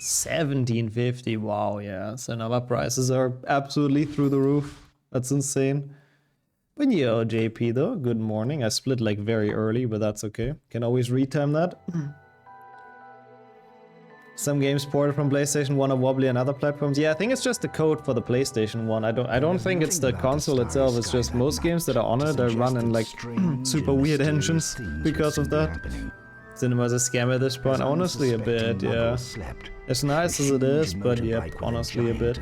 1750, wow, yeah. Cinema prices are absolutely through the roof. That's insane. But yo, JP though, good morning. I split like very early, but that's okay. Can always retime that. Some games ported from PlayStation 1 are wobbly on other platforms. Yeah, I think it's just the code for the PlayStation 1. I don't think it's the console itself. It's just most games that are on it are running like super weird engines because of that. Cinema's a scam at this point, honestly a bit, yeah. As nice as it is, but yep, honestly a bit.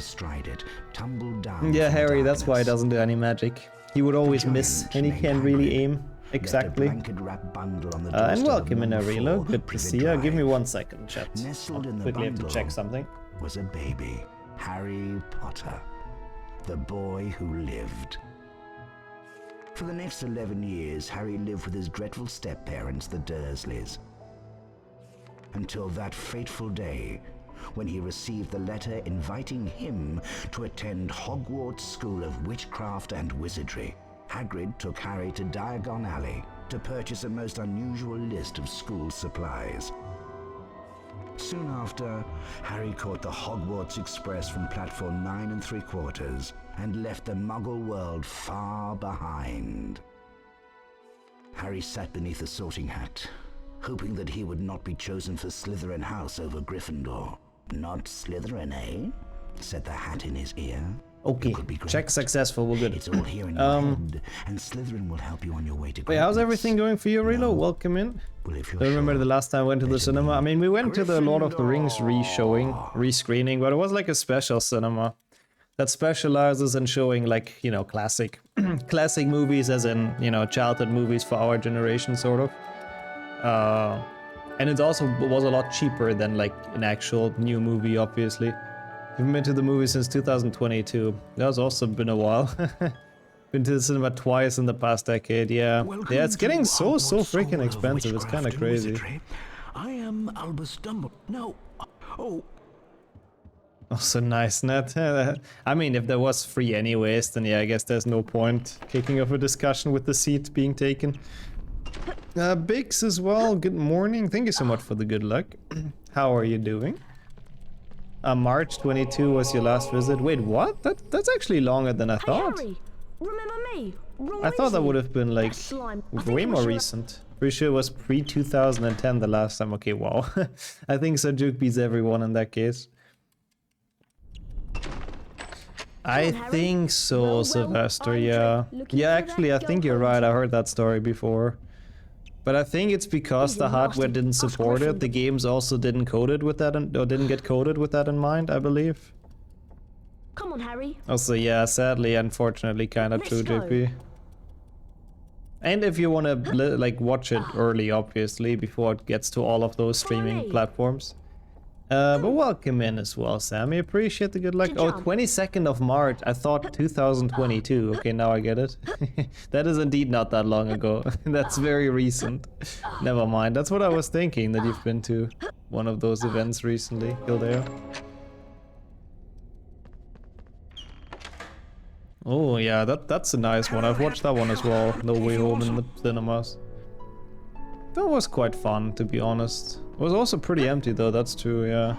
Yeah, Harry, that's why he doesn't do any magic. He would always miss, and he can't really aim. Exactly. And welcome in, Arilo. Good to see you. Give me 1 second, chat. I'll quickly have to check something. Was a baby, Harry Potter, the boy who lived. For the next 11 years, Harry lived with his dreadful step-parents, the Dursleys. Until that fateful day, when he received the letter inviting him to attend Hogwarts School of Witchcraft and Wizardry. Hagrid took Harry to Diagon Alley to purchase a most unusual list of school supplies. Soon after, Harry caught the Hogwarts Express from platform 9 3/4 and left the Muggle world far behind. Harry sat beneath a sorting hat, hoping that he would not be chosen for Slytherin House over Gryffindor. Not Slytherin, eh? Said the hat in his ear. Okay, check successful, we're good. It's all here in your head, and Slytherin will help you on your way to Wait, how's everything going for you, Relo? Welcome in. Well, if you're I remember sure, the last time I went to the cinema. I mean, we went to the Lord of the Rings re-screening, but it was like a special cinema that specializes in showing like, you know, classic movies, as in, you know, childhood movies for our generation, sort of. And it also was a lot cheaper than like an actual new movie, obviously. I've been to the movie since 2022. That's also been a while. Been to the cinema twice in the past decade, yeah. Yeah, it's getting so freaking expensive. It's kind of crazy. I am Albus Dumbledore. No. Oh. Also nice, Ned. I mean, if there was free anyways, then yeah, I guess there's no point kicking off a discussion with the seat being taken. Biggs as well, good morning. Thank you so much for the good luck. How are you doing? March 22 was your last visit. Wait, what? That's actually longer than I thought. Harry, remember me? I thought that would have been like way more recent. Pretty sure it was pre-2010 the last time. Okay, wow. I think Sajuk beats everyone in that case. I think so, Sylvester, yeah. Yeah, actually, I think you're right. I heard that story before. But I think it's because the hardware didn't support it. The games also didn't code it with that, or didn't get coded with that in mind, I believe. Come on, Harry. Also, yeah, sadly, unfortunately, kind of true, JP. And if you want to like watch it early, obviously, before it gets to all of those streaming platforms. But welcome in as well, Sammy. Appreciate the good luck. Oh, 22nd of March. I thought 2022. Okay, now I get it. That is indeed not that long ago. That's very recent. Never mind. That's what I was thinking, that you've been to one of those events recently, Kildare. Oh yeah, that's a nice one. I've watched that one as well. No Way Home in the cinemas. That was quite fun, to be honest. It was also pretty empty though, that's true, yeah.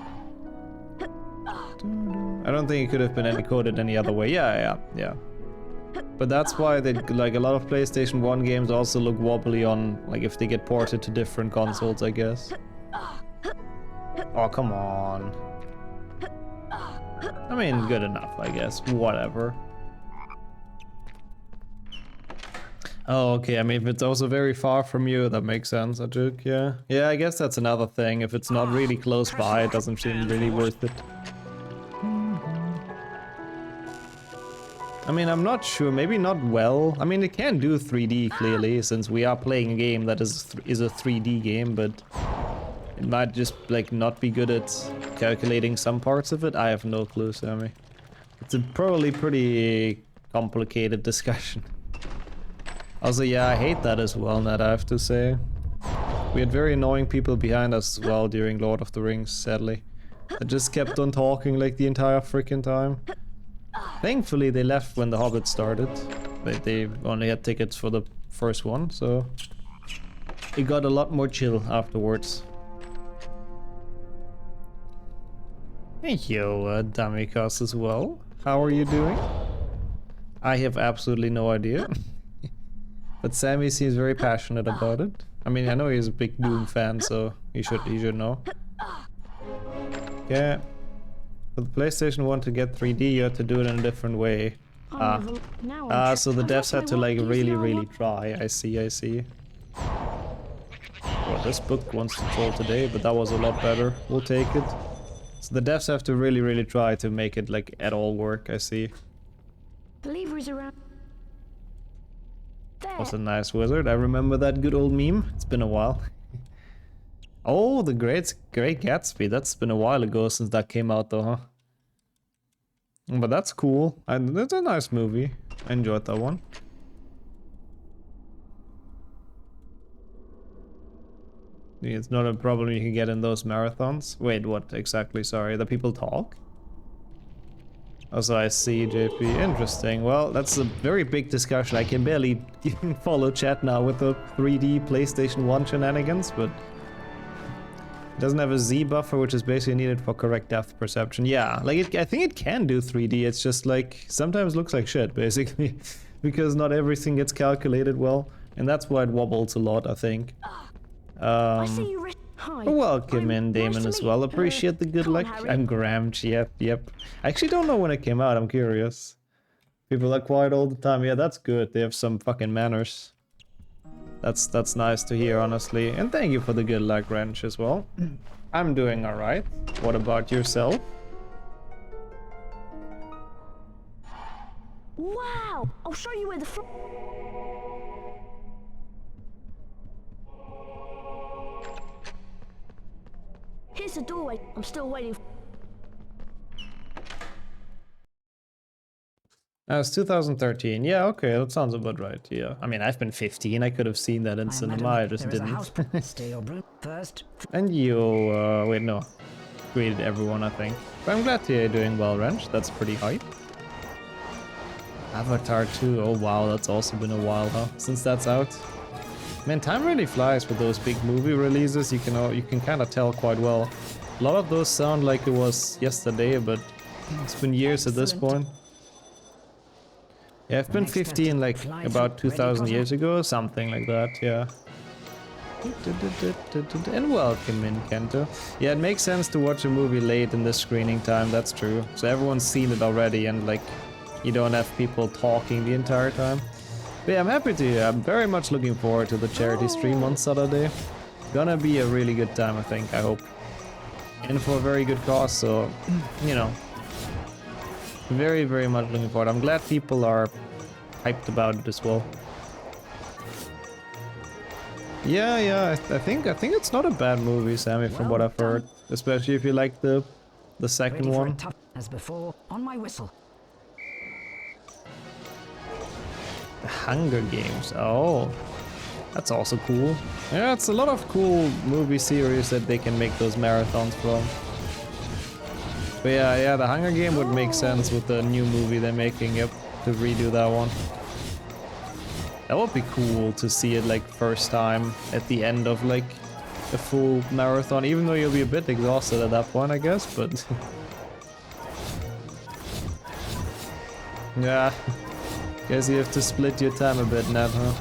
I don't think it could have been encoded any other way. Yeah. But that's why they, like, a lot of PlayStation 1 games also look wobbly on, like, if they get ported to different consoles, I guess. Oh, come on. I mean, good enough, I guess. Whatever. Oh, okay, I mean, if it's also very far from you, that makes sense, Ajuk, yeah. Yeah, I guess that's another thing. If it's not really close by, it doesn't seem really worth it. I mean, I'm not sure, maybe not well. I mean, it can do 3D, clearly, since we are playing a game that is a 3D game, but it might just, like, not be good at calculating some parts of it. I have no clue, Sammy. It's a probably pretty complicated discussion. Also, yeah, I hate that as well, Ned, I have to say. We had very annoying people behind us as well during Lord of the Rings, sadly. They just kept on talking like the entire freaking time. Thankfully, they left when The Hobbit started. They only had tickets for the first one, so it got a lot more chill afterwards. Thank you, Damikos as well. How are you doing? I have absolutely no idea. But Sammy seems very passionate about it. I mean, I know he's a big Doom fan, so he should know. Okay. For the PlayStation 1 to get 3D, you have to do it in a different way. So the devs had to like really try. I see. Well, this book wants to troll today, but that was a lot better. We'll take it. So the devs have to really try to make it like at all work. I see. The lever is around. There. Was a nice wizard. I remember that good old meme. It's been a while. Oh, the Great Gatsby. That's been a while ago since that came out, though, huh? But that's cool. It's a nice movie. I enjoyed that one. It's not a problem you can get in those marathons. Wait, what exactly? Sorry, the people talk? Also, I see, JP. Interesting. Well, that's a very big discussion. I can barely even follow chat now with the 3D PlayStation 1 shenanigans, but it doesn't have a Z buffer, which is basically needed for correct depth perception. Yeah, like I think it can do 3D. It's just like sometimes looks like shit, basically, because not everything gets calculated well, and that's why it wobbles a lot, I think. I see you. Hi. Welcome in, Damon, as well. Appreciate the good luck. I'm Gramch, yep. I actually don't know when it came out, I'm curious. People are quiet all the time. Yeah, that's good. They have some fucking manners. That's nice to hear, honestly. And thank you for the good luck, Wrench, as well. I'm doing alright. What about yourself? Wow! I'll show you where the Here's the doorway. I'm still waiting. It's 2013. Yeah, okay, that sounds about right. Yeah. I mean, I've been 15. I could have seen that in cinema. I just didn't. First. And you, wait, no. Greeted everyone, I think. But I'm glad you're doing well, Wrench. That's pretty hype. Avatar 2. Oh, wow, that's also been a while, huh? Since that's out. Man, time really flies with those big movie releases. You can kind of tell quite well. A lot of those sound like it was yesterday, but it's been years at this point. Yeah, I've been 15 like about 2,000 years ago, something like that, yeah. And welcome in, Kento. Yeah, it makes sense to watch a movie late in the screening time, that's true. So everyone's seen it already and like, you don't have people talking the entire time. But yeah, I'm happy to. I'm very much looking forward to the charity stream on Saturday. Gonna be a really good time, I think, I hope. And for a very good cause, so, you know. Very much looking forward. I'm glad people are hyped about it as well. Yeah, I think it's not a bad movie, Sammy, from what I've heard. Especially if you like the second one. As before, on my whistle. The Hunger Games. Oh, that's also cool. Yeah, it's a lot of cool movie series that they can make those marathons from. But yeah, the Hunger Game would make sense with the new movie they're making, yep, to redo that one. That would be cool to see it like first time at the end of like a full marathon, even though you'll be a bit exhausted at that point, I guess, but... yeah. Guess you have to split your time a bit, Ned, huh?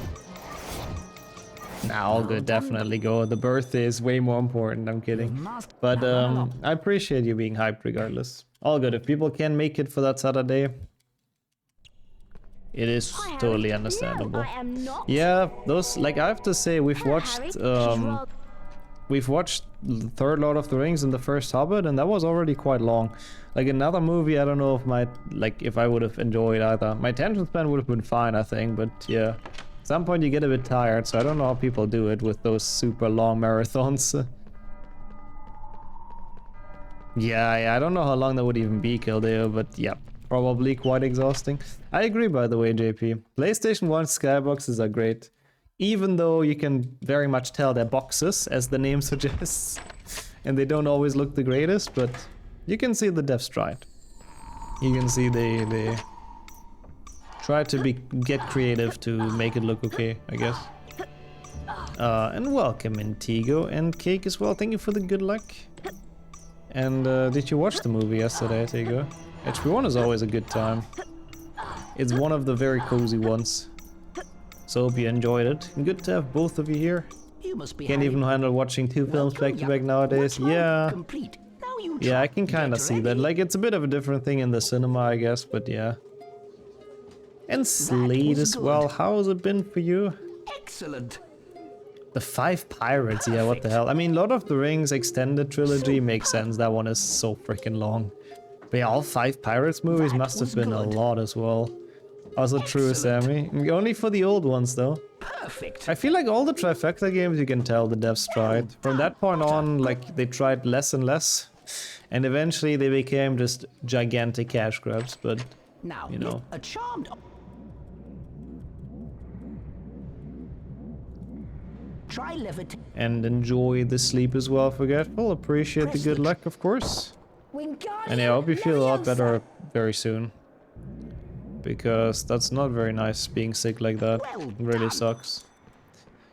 Nah, all good, definitely go. The birthday is way more important, I'm kidding. But I appreciate you being hyped regardless. All good, if people can make it for that Saturday, it is totally understandable. Yeah, those, like I have to say, we've watched the third Lord of the Rings and the first Hobbit, and that was already quite long. Like another movie, I don't know if I would have enjoyed either. My attention span would have been fine, I think, but yeah. At some point you get a bit tired, so I don't know how people do it with those super long marathons. Yeah, I don't know how long that would even be, Kildeo, but yeah, probably quite exhausting. I agree, by the way, JP. PlayStation 1 skyboxes are great. Even though you can very much tell they're boxes, as the name suggests. And they don't always look the greatest, but you can see the devs tried. You can see they try to get creative to make it look okay, I guess. And welcome in Tigo and Cake as well. Thank you for the good luck. And did you watch the movie yesterday, Tego? HP1 is always a good time. It's one of the very cozy ones. So hope you enjoyed it. And good to have both of you here. You must be Can't even handle watching two films back to back nowadays. Yeah. Yeah, I can kind of see that. Like, it's a bit of a different thing in the cinema, I guess, but yeah. And Slade as well. How has it been for you? Excellent. The 5 Pirates, yeah, what the hell. I mean, Lord of the Rings extended trilogy makes sense. That one is so freaking long. But yeah, all 5 Pirates movies must have been a lot as well. Also true, Sammy. Only for the old ones, though. Perfect. I feel like all the Trifecta games, you can tell the devs tried. From that point on, like, they tried less and less. And eventually they became just gigantic cash grabs, but, Now, you know. a charmed... Try levitate. And enjoy the sleep as well, Forgetful. Appreciate the good luck, of course. And yeah, I hope you feel a lot better very soon. Because that's not very nice being sick like that. It really sucks.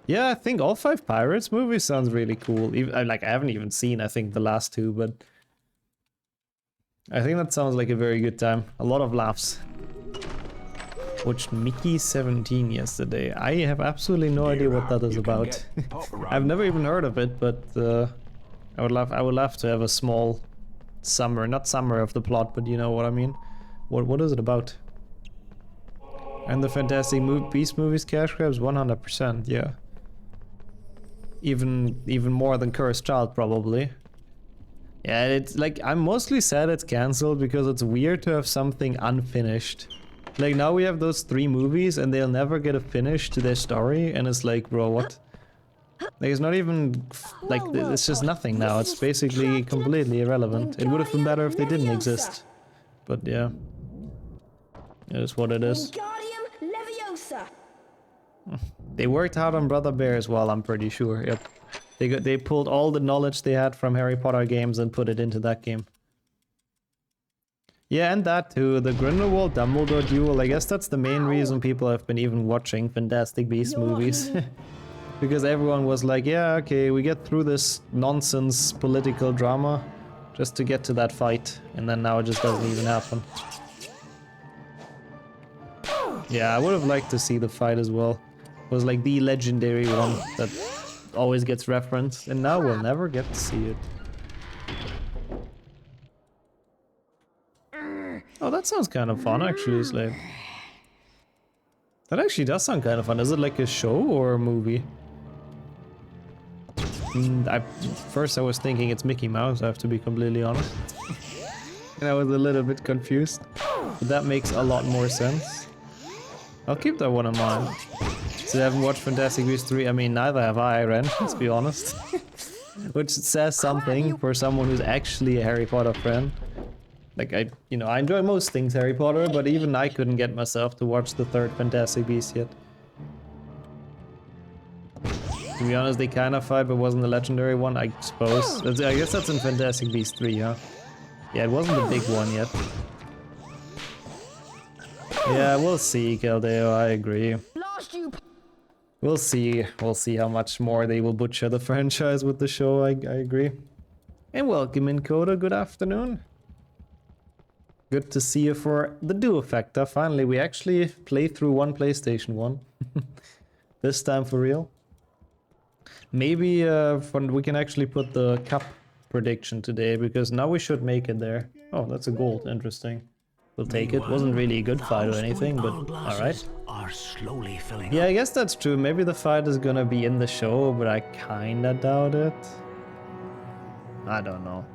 Yeah, I think all 5 Pirates movies sounds really cool. Even, like, I haven't even seen, I think, the last 2, but... I think that sounds like a very good time. A lot of laughs. Watched Mickey 17 yesterday. I have absolutely no idea what that is about. I've never even heard of it, but I would love to have a small not summary of the plot, but you know what I mean. What is it about? And the Fantastic Beast movies cash grabs 100%, yeah. Even more than Cursed Child probably. Yeah, it's like I'm mostly sad it's cancelled because it's weird to have something unfinished. Like now we have those 3 movies and they'll never get a finish to their story, and it's like, bro, what? Like it's not even like it's just nothing now. It's basically completely irrelevant. It would have been better if they didn't exist. But yeah. It is what it is. They worked hard on Brother Bear as well, I'm pretty sure. Yep. They pulled all the knowledge they had from Harry Potter games and put it into that game. Yeah, and that too, the Grindelwald Dumbledore duel, I guess that's the main reason people have been even watching Fantastic Beasts movies. Because everyone was like, yeah, okay, we get through this nonsense political drama just to get to that fight, and then now it just doesn't even happen. Yeah, I would have liked to see the fight as well. It was like the legendary one that always gets referenced, and now we'll never get to see it. Oh, that sounds kind of fun, actually, Slade. That actually does sound kind of fun. Is it like a show or a movie? First I was thinking it's Mickey Mouse, I have to be completely honest. And I was a little bit confused. But that makes a lot more sense. I'll keep that one in mind. So I haven't watched Fantastic Beasts 3. I mean, neither have I, Ren, let's be honest. Which says something for someone who's actually a Harry Potter fan. Like, I enjoy most things Harry Potter, but even I couldn't get myself to watch the 3rd Fantastic Beast yet. To be honest, they kind of fight, but wasn't the legendary one, I suppose. I guess that's in Fantastic Beasts 3, huh? Yeah, it wasn't the big one yet. Yeah, we'll see, Caldeo, I agree. We'll see how much more they will butcher the franchise with the show, I agree. And welcome in, Coda, good afternoon. Good to see you for the Duofecta. Finally, we actually played through one PlayStation 1. This time for real. Maybe we can actually put the cup prediction today, because now we should make it there. Oh, that's a gold. Interesting. We'll take it. Wasn't really a good fight or anything, but alright. Yeah, I guess that's true. Maybe the fight is gonna be in the show, but I kinda doubt it. I don't know.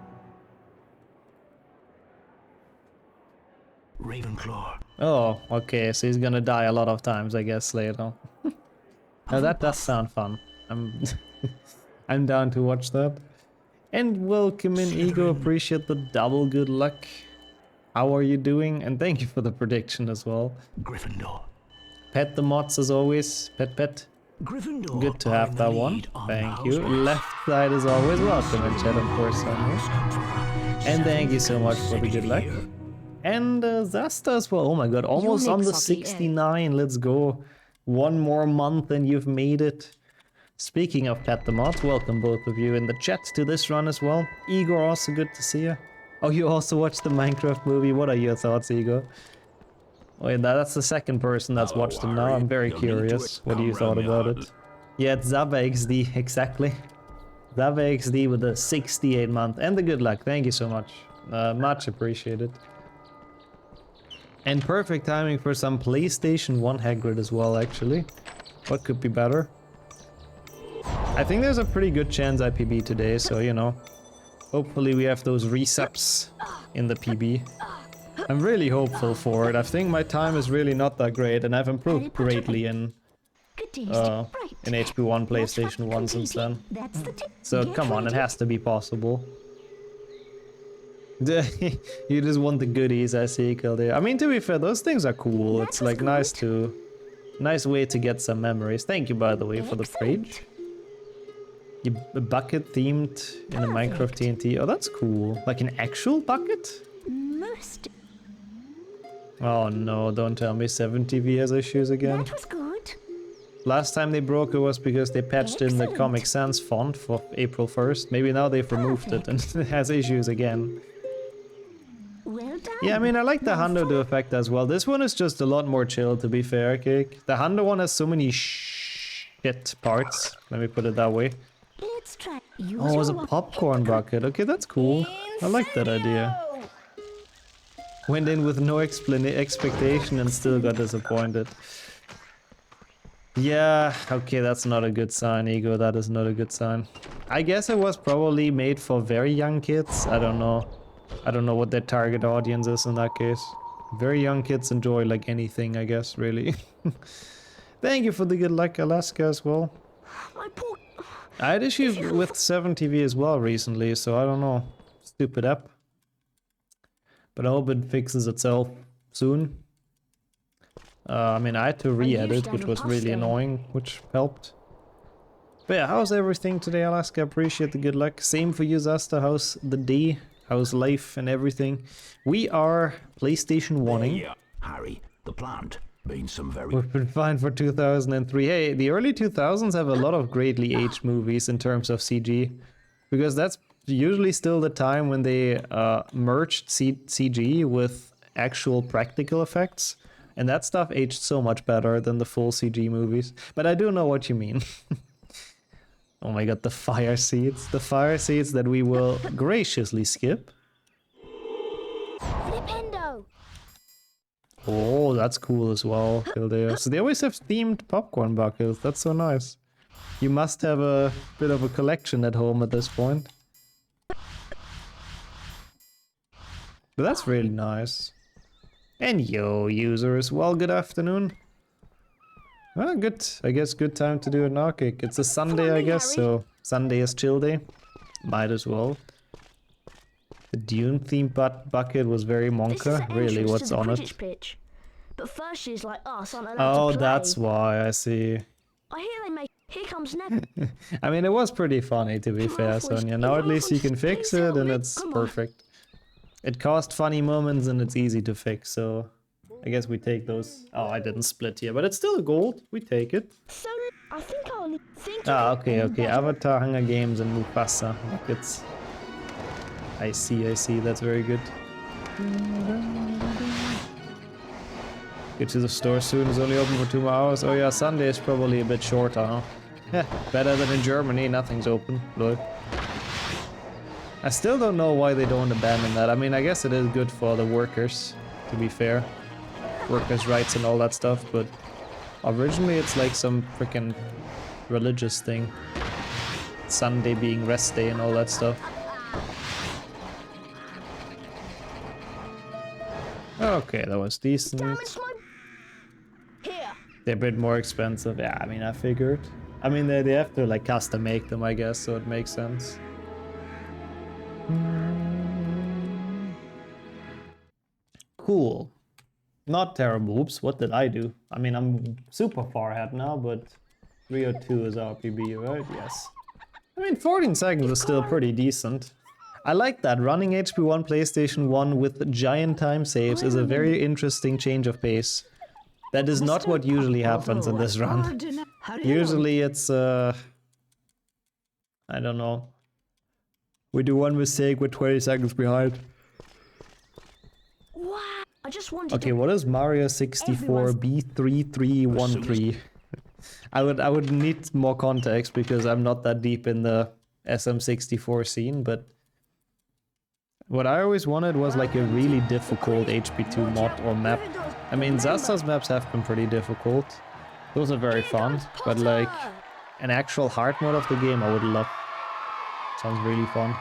Ravenclaw. Oh, okay, so he's gonna die a lot of times, I guess, later. Now that does sound fun. I'm down to watch that. And welcome in, Ego. Appreciate the double good luck. How are you doing? And thank you for the prediction as well. Gryffindor. Pet the mods as always. Pet. Gryffindor. Good to have that one. Thank you. Left side as always. Welcome in chat, of course. And thank you so much for the good luck. And Zasta as well. Oh my god, almost on the 69. Let's go. One more month and you've made it. Speaking of Pet the Mod, welcome both of you in the chat to this run as well. Igor, also good to see you. Oh, you also watched the Minecraft movie. What are your thoughts, Igor? Oh, yeah, that's the second person that's watched it now. I'm very curious. What do you thought about it? Yeah, it's Zaba XD, exactly. Zaba XD with the 68 month and the good luck. Thank you so much. Much appreciated. And perfect timing for some PlayStation 1 Hagrid as well, actually. What could be better? I think there's a pretty good chance I PB today, so you know. Hopefully we have those resubs in the PB. I'm really hopeful for it. I think my time is really not that great, and I've improved greatly in HP1 PlayStation 1 since then. So come on, it has to be possible. You just want the goodies, I see, Kildare. I mean, to be fair, those things are cool. It's like nice way to get some memories. Thank you, by the way, for the page. A bucket themed in a Minecraft TNT. Oh, that's cool. Like an actual bucket? Oh no, don't tell me 7TV has issues again. That was good. Last time they broke it was because they patched in the Comic Sans font for April 1st. Maybe now they've removed it and it has issues again. Well done. Yeah, I mean, I like the Hundo Duofecta as well. This one is just a lot more chill, to be fair, Cake. The Hundo one has so many shit parts. Let me put it that way. Let's try. Oh, it was a popcorn bucket. Okay, that's cool. I like that idea. Went in with no expectation and still got disappointed. Yeah, okay, that's not a good sign, Ego. That is not a good sign. I guess it was probably made for very young kids. I don't know. I don't know what their target audience is in that case. Very young kids enjoy like anything, I guess, really. Thank you for the good luck, Alaska, as well. I had issues with 7TV as well recently, so I don't know. Stupid app. But I hope it fixes itself soon. I mean, I had to re-edit, which was really annoying, which helped. But yeah, how's everything today, Alaska? Appreciate the good luck. Same for you, Zasta. How's the day? How's life and everything? We are PlayStation 1-ing. Harry, the plant means some very... We've been fine for 2003. Hey, the early 2000s have a lot of greatly aged movies in terms of CG. Because that's usually still the time when they merged CG with actual practical effects. And that stuff aged so much better than the full CG movies. But I do know what you mean. Oh my god, the fire seeds. The fire seeds that we will graciously skip. Flipendo. Oh, that's cool as well, Kildare. So they always have themed popcorn buckets. That's so nice. You must have a bit of a collection at home at this point. But that's really nice. And yo, users, well, good afternoon. Well, good. I guess good time to do a knock-kick. It's a Sunday, I guess, so Sunday is chill day. Might as well. The Dune-themed bucket was very monka. Really, what's on it? Pitch. But first she's like us aren't allowed to play. That's why, I see. I hear they make... Here comes Neb. I mean, it was pretty funny, to be fair, Sonia. Now at least you can fix it, and it's perfect. It caused funny moments, and it's easy to fix, so... I guess we take those. Oh, I didn't split here, but it's still a gold. We take it. So, I think I'll think... Okay. Avatar, Hunger Games, and Mufasa. Buckets. I see. That's very good. Get to the store soon. It's only open for 2 more hours. Oh yeah, Sunday is probably a bit shorter, huh? Yeah, better than in Germany. Nothing's open. Look. I still don't know why they don't abandon that. I mean, I guess it is good for the workers, to be fair. Workers' rights and all that stuff, but originally it's like some freaking religious thing. Sunday being rest day and all that stuff. Okay, that was decent. They're a bit more expensive. Yeah, I mean, I figured. I mean, they have to like custom make them, I guess, so it makes sense. Cool. Not terrible. Oops, what did I do? I mean, I'm super far ahead now, but 302 is our PB, right? Yes. I mean, 14 seconds is still pretty decent. I like that. Running HP1 PlayStation 1 with giant time saves is a very interesting change of pace. That is not what usually happens in this run. Usually it's I don't know. We do one mistake, we're 20 seconds behind. Wow. I just wanted Okay, to... what is Mario 64 B3313? I would need more context because I'm not that deep in the SM64 scene, but what I always wanted was like a really difficult HP2 mod or map. I mean, Zasta's maps have been pretty difficult. Those are very fun, but like an actual hard mode of the game I would love. Sounds really fun.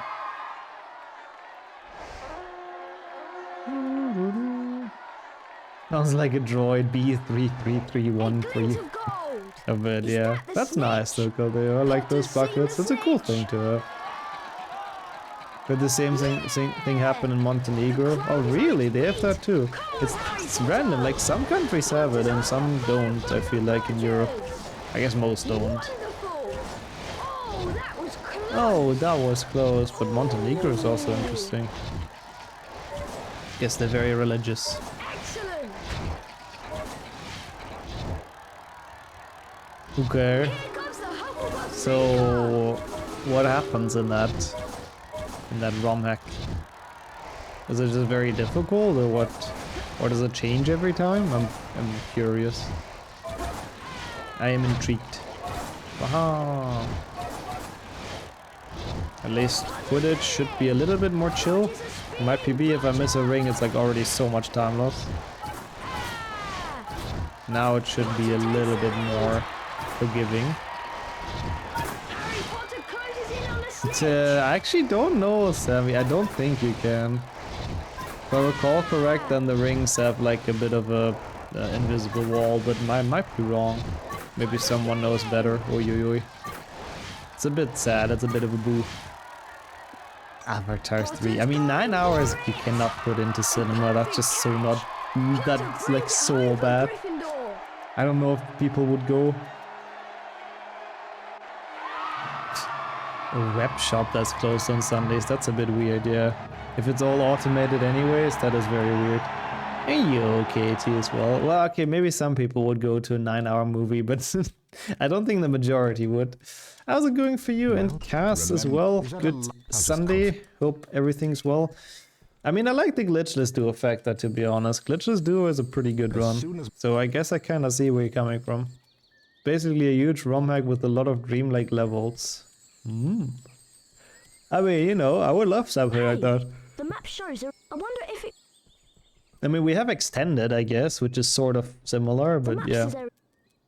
Sounds like a droid B33313. A bit, yeah. That's nice though, I like those buckets. That's a cool thing to have. But the same thing happened in Montenegro. Oh really? They have that too. It's random, like some countries have it and some don't, I feel like in Europe. I guess most don't. Oh, that was close, but Montenegro is also interesting. Guess they're very religious. Okay. So what happens in that ROM hack? Is it just very difficult or what? Or does it change every time? I'm curious. I am intrigued. Aha. At least Quidditch should be a little bit more chill. My PB, if I miss a ring, it's like already so much time lost. Now it should be a little bit more forgiving. But, I actually don't know, Sammy. I don't think you can. If I recall correct, then the rings have like a bit of a invisible wall, but I might be wrong. Maybe someone knows better. Oi, oi, oi. It's a bit sad. It's a bit of a boo. Avatar 3. I mean, 9 hours you cannot put into cinema. That's just so not... That's like so bad. I don't know if people would go. A web shop that's closed on Sundays. That's a bit weird, yeah. If it's all automated anyways, that is very weird. And you okay, T as well. Well, okay, maybe some people would go to a 9-hour movie, but I don't think the majority would. How's it going for you? And Cass as well. Good Sunday. Hope everything's well. I mean, I like the glitchless Duofecta, to be honest. Glitchless Duo is a pretty good run. So I guess I kind of see where you're coming from. Basically a huge ROM hack with a lot of dreamlike levels. I mean, you know, I would love something like that. The map shows it. I wonder if it... I mean, we have Extended, I guess, which is sort of similar, but yeah.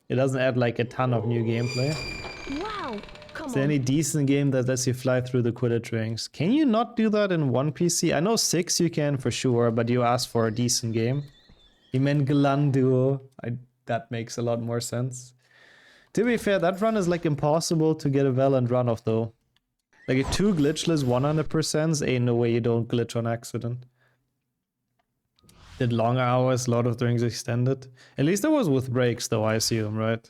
It doesn't add like a ton of new gameplay. Wow. Is there any decent game that lets you fly through the Quidditch rings? Can you not do that in one PC? I know 6 you can for sure, but you asked for a decent game. You meant Galan Duo. That makes a lot more sense. To be fair, that run is like impossible to get a valid run of though. Like a 2 glitchless 100% ain't no way you don't glitch on accident. Did longer hours, Lord of the Rings Extended. At least that was with breaks though, I assume, right?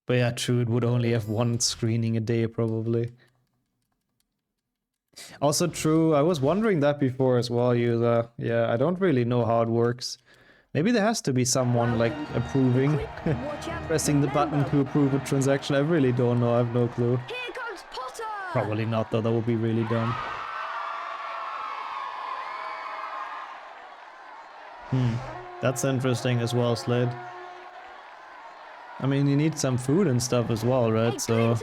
But yeah, true, it would only have 1 screening a day probably. Also true, I was wondering that before as well, user. Yeah, I don't really know how it works. Maybe there has to be someone like approving, pressing the button to approve a transaction. I really don't know, I have no clue. Here comes Potter! Probably not though, that would be really dumb. That's interesting as well, Slade. I mean, you need some food and stuff as well, right? So,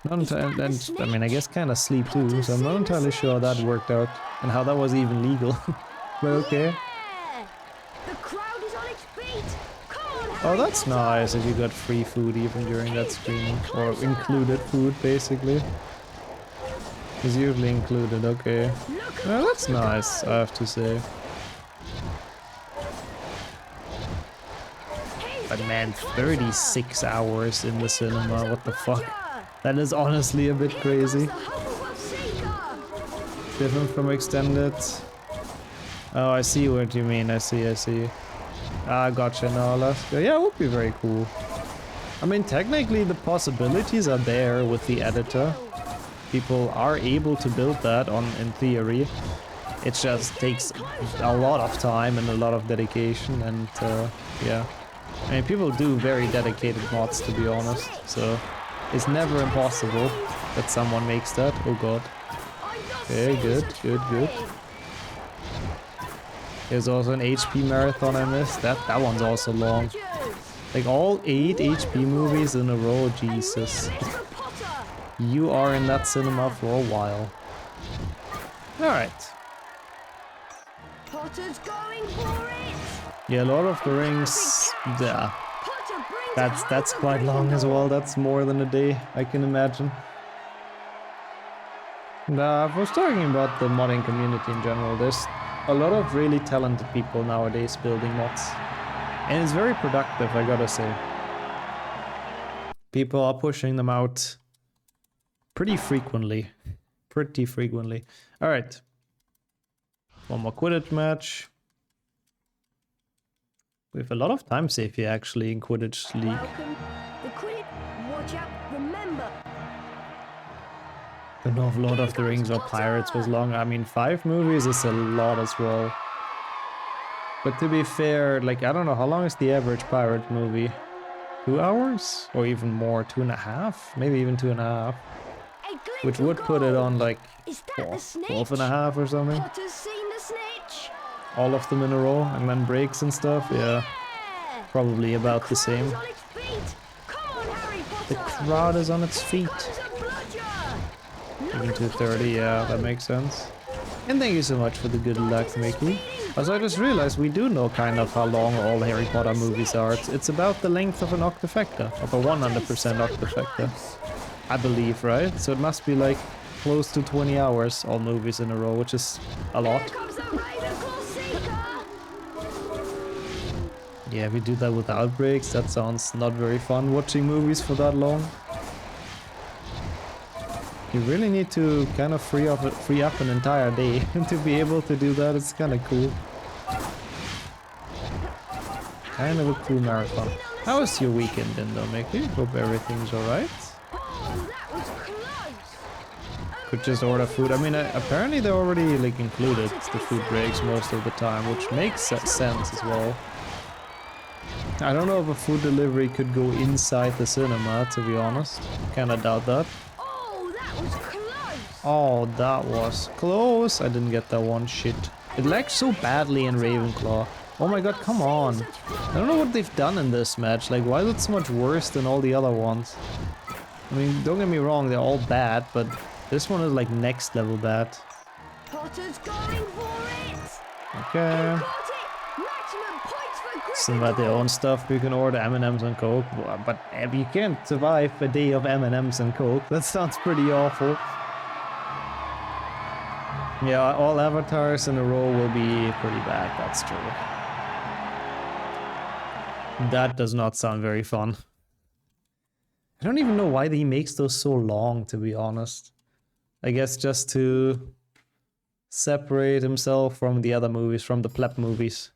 not and I mean, I guess kind of sleep too. So I'm not entirely sure how that worked out and how that was even legal. But okay. The crowd is on its feet. Oh, that's nice if you got free food even during that stream, or included food basically. It's usually included. Okay. Oh, that's nice, I have to say. But man, 36 hours in the cinema, what the fuck? That is honestly a bit crazy. Different from Extended. Oh, I see what you mean, I see. Ah, gotcha, no, let's go. Yeah, it would be very cool. I mean, technically the possibilities are there with the editor. People are able to build that in theory. It just takes a lot of time and a lot of dedication and yeah. I mean, people do very dedicated mods, to be honest, so It's never impossible that someone makes that. Oh god. Okay, good, good, good. There's also an HP marathon I missed. That one's also long. Like all 8 HP movies in a row, Jesus. You are in that cinema for a while. Alright. Potter's going for it. Yeah, Lord of the Rings, yeah. That's quite long as well. That's more than a day, I can imagine. I was talking about the modding community in general. There's a lot of really talented people nowadays building mods. And it's very productive, I gotta say. People are pushing them out pretty frequently. Pretty frequently. Alright. One more Quidditch match. We have a lot of time save here actually in Quidditch League. Welcome. The Quidditch. Watch out. Remember. I don't know if Lord of the Rings or Pirates was long. I mean, 5 movies is a lot as well. But to be fair, like, I don't know, how long is the average pirate movie? 2 hours? Or even more, 2.5? Maybe even 2.5. Which would put it on like 12.5 or something. Potter's seen the snitch. All of them in a row, and then breaks and stuff, yeah. Probably about the same. The crowd is on its feet. Even 2:30, yeah, that makes sense. And thank you so much for the good luck, Mickey. Also, I just realized we do know kind of how long all Harry Potter movies are. It's about the length of an Octofecta, of a 100% Octofecta. I believe, right? So it must be like close to 20 hours, all movies in a row, which is a lot. Yeah, we do that without breaks. That sounds not very fun, watching movies for that long. You really need to kind of free up an entire day to be able to do that. It's kind of cool. Kind of a cool marathon. How was your weekend then though, Mickey? Hope everything's alright. Could just order food. I mean, apparently they're already like included, the food breaks most of the time, which makes sense as well. I don't know if a food delivery could go inside the cinema, to be honest. Kinda doubt that. Oh, that was close. I didn't get that one. Shit. It lags so badly in Ravenclaw. Oh my god, come on. I don't know what they've done in this match. Like, why is it so much worse than all the other ones? I mean, don't get me wrong, they're all bad, but this one is like next level bad. Potter's going for it. Okay. Some about their own stuff. You can order M&M's and Coke, but you can't survive a day of M&M's and Coke. That sounds pretty awful. Yeah, all avatars in a row will be pretty bad, that's true. That does not sound very fun. I don't even know why he makes those so long, to be honest. I guess just to separate himself from the other movies, from the pleb movies.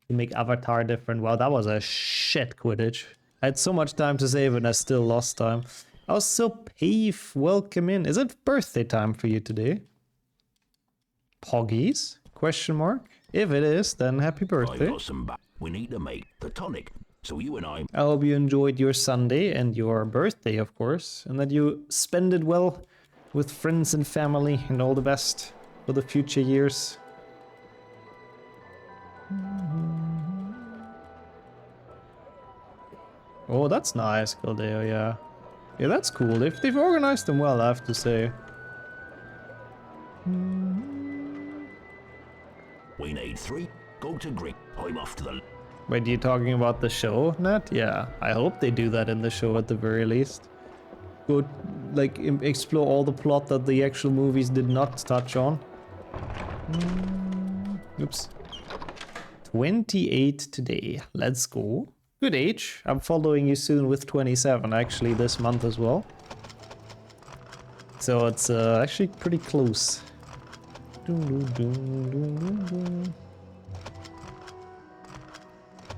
To make Avatar different. Wow, that was a shit Quidditch. I had so much time to save and I still lost time. I was so pave. Welcome in. Is it birthday time for you today? Poggies? Question mark? If it is, then happy birthday. We need to make the tonic. So you and I hope you enjoyed your Sunday and your birthday, of course, and that you spend it well with friends and family, and all the best for the future years. Oh, that's nice, Galdeo, yeah. Yeah, that's cool. They've organized them well, I have to say. We need 3. Go to Greek. I'm off to the... Wait, are you talking about the show, Nat? Yeah, I hope they do that in the show at the very least. Go, like, explore all the plot that the actual movies did not touch on. Oops. 28 today. Let's go. Good age. I'm following you soon with 27, actually, this month as well. So it's actually pretty close.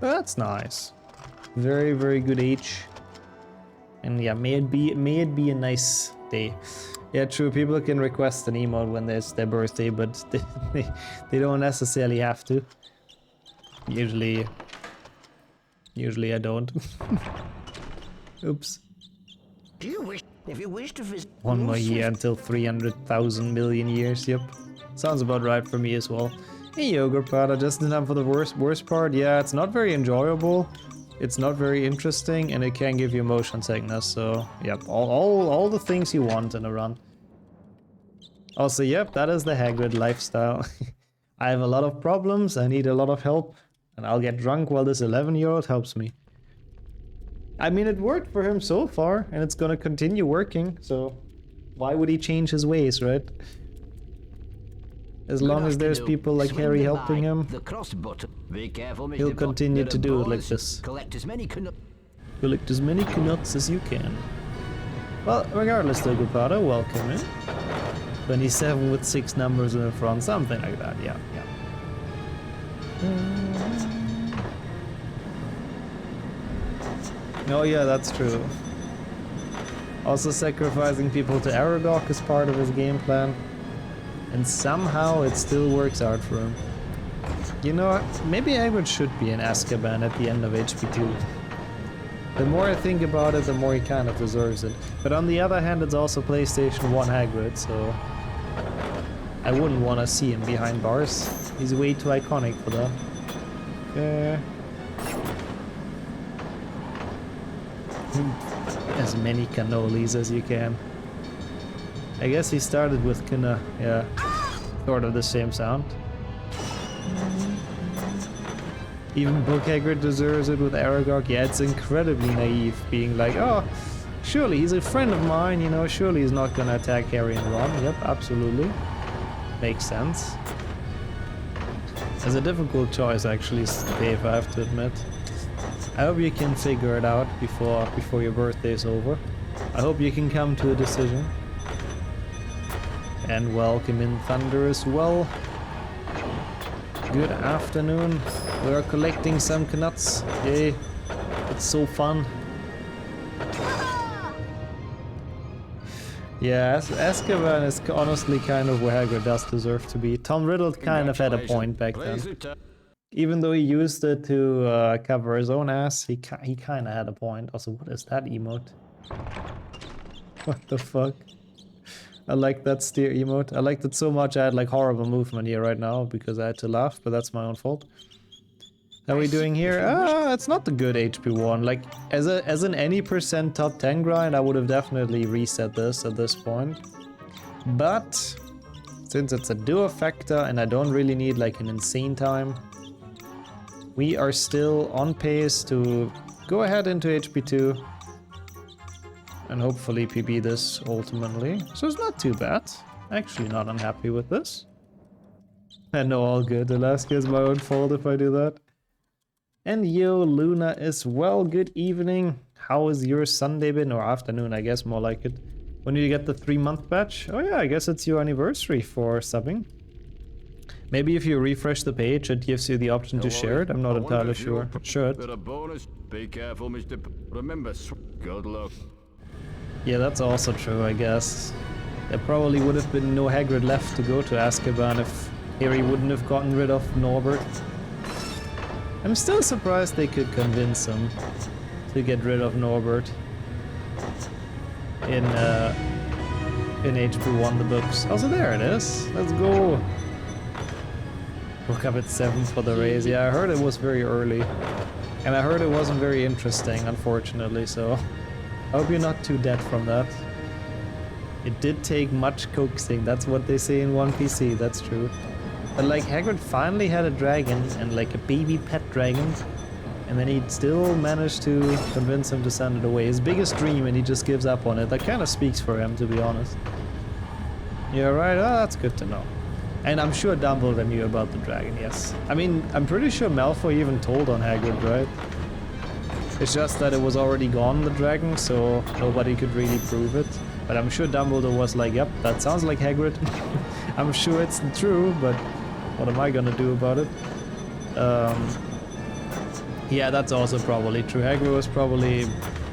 That's nice. Very, very good age. And yeah, may it be a nice day. Yeah, true. People can request an emote when there's their birthday, but they don't necessarily have to. Usually I don't. Oops. Do you wish, if you wish to visit... One more year until 300,000 million years, yep. Sounds about right for me as well. Hey Yogurt Powder, just in time for the worst part. Yeah, it's not very enjoyable. It's not very interesting, and it can give you motion sickness, so yep, all the things you want in a run. Also, yep, that is the Hagrid lifestyle. I have a lot of problems, I need a lot of help, and I'll get drunk while this 11-year-old helps me. I mean, it worked for him so far, and it's gonna continue working, so why would he change his ways, right? As long as there's people like Harry helping him, he'll continue to do it like this. Collect as many knuts as you can. Well, regardless, Dogo Potter, welcome in. 27 with 6 numbers in the front, something like that, yeah. Oh yeah, that's true. Also sacrificing people to Aragog is part of his game plan. And somehow it still works out for him. You know what? Maybe Hagrid should be in Azkaban at the end of HP2. The more I think about it, the more he kind of deserves it. But on the other hand, it's also PlayStation 1 Hagrid, so... I wouldn't want to see him behind bars. He's way too iconic for that. Okay. As many cannolis as you can. I guess he started with Kina, yeah. Sort of the same sound. Even Book Hagrid deserves it with Aragog. Yeah, it's incredibly naive being like, oh, surely he's a friend of mine, you know, surely he's not gonna attack Harry and Ron. Yep, absolutely. Makes sense. It's a difficult choice actually, Dave, I have to admit. I hope you can figure it out before your birthday is over. I hope you can come to a decision. And welcome in Thunder as well. Good afternoon. We are collecting some knuts. Yay. It's so fun. Yeah, Azkaban is honestly kind of where Hagrid does deserve to be. Tom Riddle kind of had a point back then. Even though he used it to cover his own ass, he kind of had a point. Also, what is that emote? What the fuck? I like that steer emote. I liked it so much I had like horrible movement here right now because I had to laugh, but that's my own fault. How are we doing here? It's not the good HP1. Like, as an any percent top 10 grind, I would have definitely reset this at this point. But, since it's a Duofecta and I don't really need like an insane time, we are still on pace to go ahead into HP2. And hopefully PB this ultimately. So it's not too bad. Actually not unhappy with this. I know, all good. Alaska is my own fault if I do that. And yo, Luna as well, good evening. How has your Sunday been? Or afternoon, I guess, more like it. When do you get the 3-month batch? Oh yeah, I guess it's your anniversary for subbing. Maybe if you refresh the page, it gives you the option to share it. I'm not entirely sure. It should. Be careful, Mr. Remember, good luck. Yeah, that's also true, I guess. There probably would have been no Hagrid left to go to Azkaban if Harry wouldn't have gotten rid of Norbert. I'm still surprised they could convince him to get rid of Norbert in HP1 the books. Also, there it is. Let's go. Woke up at 7 for the race. Yeah, I heard it was very early. And I heard it wasn't very interesting, unfortunately, so I hope you're not too dead from that. It did take much coaxing, that's what they say in One PC, that's true. But like, Hagrid finally had a dragon, and like a baby pet dragon, and then he still managed to convince him to send it away. His biggest dream, and he just gives up on it. That kind of speaks for him, to be honest. Yeah, right, oh, that's good to know. And I'm sure Dumbledore knew about the dragon, yes. I mean, I'm pretty sure Malfoy even told on Hagrid, right? It's just that it was already gone, the dragon, so nobody could really prove it. But I'm sure Dumbledore was like, yep, that sounds like Hagrid. I'm sure it's true, but what am I gonna do about it? Yeah, that's also probably true. Hagrid was probably...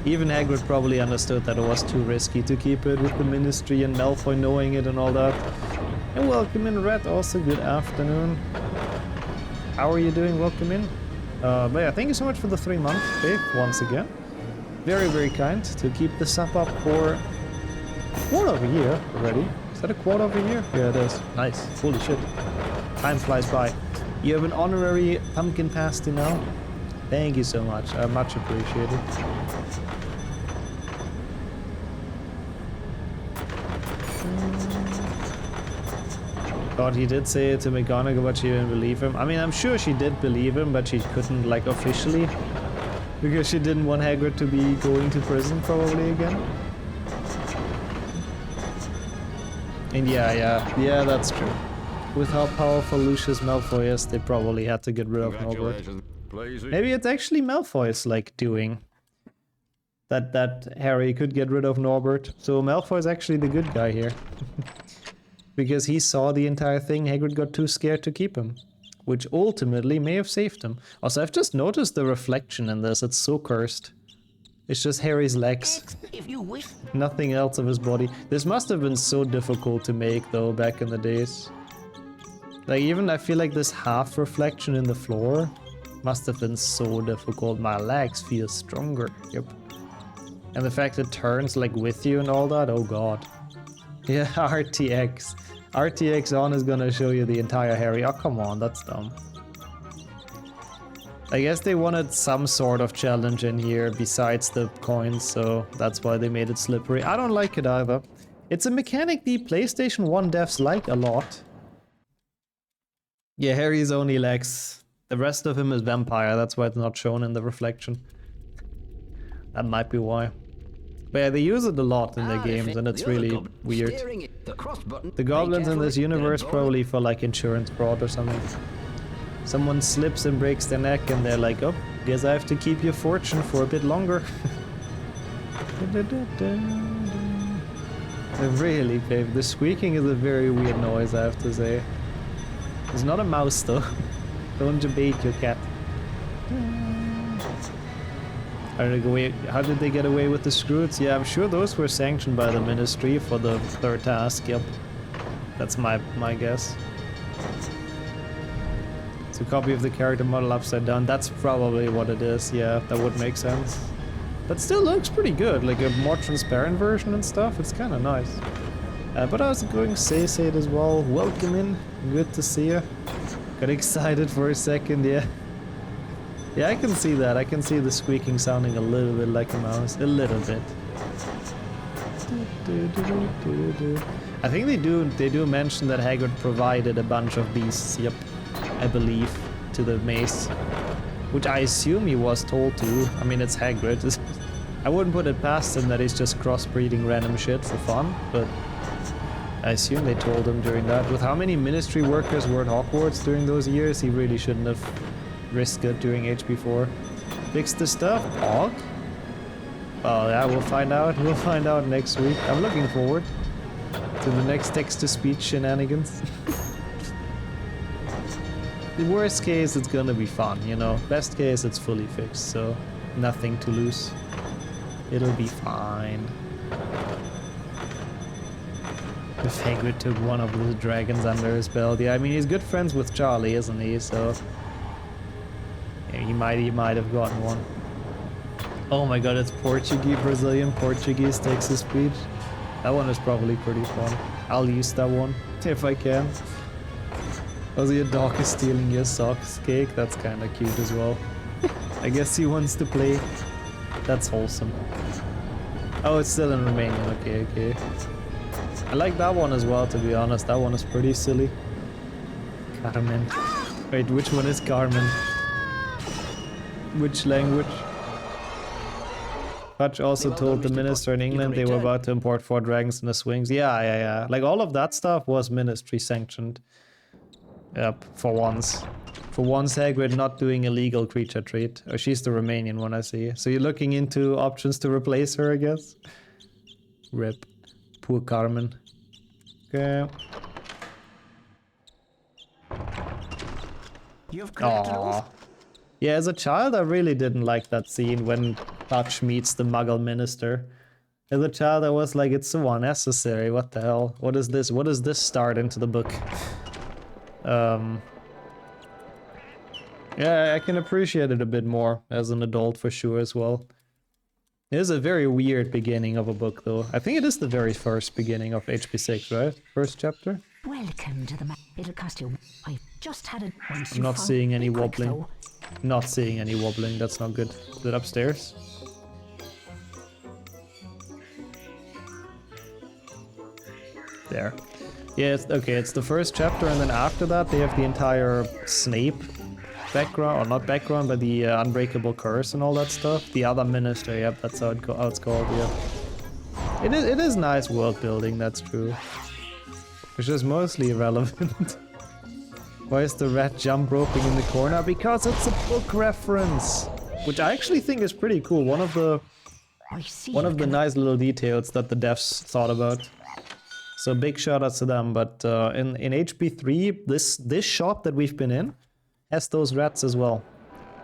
Even Hagrid probably understood that it was too risky to keep it with the Ministry and Malfoy knowing it and all that. And welcome in, Red, also good afternoon. How are you doing? Welcome in. But yeah, thank you so much for the 3-month, Dave, once again. Very, very kind to keep the sub up for a quarter of a year already. Is that a quarter of a year? Yeah, it is. Nice. Holy shit. Time flies by. You have an honorary pumpkin pasty now. Thank you so much. Much appreciated. God, he did say it to McGonagall, but she didn't believe him. I mean, I'm sure she did believe him, but she couldn't, like, officially. Because she didn't want Hagrid to be going to prison, probably, again. And yeah, that's true. With how powerful Lucius Malfoy is, they probably had to get rid of Norbert. Maybe it's actually Malfoy's, like, doing. That Harry could get rid of Norbert. So Malfoy's actually the good guy here. Because he saw the entire thing, Hagrid got too scared to keep him. Which ultimately may have saved him. Also, I've just noticed the reflection in this, it's so cursed. It's just Harry's legs. If you wish. Nothing else of his body. This must have been so difficult to make though, back in the days. Like even I feel like this half reflection in the floor must have been so difficult. My legs feel stronger. Yep. And the fact it turns like with you and all that, oh god. Yeah, RTX. RTX on is gonna show you the entire Harry. Oh, come on, that's dumb. I guess they wanted some sort of challenge in here besides the coins, so that's why they made it slippery. I don't like it either. It's a mechanic the PlayStation 1 devs like a lot. Yeah, Harry's only legs. The rest of him is vampire, that's why it's not shown in the reflection. That might be why. But yeah, they use it a lot in their games and it's really weird. The goblins in this universe probably for like insurance fraud or something. Someone slips and breaks their neck and they're like, oh, guess I have to keep your fortune for a bit longer. Really, babe, the squeaking is a very weird noise, I have to say. It's not a mouse though. Don't debate your cat. How did they get away with the Scroots? Yeah, I'm sure those were sanctioned by the Ministry for the third task, yep. That's my guess. It's a copy of the character model upside down. That's probably what it is, yeah, that would make sense. But still looks pretty good, like a more transparent version and stuff, it's kinda nice. But I was going to say it as well. Welcome in, good to see you. Got excited for a second, yeah. Yeah, I can see that. I can see the squeaking sounding a little bit like a mouse. A little bit. I think they do mention that Hagrid provided a bunch of beasts, yep, I believe, to the maze. Which I assume he was told to. I mean, it's Hagrid. I wouldn't put it past him that he's just crossbreeding random shit for fun, but I assume they told him during that. With how many Ministry workers were at Hogwarts during those years, he really shouldn't have risked it during HP4. Fix the stuff? Pog? Oh yeah, we'll find out. We'll find out next week. I'm looking forward to the next text-to-speech shenanigans. The worst case, it's gonna be fun, you know. Best case, it's fully fixed, so nothing to lose. It'll be fine. If Hagrid took one of the dragons under his belt, yeah, I mean, he's good friends with Charlie, isn't he? So yeah, he might have gotten one. Oh my god, it's Portuguese, Brazilian Portuguese Texas speech. That one is probably pretty fun. I'll use that one if I can. Also, your dog is stealing your socks, Cake. That's kind of cute as well. I guess he wants to play. That's wholesome. Oh, it's still in Romanian. Okay. I like that one as well, to be honest. That one is pretty silly. Carmen. Wait, which one is Carmen? Which language? Fudge also told the minister in England they were about to import 4 dragons in the swings. Yeah. Like, all of that stuff was Ministry sanctioned. Yep, for once. For once, Hagrid not doing illegal creature trade. Oh, she's the Romanian one, I see. So you're looking into options to replace her, I guess? Rip. Poor Carmen. Okay. Aww. Yeah, as a child, I really didn't like that scene when Fudge meets the Muggle minister. As a child, I was like, it's so unnecessary. What the hell? What is this? What does this start into the book? Yeah, I can appreciate it a bit more as an adult for sure as well. It is a very weird beginning of a book, though. I think it is the very first beginning of HP6, right? First chapter? Welcome to the map. It'll cost you. I've just had it once. I'm not seeing any wobbling. Not seeing any wobbling, that's not good. Is it upstairs? There. Yeah, okay, it's the first chapter, and then after that they have the entire Snape background, or not background, but the Unbreakable Curse and all that stuff. The other minister, yep, that's how it's called, yeah. It is nice world building, that's true. Which is mostly irrelevant. Why is the rat jump roping in the corner? Because it's a book reference! Which I actually think is pretty cool. One of the nice little details that the devs thought about. So big shout outs to them, but in HP3, this shop that we've been in has those rats as well.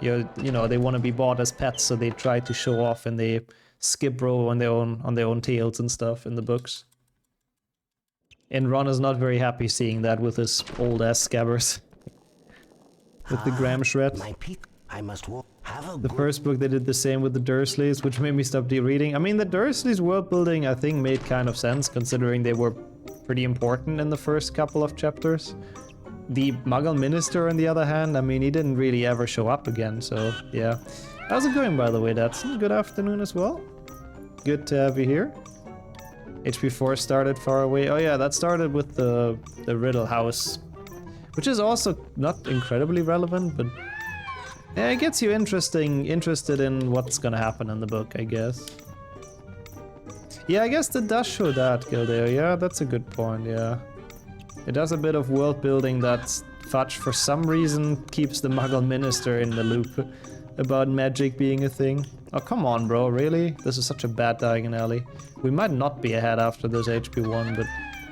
You know, they want to be bought as pets, so they try to show off and they skip row on their own tails and stuff in the books. And Ron is not very happy seeing that with his old ass scabbers. With the Graham shred. I must walk. The first book they did the same with the Dursleys, which made me stop reading. I mean, the Dursleys world building I think made kind of sense, considering they were pretty important in the first couple of chapters. The Muggle Minister, on the other hand, I mean, he didn't really ever show up again, so yeah. How's it going, by the way, Datsun? Good afternoon as well. Good to have you here. HP4 started far away. Oh yeah, that started with the Riddle House, which is also not incredibly relevant, but yeah, it gets you interested in what's gonna happen in the book, I guess. Yeah, I guess it does show that, Gildeo. Yeah, that's a good point, yeah. It does a bit of world building that Fudge, for some reason, keeps the Muggle Minister in the loop about magic being a thing. Oh, come on, bro, really? This is such a bad Diagon Alley. We might not be ahead after this HP1, but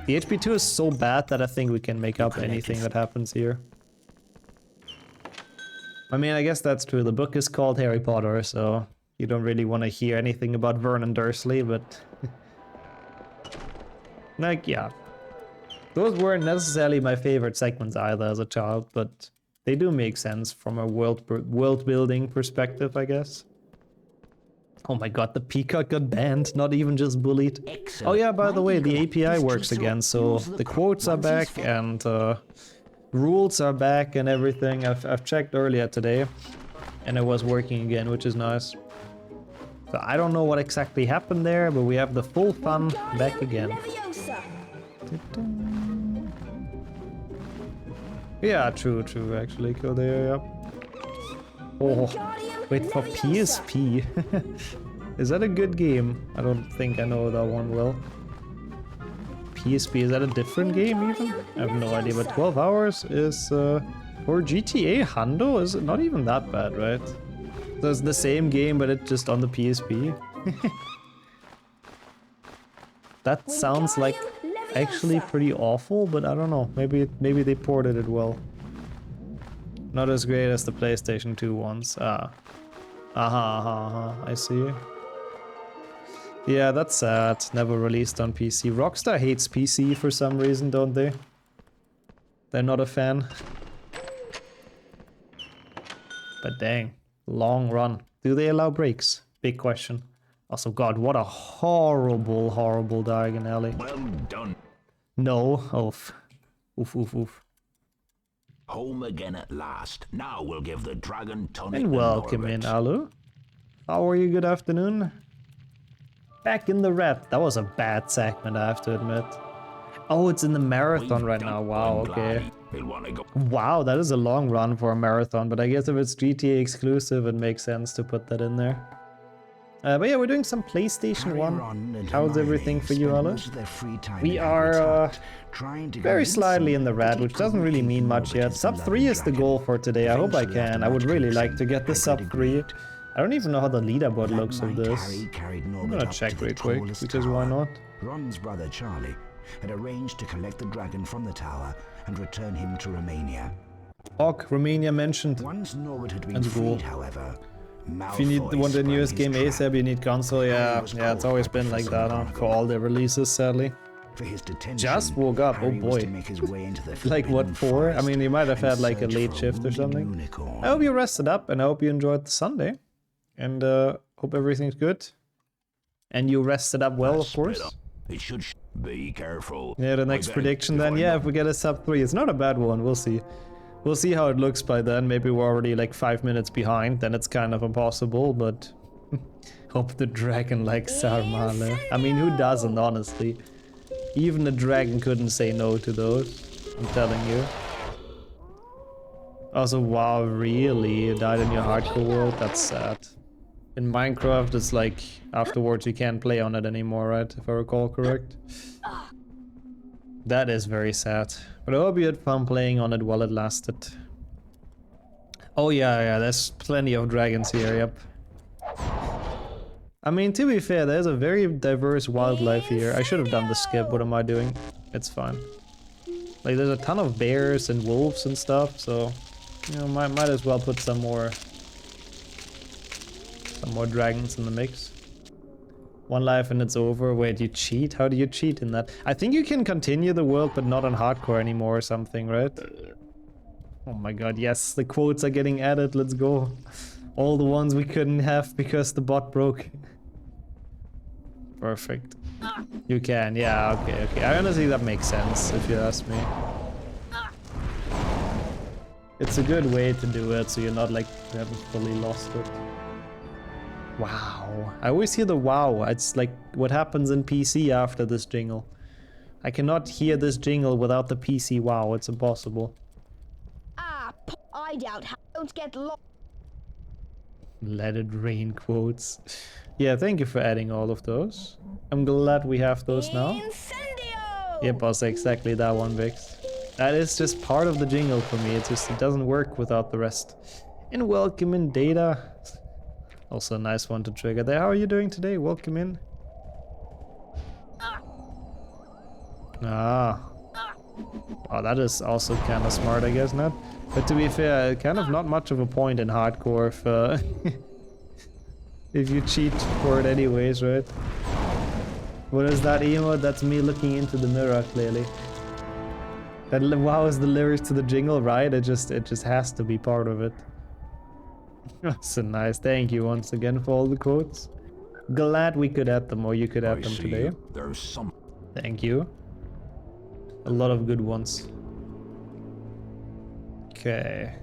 the HP2 is so bad that I think we can make up anything that happens here. I mean, I guess that's true. The book is called Harry Potter, so you don't really want to hear anything about Vernon Dursley, but... like, yeah. Those weren't necessarily my favorite segments either as a child, but they do make sense from a world building perspective, I guess. Oh my god, the peacock got banned, not even just bullied. Excellent. Oh yeah, by the way, the API works again, so the quotes are back and rules are back and everything. I've checked earlier today and it was working again, which is nice. So I don't know what exactly happened there, but we have the full fun back again. Yeah, true, actually, go there, yep. Oh, wait, for PSP? Is that a good game? I don't think I know that one well. PSP, is that a different game even? I have no idea, but 12 hours is, for GTA Hundo, is not even that bad, right? So it's the same game, but it's just on the PSP. That sounds like actually pretty awful, but I don't know. Maybe they ported it well. Not as great as the PlayStation 2 ones. I see. Yeah, that's sad. Never released on PC. Rockstar hates PC for some reason, don't they? They're not a fan. But dang, long run. Do they allow breaks? Big question. Also, God, what a horrible Diagon Alley. Well done. No. Oof. Oof. Home again at last. Now we'll give the dragon tonic. And welcome in, Alu. How are you? Good afternoon. Back in the red. That was a bad segment, I have to admit. Oh, it's in the marathon right now. Wow, okay. Wow, that is a long run for a marathon, but I guess if it's GTA exclusive, it makes sense to put that in there. But yeah, we're doing some PlayStation 1. How's everything for you, Alu? We are very slightly in the red, which doesn't really mean much yet. Sub 3 is the goal for today. I hope I can. I would really like to get the sub 3. I don't even know how the leaderboard looks with this. I'm gonna check real quick, because why not? Ron's brother Charlie had arranged to collect the dragon from the tower and return him to Romania. Hawk, Romania mentioned. Once Norbert had been freed, however, if you want the newest game ASAP, you need console. Yeah, it's always been like that, huh? For all the releases, sadly. For his detention, just woke up, oh boy. Like what for? I mean, you might have had like a late shift or something. I hope you rested up and I hope you enjoyed the Sunday. And hope everything's good. And you rested up well, of course. It should be careful. Yeah, the next prediction then, yeah, if we get a sub 3, it's not a bad one, we'll see. We'll see how it looks by then. Maybe we're already like 5 minutes behind, then it's kind of impossible, but hope the dragon likes Sarmale. I mean, who doesn't, honestly? Even the dragon couldn't say no to those, I'm telling you. Also, wow, really? You died in your hardcore world? That's sad. In Minecraft, it's like, afterwards you can't play on it anymore, right? If I recall correct. That is very sad. But I hope you had fun playing on it while it lasted. Oh yeah, there's plenty of dragons here, yep. I mean, to be fair, there's a very diverse wildlife here. I should have done the skip, what am I doing? It's fine. Like, there's a ton of bears and wolves and stuff, so... You know, might as well put some more dragons in the mix. 1 life and it's over. Wait, you cheat? How do you cheat in that? I think you can continue the world, but not on hardcore anymore or something, right? Oh my god, yes, the quotes are getting added, let's go. All the ones we couldn't have because the bot broke. Perfect. You can, yeah, okay. I honestly, that makes sense, if you ask me. It's a good way to do it, so you're not like, you haven't fully lost it. Wow. I always hear the wow. It's like what happens in PC after this jingle. I cannot hear this jingle without the PC wow. It's impossible. I doubt how don't get lost. Let it rain quotes. Yeah, thank you for adding all of those. I'm glad we have those now. Incendio! Yep, also exactly that one, Vix. That is just part of the jingle for me. It doesn't work without the rest. And welcome in, Data. Also a nice one to trigger there. How are you doing today? Welcome in. Ah. Oh, that is also kind of smart, I guess, not? But to be fair, kind of not much of a point in hardcore if, if you cheat for it anyways, right? What is that emote? That's me looking into the mirror, clearly. That wow is the lyrics to the jingle, right? It just has to be part of it. So nice. Thank you once again for all the quotes. Glad we could add them, or you could add them today. There's some. Thank you. A lot of good ones. Okay.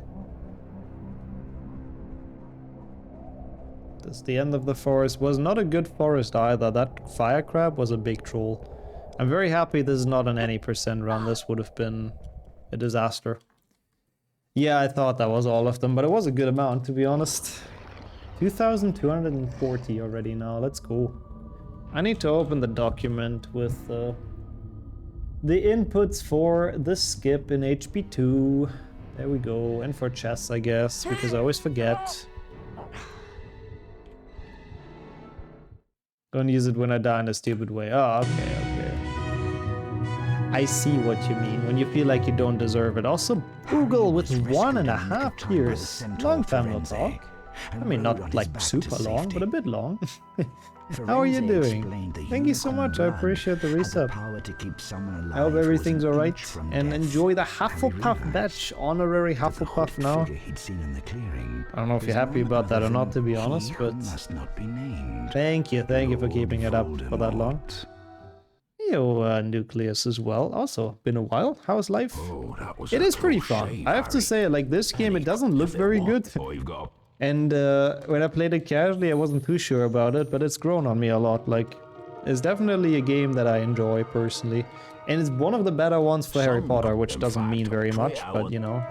This the end of the forest. Was not a good forest either. That fire crab was a big troll. I'm very happy this is not an any % run. This would have been a disaster. Yeah, I thought that was all of them, but it was a good amount, to be honest. 2,240 already now. Let's go. I need to open the document with the inputs for the skip in HP2. There we go. And for chess, I guess, because I always forget. Don't use it when I die in a stupid way. Oh, okay. I see what you mean, when you feel like you don't deserve it. Also, Google with 1.5 years. Long time no talk. I mean, not like super long, but a bit long. How are you doing? Thank you so much, I appreciate the resub. I hope everything's alright, and enjoy the Hufflepuff badge, honorary Hufflepuff now. I don't know if you're happy about that or not, to be honest, but thank you for keeping it up for that long. Yo, Nucleus as well. Also, been a while. How's life? It is pretty fun. I have to say, like, this game, it doesn't look very good. And when I played it casually, I wasn't too sure about it, but it's grown on me a lot. Like, it's definitely a game that I enjoy personally. And it's one of the better ones for Harry Potter, which doesn't mean very much, but you know.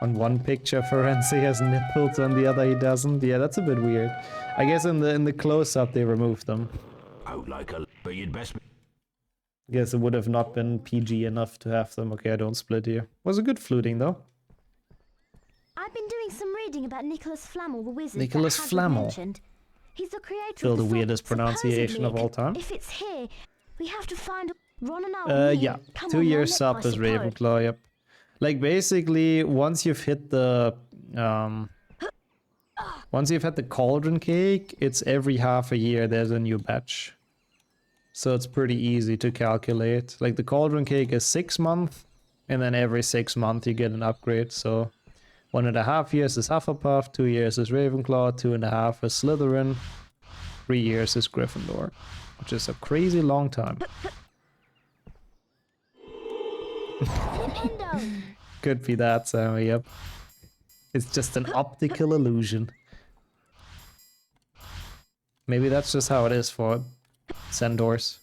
On one picture, Ferenzi has nipples, on the other he doesn't. Yeah, that's a bit weird. I guess in the close-up they removed them. Guess it would have not been PG enough to have them. Okay, I don't split here. Was a good fluting though. I've been doing some reading about Nicholas Flamel, the wizard. Nicholas Flamel. He's the creator Still of the sword. weirdest pronunciation of all time. If it's here, we have to find Ron and I. Yeah, 2 years up as Ravenclaw. Yep. Like basically, once you've hit the cauldron cake, it's every half a year there's a new batch. So it's pretty easy to calculate. Like the cauldron cake is 6 months, and then every 6 months you get an upgrade. So 1.5 years is Hufflepuff, 2 years is Ravenclaw, 2.5 is Slytherin, 3 years is Gryffindor, which is a crazy long time. Could be that, so yep. It's just an optical illusion. Maybe that's just how it is for centaurs.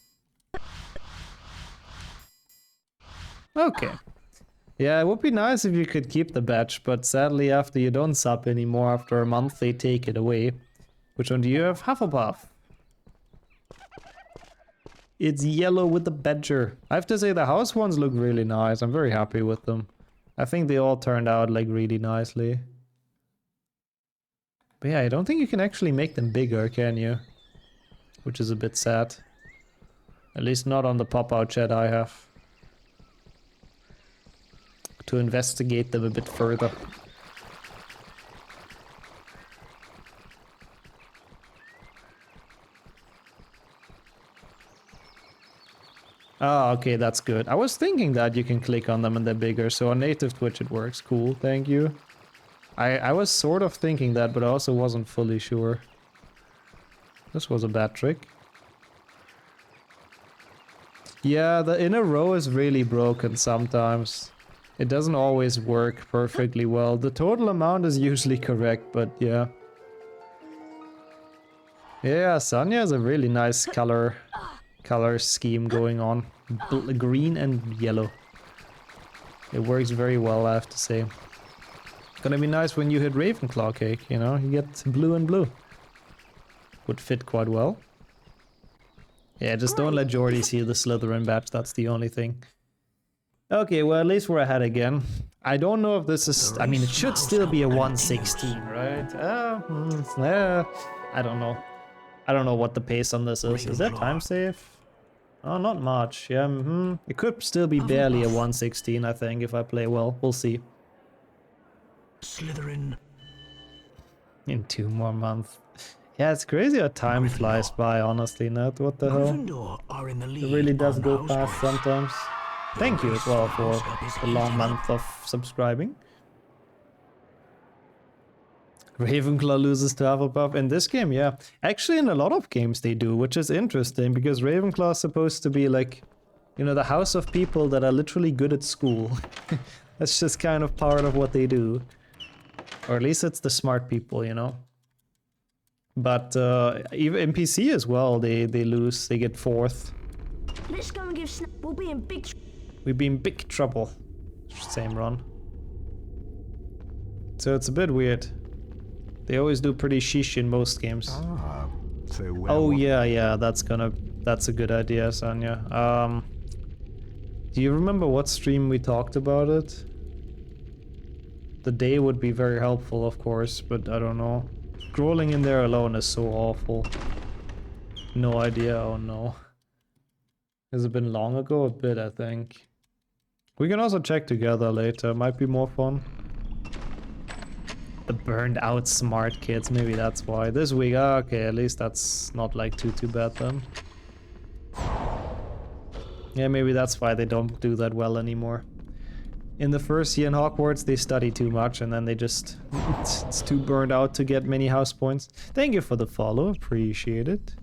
Okay. Yeah, it would be nice if you could keep the badge, but sadly after you don't sub anymore, after a month they take it away. Which one do you have? Hufflepuff. It's yellow with the badger. I have to say the house ones look really nice. I'm very happy with them. I think they all turned out like really nicely. But yeah, I don't think you can actually make them bigger, can you? Which is a bit sad. At least not on the pop-out chat I have. To investigate them a bit further. Ah, okay, that's good. I was thinking that you can click on them and they're bigger, so on native Twitch it works. Cool, thank you. I was sort of thinking that, but I also wasn't fully sure. This was a bad trick. Yeah, the inner row is really broken sometimes. It doesn't always work perfectly well. The total amount is usually correct, but yeah. Yeah, Sonya has a really nice color scheme going on. Green and yellow. It works very well, I have to say. Gonna be nice when you hit Ravenclaw cake, you know? You get blue and blue. Would fit quite well. Yeah, just don't let Jordy see the Slytherin badge, that's the only thing. Okay, well at least we're ahead again. I don't know if this is... I mean, it should still be a 116, right? I don't know. I don't know what the pace on this is. Is that time save? Oh, not much. Yeah, It could still be barely a 116, I think, if I play well. We'll see. Slytherin. In 2 more months. Yeah, it's crazy how time flies by, honestly, Nat. What the hell? Gryffindor are in the lead. It really does on go house fast points. sometimes. Thank you as well for the long month of subscribing. Ravenclaw loses to Hufflepuff. In this game, yeah. Actually, in a lot of games they do, which is interesting, because Ravenclaw is supposed to be like, you know, the house of people that are literally good at school. That's just kind of part of what they do. Or at least it's the smart people, you know. But even in PC as well, they lose. They get 4th. Let's go and give Snap. We'll be in big trouble. We'd be in big trouble. Same run. So it's a bit weird. They always do pretty sheesh in most games. Ah, so Oh yeah, that's a good idea, Sonya. Do you remember what stream we talked about it? The day would be very helpful, of course, but I don't know. Scrolling in there alone is so awful. No idea, oh no. Has it been long ago? A bit, I think. We can also check together later, might be more fun. The burned out smart kids, maybe that's why. This week, okay, at least that's not like too bad then. Yeah, maybe that's why they don't do that well anymore. In the first year in Hogwarts, they study too much and then they just... it's too burned out to get many house points. Thank you for the follow, appreciate it.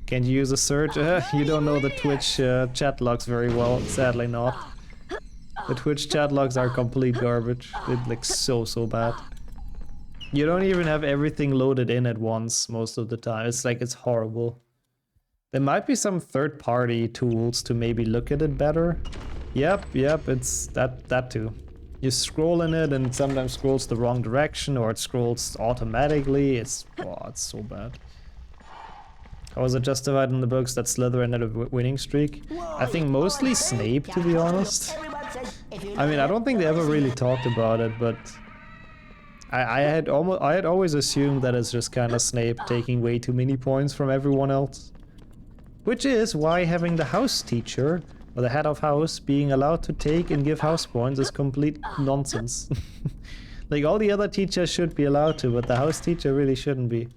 Can you use a search? You don't know the Twitch chat logs very well, sadly not. The Twitch chat logs are complete garbage. They're like so bad. You don't even have everything loaded in at once most of the time. It's like, it's horrible. There might be some third-party tools to maybe look at it better. Yep, it's that too. You scroll in it and it sometimes scrolls the wrong direction or it scrolls automatically. It's so bad. How was it justified in the books that Slytherin had a winning streak? I think mostly Snape, to be honest. I mean, I don't think they ever really talked about it, but I had always assumed that it's just kind of Snape taking way too many points from everyone else. Which is why having the house teacher, or the head of house, being allowed to take and give house points is complete nonsense. Like, all the other teachers should be allowed to, but the house teacher really shouldn't be.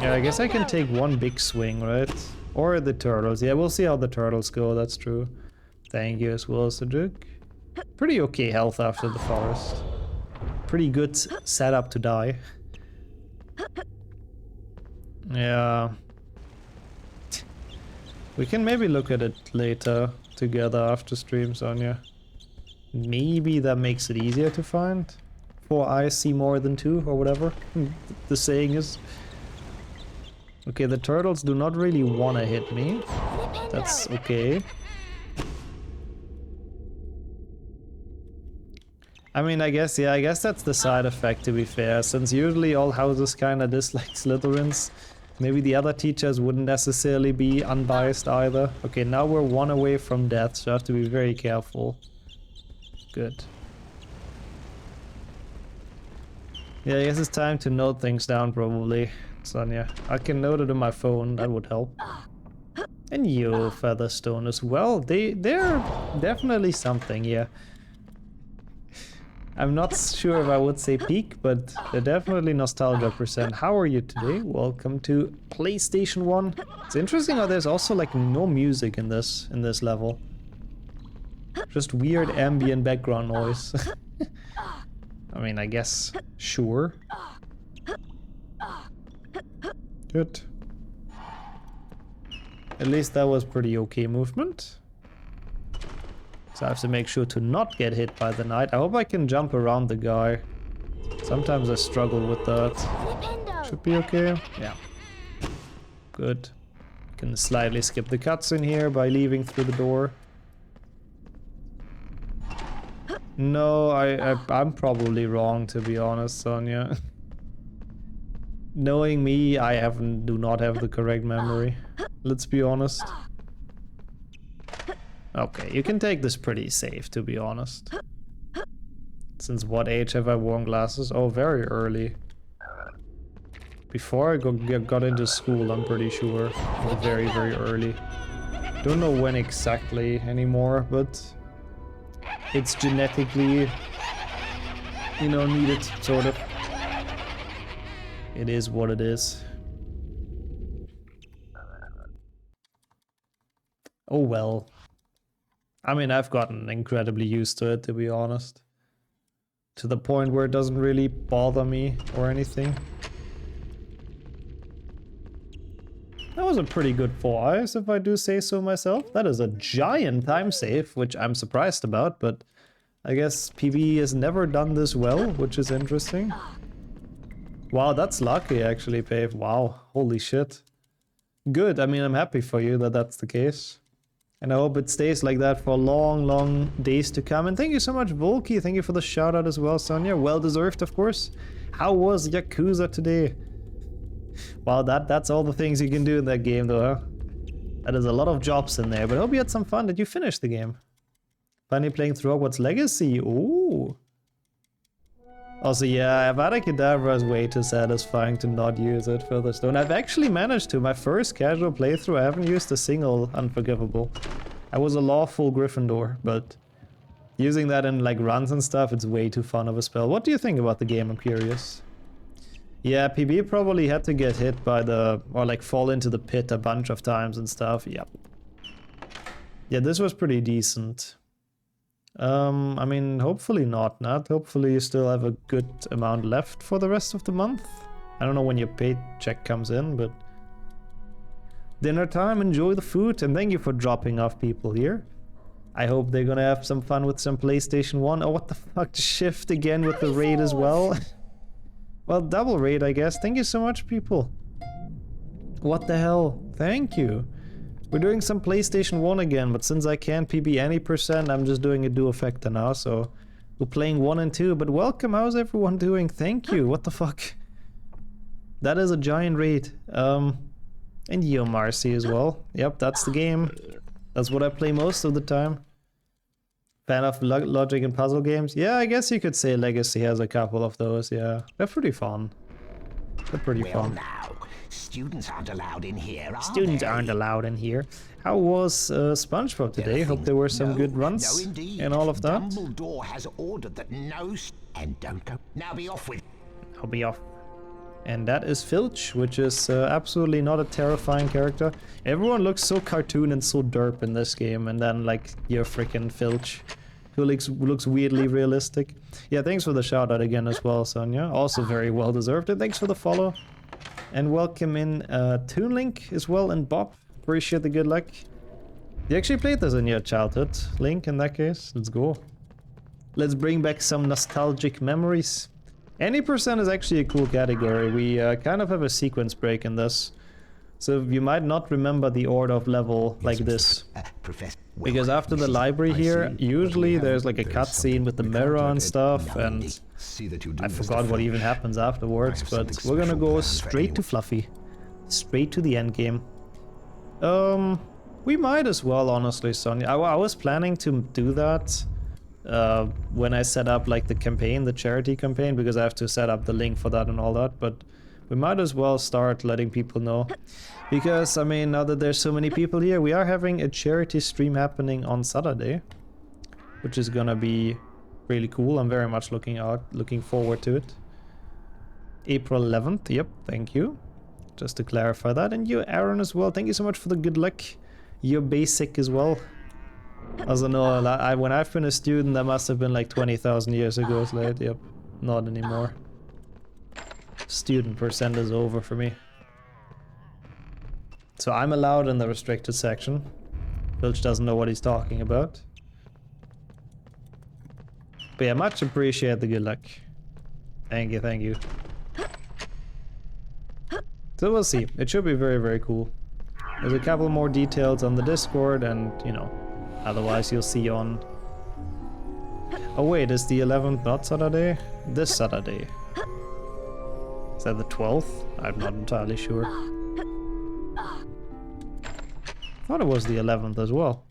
Yeah, I guess I can take one big swing, right? Or the turtles. Yeah, we'll see how the turtles go, that's true. Thank you as well, Sajuk. Pretty okay health after the forest. Pretty good setup to die. Yeah. We can maybe look at it later together after stream, Sonia. Maybe that makes it easier to find. 4 eyes see more than 2 or whatever the saying is. Okay, the turtles do not really want to hit me. That's okay. I mean, I guess that's the side effect, to be fair, since usually all houses kinda dislike Slytherins. Maybe the other teachers wouldn't necessarily be unbiased either. Okay, now we're 1 away from death, so I have to be very careful. Good. Yeah, I guess it's time to note things down, probably, Sonia. I can note it on my phone, that would help. And you, Featherstone, as well. They're definitely something, yeah. I'm not sure if I would say peak, but they're definitely nostalgia percent. How are you today? Welcome to PlayStation 1. It's interesting how there's also like no music in this level. Just weird ambient background noise. I mean, I guess, sure. Good. At least that was pretty okay movement. So I have to make sure to not get hit by the knight. I hope I can jump around the guy. Sometimes I struggle with that. Should be okay. Yeah. Good. Can slightly skip the cutscene here by leaving through the door. No, I'm probably wrong, to be honest, Sonia. Knowing me, I do not have the correct memory. Let's be honest. Okay, you can take this pretty safe, to be honest. Since what age have I worn glasses? Oh, very early. Before I got into school, I'm pretty sure. Very, very early. Don't know when exactly anymore, but it's genetically, you know, needed, sort of. It is what it is. Oh well. I mean, I've gotten incredibly used to it, to be honest. To the point where it doesn't really bother me or anything. That was a pretty good 4 eyes, if I do say so myself. That is a giant time save, which I'm surprised about, but I guess PB has never done this well, which is interesting. Wow, that's lucky actually, Pave. Wow, holy shit. Good, I mean, I'm happy for you that that's the case. And I hope it stays like that for long, long days to come. And thank you so much, Volky. Thank you for the shout out as well, Sonia. Well deserved, of course. How was Yakuza today? Wow, that's all the things you can do in that game, though, huh? That is a lot of jobs in there. But I hope you had some fun. Did you finish the game? Finally playing through Hogwarts Legacy. Ooh. Also, yeah, Avada Kedavra is way too satisfying to not use it further stone. I've actually managed to. My first casual playthrough, I haven't used a single Unforgivable. I was a lawful Gryffindor, but using that in like runs and stuff, it's way too fun of a spell. What do you think about the game? I'm curious. Yeah, PB probably had to get hit by the, or like fall into the pit a bunch of times and stuff. Yep. Yeah, this was pretty decent. I mean, hopefully not. Hopefully you still have a good amount left for the rest of the month. I don't know when your paycheck comes in, but... Dinner time, enjoy the food, and thank you for dropping off people here. I hope they're gonna have some fun with some PlayStation 1. Oh, what the fuck? Shift again with the raid as well? Well, double raid, I guess. Thank you so much, people. What the hell? Thank you. We're doing some PlayStation 1 again, but since I can't PB any percent, I'm just doing a Duofecta now, so we're playing 1 and 2. But welcome, how's everyone doing? Thank you, what the fuck? That is a giant raid. And Yo Marcy as well. Yep, that's the game. That's what I play most of the time. Fan of logic and puzzle games? Yeah, I guess you could say Legacy has a couple of those, yeah. They're pretty fun. They're pretty fun. Now, students aren't allowed in here, are Students they? aren't allowed in here. How was SpongeBob today? Hope there were some good runs and all of that. Dumbledore has ordered that no... And don't go... Now be off with... I'll be off. And that is Filch, which is absolutely not a terrifying character. Everyone looks so cartoon and so derp in this game, and then like you're freaking Filch, who looks weirdly realistic. Yeah, thanks for the shout out again as well, Sonia. Also very well deserved, and thanks for the follow. And welcome in Toon Link as well, and Bob. Appreciate the good luck. You actually played this in your childhood, Link, in that case. Let's go. Let's bring back some nostalgic memories. Any percent is actually a cool category. We kind of have a sequence break in this. So you might not remember the order of level like this. Professor. Because after the library here, usually there's like a cutscene with the mirror and stuff, and I forgot what even happens afterwards, but we're gonna go straight to Fluffy. Straight to the end game. We might as well, honestly, Sonia. I was planning to do that when I set up like the campaign, the charity campaign, because I have to set up the link for that and all that, but we might as well start letting people know. Because, I mean, now that there's so many people here, we are having a charity stream happening on Saturday, which is gonna be really cool. I'm very much looking forward to it. April 11th, yep, thank you. Just to clarify that. And you, Aaron, as well, thank you so much for the good luck. You're basic as well. As I know, when I've been a student, that must have been like 20,000 years ago, Slade. Yep, not anymore. Student percent is over for me. So I'm allowed in the restricted section. Filch doesn't know what he's talking about. But yeah, much appreciate the good luck. Thank you, thank you. So we'll see. It should be very, very cool. There's a couple more details on the Discord and, you know, otherwise you'll see on... Oh wait, is the 11th not Saturday? This Saturday. Is that the 12th? I'm not entirely sure. I thought it was the 11th as well.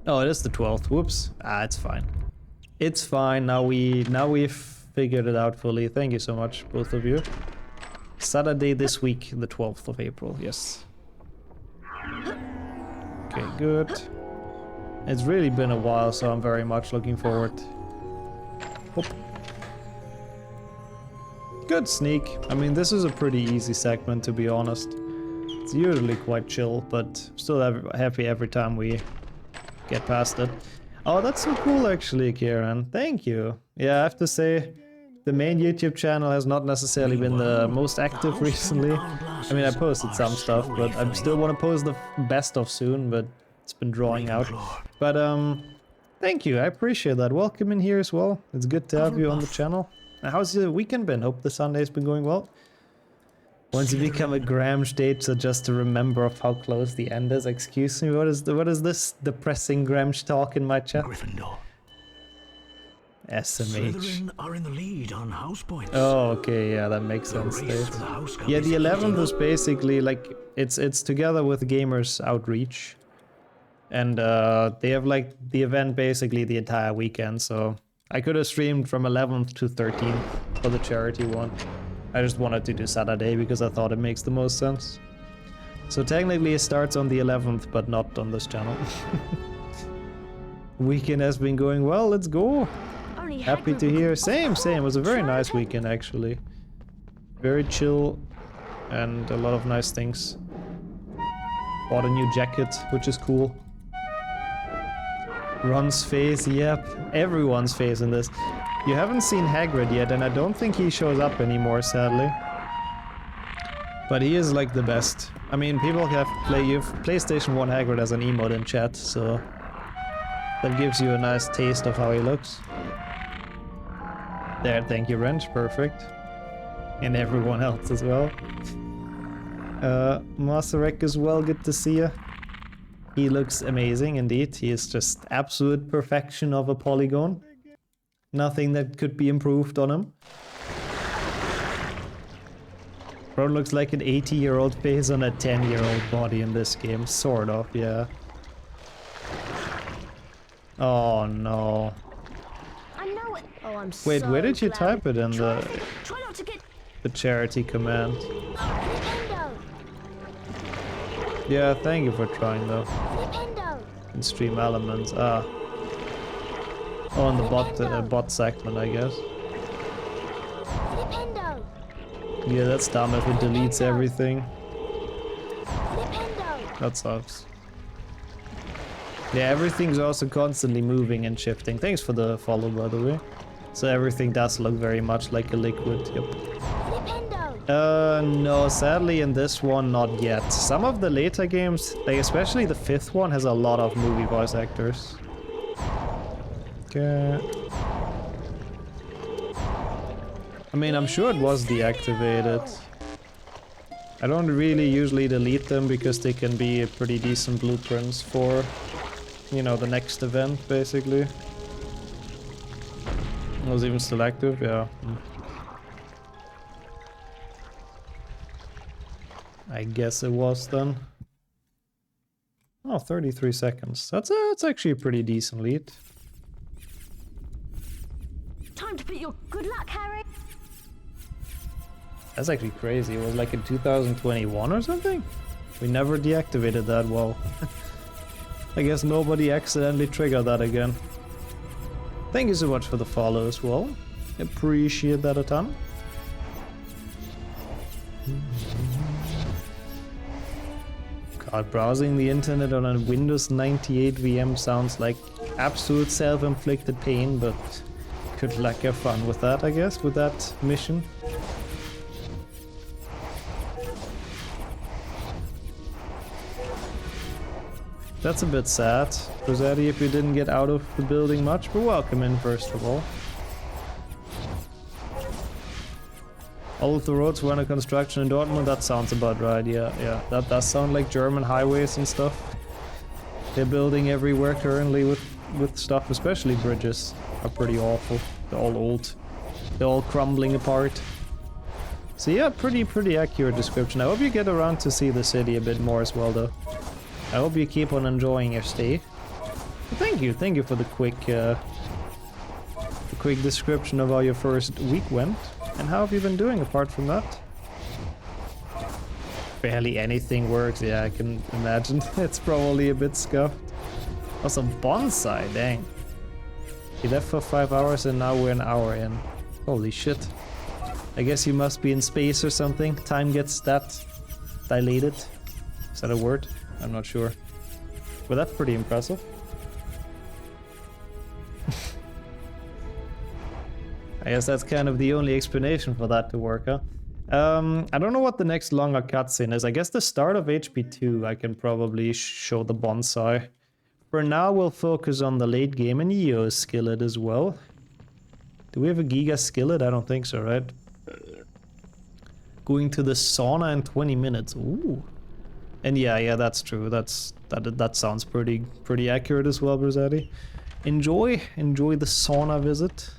Oh, it is the 12th. Whoops. Ah, it's fine. It's fine. Now we've figured it out fully. Thank you so much, both of you. Saturday this week, the 12th of April. Yes. Okay, good. It's really been a while, so I'm very much looking forward. Whoop. Good sneak. I mean, this is a pretty easy segment, to be honest. It's usually quite chill, but still happy every time we get past it. Oh, that's so cool, actually, Kieran. Thank you. Yeah, I have to say, the main YouTube channel has not necessarily been the most active recently. I mean, I posted some stuff, but I still want to post the best of soon, but it's been drawing out. But, thank you. I appreciate that. Welcome in here as well. It's good to have you on the channel. How's your weekend been? Hope the Sunday's been going well. Once you become a Gramsh date, so just to remember of how close the end is. Excuse me, what is this depressing Gramsh talk in my chat? Gryffindor. SMH. Slytherin are in the lead on house points. Oh, okay, yeah, that makes sense. Yeah, the 11th was basically like it's together with Gamers Outreach, and they have like the event basically the entire weekend. So I could have streamed from 11th to 13th for the charity one. I just wanted to do Saturday because I thought it makes the most sense. So technically it starts on the 11th, but not on this channel. Weekend has been going well. Let's go. Happy to hear. Same. It was a very nice weekend, actually. Very chill and a lot of nice things. Bought a new jacket, which is cool. Ron's face, yep. Everyone's face in this. You haven't seen Hagrid yet, and I don't think he shows up anymore, sadly. But he is like the you've PlayStation 1 Hagrid as an emote in chat, so that gives you a nice taste of how he looks. There, thank you, Wrench, perfect. And everyone else as well. Masterek as well, good to see you. He looks amazing indeed. He is just absolute perfection of a polygon. Nothing that could be improved on him. Bro looks like an 80-year-old face on a 10-year-old body in this game, sort of, yeah. Oh no. I know it. Oh, I'm Wait, so where did you glad. type it in Try not to get the charity command? Flipendo. Yeah, thank you for trying though. Flipendo. In stream elements, ah. Oh, in the bot segment, I guess. Flipendo. Yeah, that's dumb if it deletes everything. Flipendo. That sucks. Yeah, everything's also constantly moving and shifting. Thanks for the follow, by the way. So everything does look very much like a liquid, yep. Flipendo! No, sadly in this one, not yet. Some of the later games, like especially the 5th one, has a lot of movie voice actors. Okay. I mean, I'm sure it was deactivated. I don't really usually delete them because they can be pretty decent blueprints for, you know, the next event, basically. It was even still active, yeah. I guess it was then. Oh, 33 seconds. That's actually a pretty decent lead. Time to put your good luck, Harry. That's actually crazy. It was like in 2021 or something? We never deactivated that, well. I guess nobody accidentally triggered that again. Thank you so much for the follow as well. Appreciate that a ton. God, browsing the internet on a Windows 98 VM sounds like absolute self-inflicted pain, but good luck, have fun with that, I guess, with that mission. That's a bit sad, Rossetti, if you didn't get out of the building much, but welcome in first of all. All of the roads were under construction in Dortmund, that sounds about right, yeah. That does sound like German highways and stuff. They're building everywhere currently with stuff, especially bridges are pretty awful. They're all old. They're all crumbling apart. So yeah, pretty accurate description. I hope you get around to see the city a bit more as well though. I hope you keep on enjoying your stay. But thank you for the quick description of how your first week went. And how have you been doing apart from that? Barely anything works, yeah, I can imagine. It's probably a bit scuffed. Also, bonsai, dang. You left for 5 hours and now we're an hour in. Holy shit. I guess you must be in space or something. Time gets that dilated. Is that a word? I'm not sure. But that's pretty impressive. I guess that's kind of the only explanation for that to work, huh? I don't know what the next longer cutscene is. I guess the start of HP2 I can probably show the bonsai. For now we'll focus on the late game and EO skillet as well. Do we have a Giga skillet? I don't think so, right? Going to the sauna in 20 minutes. Ooh. And yeah, that's true. That sounds pretty accurate as well, Brazetti. Enjoy the sauna visit.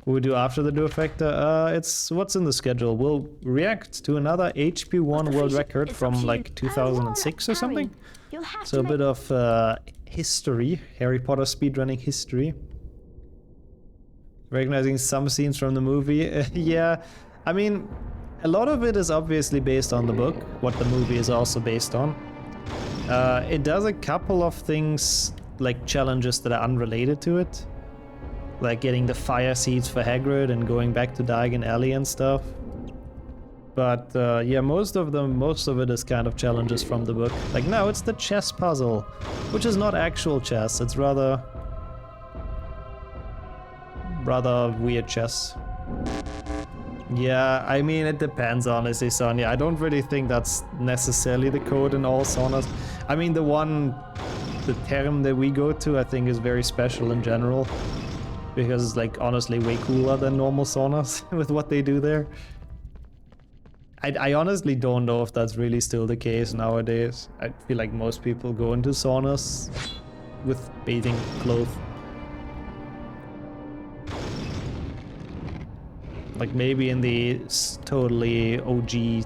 What we do after the Duofecta? It's what's in the schedule. We'll react to another HP1 world record from like 2006 or something. So a bit of history, Harry Potter speedrunning history. Recognizing some scenes from the movie. Yeah, I mean, a lot of it is obviously based on the book, what the movie is also based on. It does a couple of things, like challenges that are unrelated to it. Like getting the fire seeds for Hagrid and going back to Diagon Alley and stuff. But yeah, most of it is kind of challenges from the book. Like now it's the chess puzzle, which is not actual chess, it's rather weird chess. Yeah, I mean, it depends, honestly, Sonia. I don't really think that's necessarily the code in all saunas. I mean, the term that we go to, I think is very special in general. Because it's, like, honestly way cooler than normal saunas with what they do there. I honestly don't know if that's really still the case nowadays. I feel like most people go into saunas with bathing clothes. Like maybe in the totally OG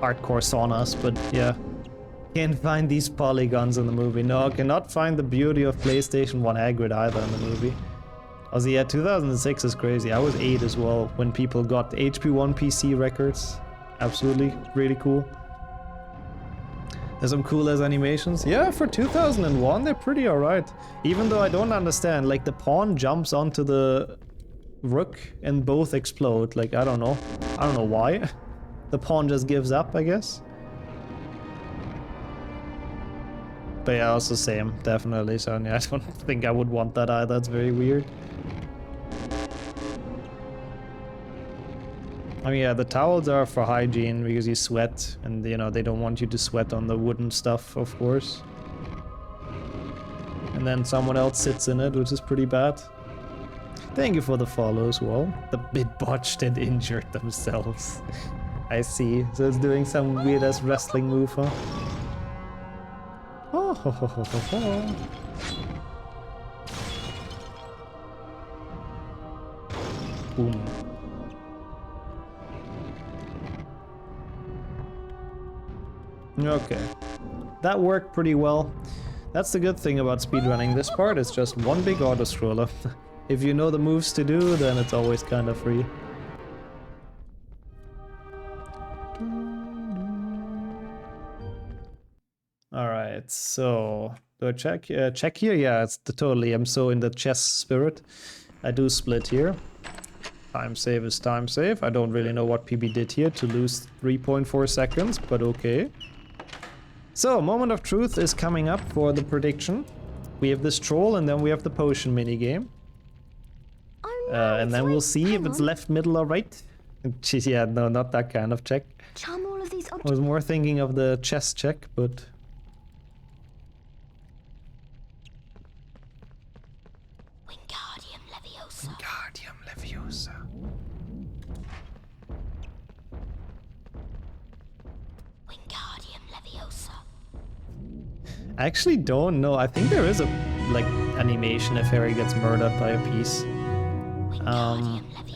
hardcore saunas, but yeah. Can't find these polygons in the movie. No, cannot find the beauty of PlayStation 1 Hagrid either in the movie. Also, yeah, 2006 is crazy. I was 8 as well when people got HP1 PC records. Absolutely, really cool. There's some cool ass animations. Yeah, for 2001, they're pretty alright. Even though I don't understand, like the pawn jumps onto the rook and both explode. Like, I don't know why. The pawn just gives up, I guess. But yeah, also same, definitely, Sonia. I don't think I would want that either, it's very weird. I mean, yeah, the towels are for hygiene because you sweat, and you know, they don't want you to sweat on the wooden stuff, of course. And then someone else sits in it, which is pretty bad. Thank you for the follow as well. The bit botched and injured themselves. I see. So it's doing some weird ass wrestling move, huh? Oh, ho, ho, ho, ho, ho. Boom. Okay. That worked pretty well. That's the good thing about speedrunning this part, it's just one big auto-scroller. If you know the moves to do, then it's always kind of free. Alright, so... do I check? Check here? Yeah, it's totally... I'm so in the chess spirit. I do split here. Time save is time save. I don't really know what PB did here to lose 3.4 seconds, but okay. So, moment of truth is coming up for the prediction. We have this troll and then we have the potion minigame. And then we'll see if it's left, middle, or right. Yeah, no, not that kind of check. Charm all of these I objects. was more thinking of the chess check, but... Wingardium Leviosa. Wingardium Leviosa. Wingardium Leviosa. I actually don't know. I think there is a, like, animation if Harry gets murdered by a piece.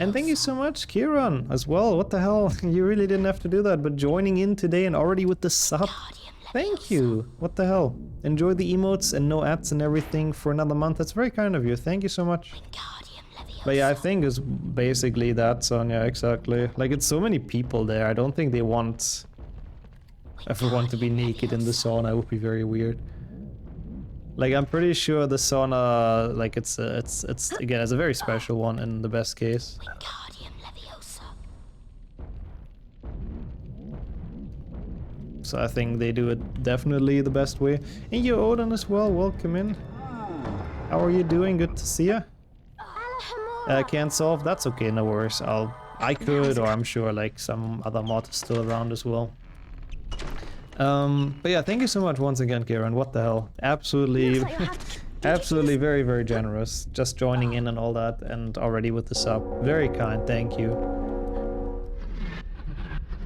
And thank you so much, Kieran, as well. What the hell? You really didn't have to do that, but joining in today and already with the sub. Thank you. What the hell? Enjoy the emotes and no ads and everything for another month. That's very kind of you. Thank you so much. But yeah, I think it's basically that, Sonia, exactly. Like, it's so many people there. I don't think they want everyone to be naked in the sauna. It would be very weird. Like, I'm pretty sure the sauna, like, it's again, it's a very special one in the best case. Wingardium Leviosa. So I think they do it definitely the best way. And you, Odin, as well. Welcome in. How are you doing? Good to see you. Can't solve. That's okay. No worries. I could, or I'm sure like some other mod is still around as well. But yeah, thank you so much once again, Kieran. What the hell? Absolutely, absolutely very, very generous. Just joining in and all that, and already with the sub. Very kind, thank you.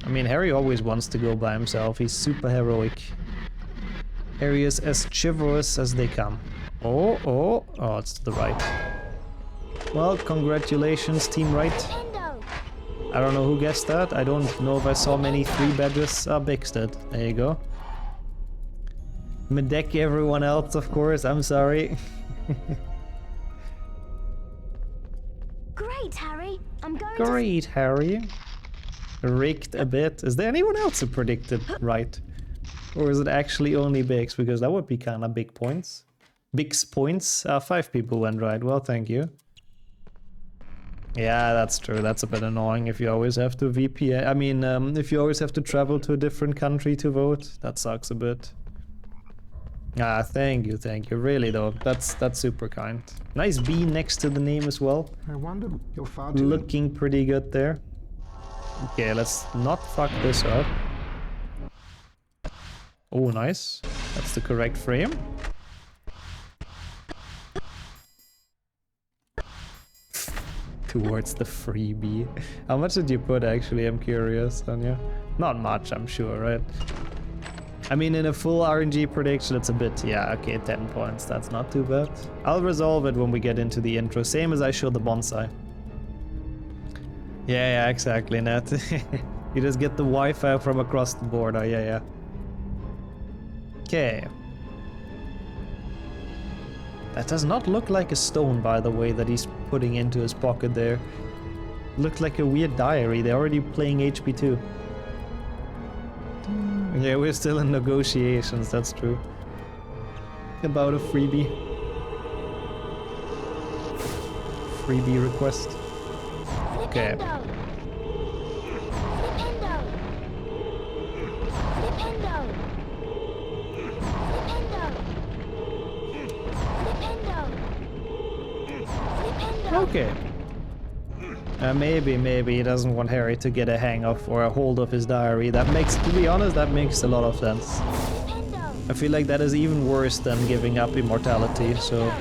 I mean, Harry always wants to go by himself. He's super heroic. Harry is as chivalrous as they come. Oh, it's to the right. Well, congratulations, Team Right. I don't know who guessed that. I don't know if I saw many 3 badges. Bix did. There you go. Medek everyone else, of course. I'm sorry. Great, Harry. I'm going Great, Harry. Rigged a bit. Is there anyone else who predicted right? Or is it actually only Bix? Because that would be kind of big points. Bix points. 5 people went right. Well, thank you. Yeah, that's true. That's a bit annoying if you always have to VPN. I mean, if you always have to travel to a different country to vote. That sucks a bit. Thank you. Really though. That's super kind. Nice B next to the name as well. I wonder you're far too Looking pretty good there. Okay, let's not fuck this up. Oh, nice. That's the correct frame. Towards the freebie. How much did you put actually? I'm curious, Anya. Not much, I'm sure, right? I mean, in a full RNG prediction, it's a bit, yeah, okay, 10 points. That's not too bad. I'll resolve it when we get into the intro, same as I showed the bonsai. Yeah, exactly, Nat. You just get the Wi-Fi from across the border, yeah. Okay. That does not look like a stone, by the way, that he's putting into his pocket there. Looked like a weird diary. They're already playing HP2. Yeah, we're still in negotiations, that's true. About a freebie. Freebie request. Okay. Okay. Maybe he doesn't want Harry to get a hang of or a hold of his diary. That makes, to be honest, that makes a lot of sense. I feel like that is even worse than giving up immortality, so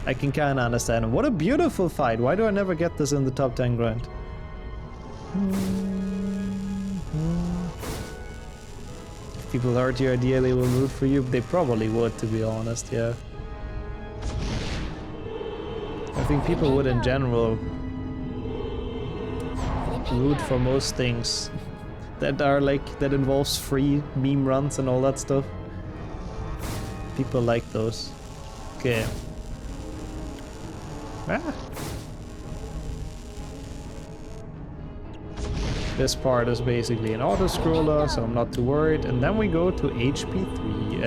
I can kind of understand him. What a beautiful fight. Why do I never get this in the top 10 grind? If people hurt your idea, they will root for you. They probably would, to be honest, yeah. I think people would in general root for most things that are like, that involves free meme runs and all that stuff. People like those. Okay. Ah. This part is basically an auto-scroller, so I'm not too worried. And then we go to HP2.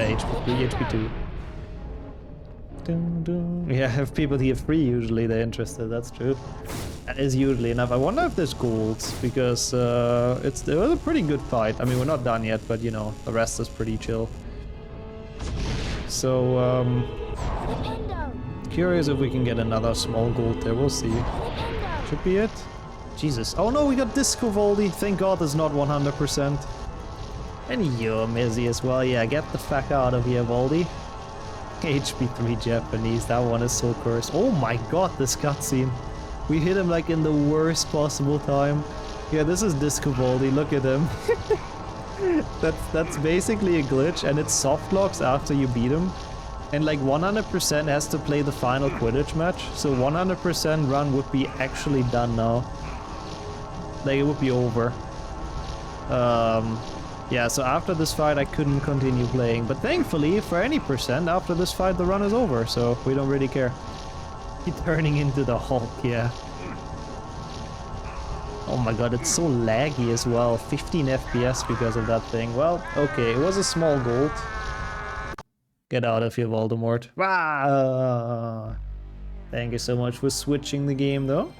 Yeah, if people hear free, usually they're interested, that's true. That is usually enough. I wonder if there's golds, because it was a pretty good fight. I mean, we're not done yet, but you know, the rest is pretty chill. So, curious if we can get another small gold there, we'll see. Should be it. Jesus. Oh no, we got Disco Voldy. Thank God it's not 100%. And you're Mizzy as well. Yeah, get the fuck out of here, Voldy. HP3 Japanese, that one is so cursed. Oh my god, this cutscene. We hit him like in the worst possible time. Yeah, this is Disco Voldy, look at him. That's basically a glitch, and it soft locks after you beat him. And like 100% has to play the final Quidditch match, so 100% run would be actually done now. Like it would be over. Yeah, so after this fight I couldn't continue playing, but thankfully for any percent after this fight the run is over, so we don't really care. He's turning into the Hulk, yeah. Oh my god, it's so laggy as well. 15 FPS because of that thing. Well, okay, it was a small gold. Get out of here, Voldemort. Ah! Thank you so much for switching the game though.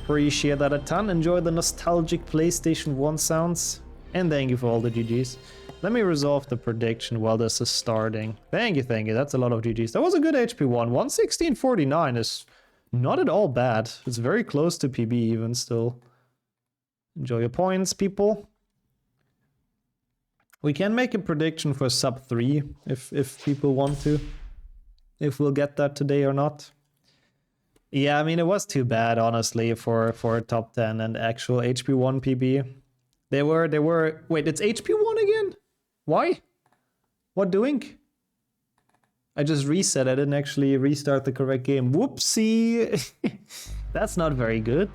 Appreciate that a ton. Enjoy the nostalgic PlayStation 1 sounds. And thank you for all the GGs. Let me resolve the prediction while this is starting. Thank you, thank you. That's a lot of GGs. That was a good HP one. 116.49 is not at all bad. It's very close to PB even still. Enjoy your points, people. We can make a prediction for sub 3 if people want to. If we'll get that today or not. Yeah, I mean, it was too bad, honestly, for top 10 and actual HP1 PB. They were... Wait, it's HP1 again? Why? What doing? I just reset. I didn't actually restart the correct game. Whoopsie! That's not very good.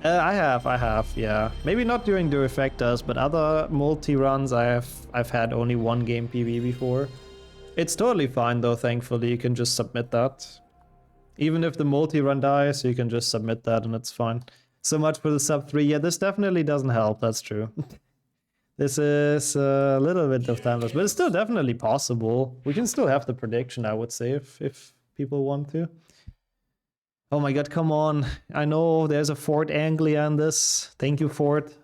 I have, yeah. Maybe not during Duofectas, but other multi-runs I've had only one game PB before. It's totally fine though, thankfully. You can just submit that. Even if the multi-run dies, you can just submit that and it's fine. So much for the sub 3. Yeah, this definitely doesn't help, that's true. This is a little bit of time loss, but it's still definitely possible. We can still have the prediction, I would say, if people want to. Oh my god, come on. I know there's a Fort Anglia in this. Thank you, Fort,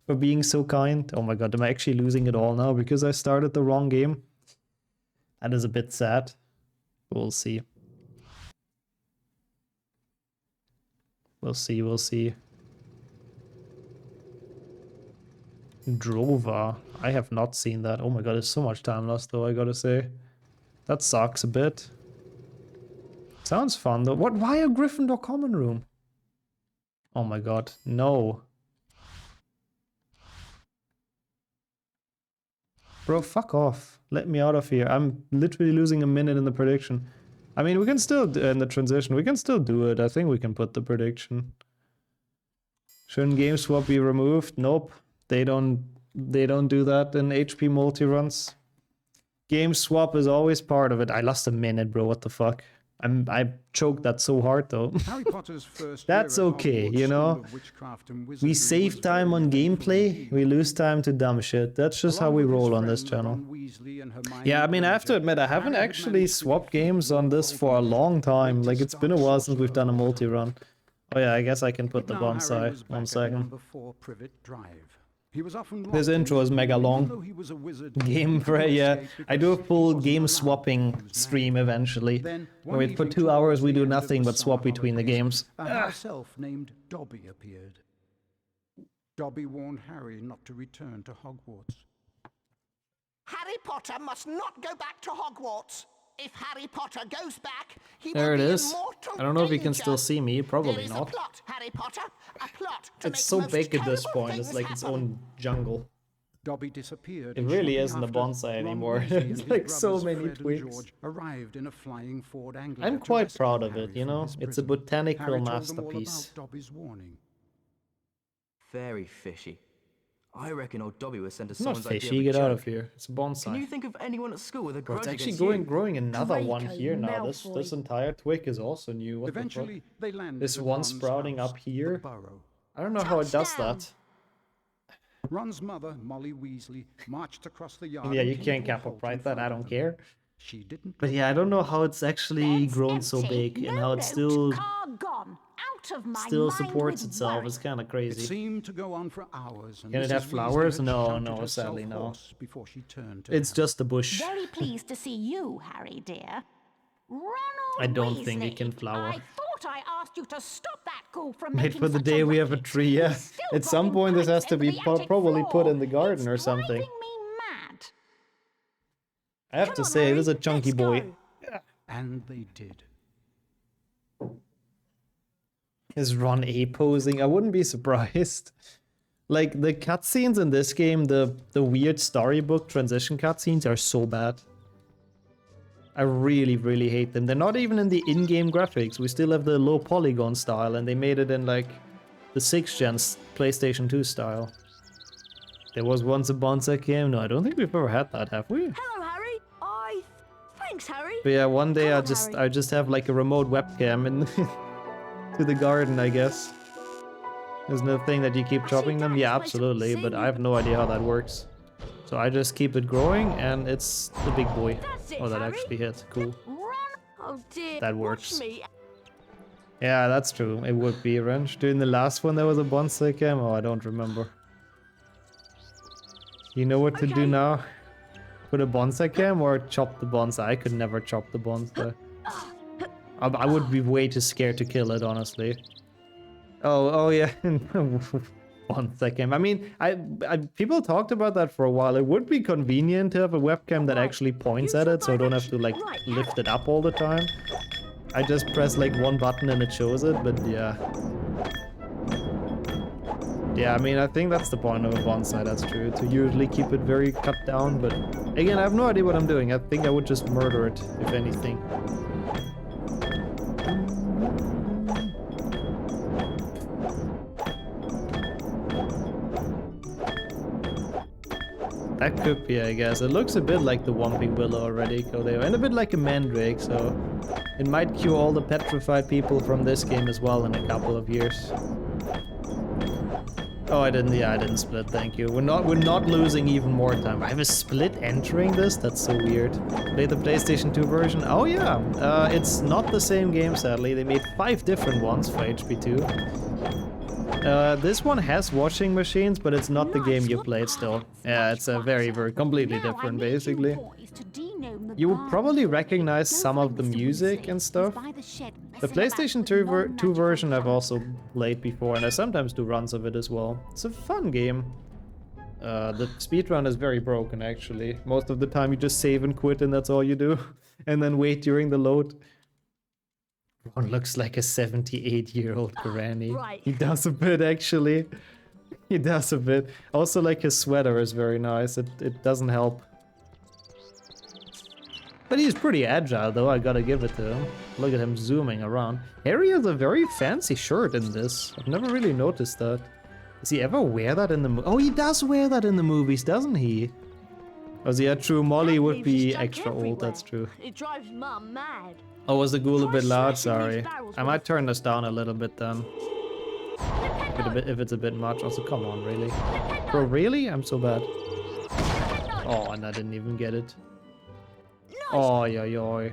for being so kind. Oh my god, am I actually losing it all now because I started the wrong game? That is a bit sad. We'll see. We'll see, we'll see. Drova. I have not seen that. Oh my god, there's so much time lost though, I gotta say. That sucks a bit. Sounds fun though. What? Why a Gryffindor common room? Oh my god, no. Bro, fuck off. Let me out of here. I'm literally losing a minute in the prediction. I mean, we can still, in the transition, we can still do it. I think we can put the prediction. Shouldn't game swap be removed? Nope. They don't do that in HP multi-runs. Game swap is always part of it. I lost a minute, bro. What the fuck? I choked that so hard though. Harry Potter's first That's okay, you know. We save time on gameplay, we lose time to dumb shit. That's just how we roll on this channel. Yeah, I mean, I have to admit, I haven't actually swapped games on this for a long time. Like, it's been a while since we've done a multi-run. Oh yeah, I guess I can put the bonsai. 1 second. He was often This intro is mega long. He was a wizard, Game for yeah. I do a full game swapping stream eventually. Where we put 2 hours, we do nothing but swap between the games. A house elf named Dobby appeared. Dobby warned Harry not to return to Hogwarts. Harry Potter must not go back to Hogwarts. If Harry Potter goes back, he There will it be is. in mortal I don't know if you can danger. still see me. There Probably is a not. plot, Harry Potter. A plot to It's make so most big at this terrible point. It's things like its happen. own jungle. Dobby disappeared. It and really shortly isn't a after, bonsai Ron anymore. Weasley and It's his like so brothers many Fred and twigs. George arrived in a flying Ford Anglia I'm to quite rescue proud of Harry it, you from know? his It's a prison. botanical Harry told them all masterpiece. about Dobby's warning. Very fishy. I reckon old Dobby was sent to It's not someone's idea fishy, of a get out joke. of here. It's a Can you bonsai. think of anyone at school with a Bro, grudge it's actually against you? growing another one Draco here now. This Malfoy. entire twig is also new. What the fuck? Eventually, they landed This at one Ron's sprouting house, up here. the burrow. I don't know how it does Touchdown. that. Ron's mother, Molly Weasley, marched across the yard. Yeah, and you came can't to a cap halt upright in that. front I of don't them. care. She didn't. But yeah, I don't know how it's actually Bed's grown so empty. big and No how it note, still car gone. Out of my still mind supports with itself. worry. It's kind of It crazy. seemed to go on for hours. And Can it Mrs. have Weasley flowers? had No, shouted no, herself sadly no. hoarse before she turned to It's Harry. just a bush. Very pleased to see you, Harry dear. Ronald I don't think it Weasley, can flower. I thought I asked you to stop that ghoul from Wait making for the such day a we have a racket. tree, yeah. He's still At some popping point this has pipes to over be the attic probably put floor. in the garden or It's something. driving me mad. I have Come to on, say, Harry, this is a chunky let's boy. go. And they did. Is Ron A posing? I wouldn't be surprised. Like, the cutscenes in this game, the weird storybook transition cutscenes are so bad. I really, really hate them. They're not even in the in-game graphics. We still have the low polygon style, and they made it in, like, the 6th gen PlayStation 2 style. There was once a bonsai game. No, I don't think we've ever had that, have we? Hello, Harry. Thanks, Harry. But yeah, one day Come on, I just have like a remote webcam in to the garden, I guess. Isn't it a thing that you keep chopping them? Yeah, absolutely, but I have no idea how that works. So I just keep it growing, and it's the big boy. That's it, Oh, that Harry. actually hit. Cool. Run. Oh dear. That Watch works. me. Yeah, that's true. It would be a wrench. During the last one, there was a bonsai cam. Oh, I don't remember. You know what to do Okay. now? Put a bonsai cam or chop the bonsai? I could never chop the bonsai. I would be way too scared to kill it, honestly. Oh yeah. Bonsai cam. I mean, people talked about that for a while. It would be convenient to have a webcam that actually points at it, so I don't have to like lift it up all the time. I just press like one button and it shows it, but yeah. Yeah, I mean, I think that's the point of a bonsai, that's true. To usually keep it very cut down, but again, I have no idea what I'm doing. I think I would just murder it, if anything. That could be, I guess. It looks a bit like the Whomping Willow already, Codeo, and a bit like a Mandrake, so it might cure all the petrified people from this game as well in a couple of years. Oh, I didn't split, thank you. We're not losing even more time. I have a split entering this? That's so weird. Play the PlayStation 2 version? Oh yeah, it's not the same game, sadly. They made 5 different ones for HP2. This one has washing machines, but it's not the game you played still. Yeah, it's a very completely different, basically. You would probably recognize some of the music and stuff. The PlayStation 2 version I've also played before, and I sometimes do runs of it as well. It's a fun game. The speedrun is very broken, actually. Most of the time you just save and quit and that's all you do. And then wait during the load. Ron looks like a 78-year-old granny. Right. He does a bit, actually. He does a bit. Also, like, his sweater is very nice. It doesn't help. But he's pretty agile, though, I gotta give it to him. Look at him zooming around. Harry has a very fancy shirt in this. I've never really noticed that. Does he ever wear that in the Oh, he does wear that in the movies, doesn't he? Oh, yeah, true. Molly would be extra old, that's true. It drives Mum mad. Oh, was the ghoul a bit loud? smashing these Sorry. barrels I might turn this down a little bit then. If it's a bit much. Also, come on, really? Bro, really? I'm so bad. Oh, and I didn't even get it. Oh, yoy.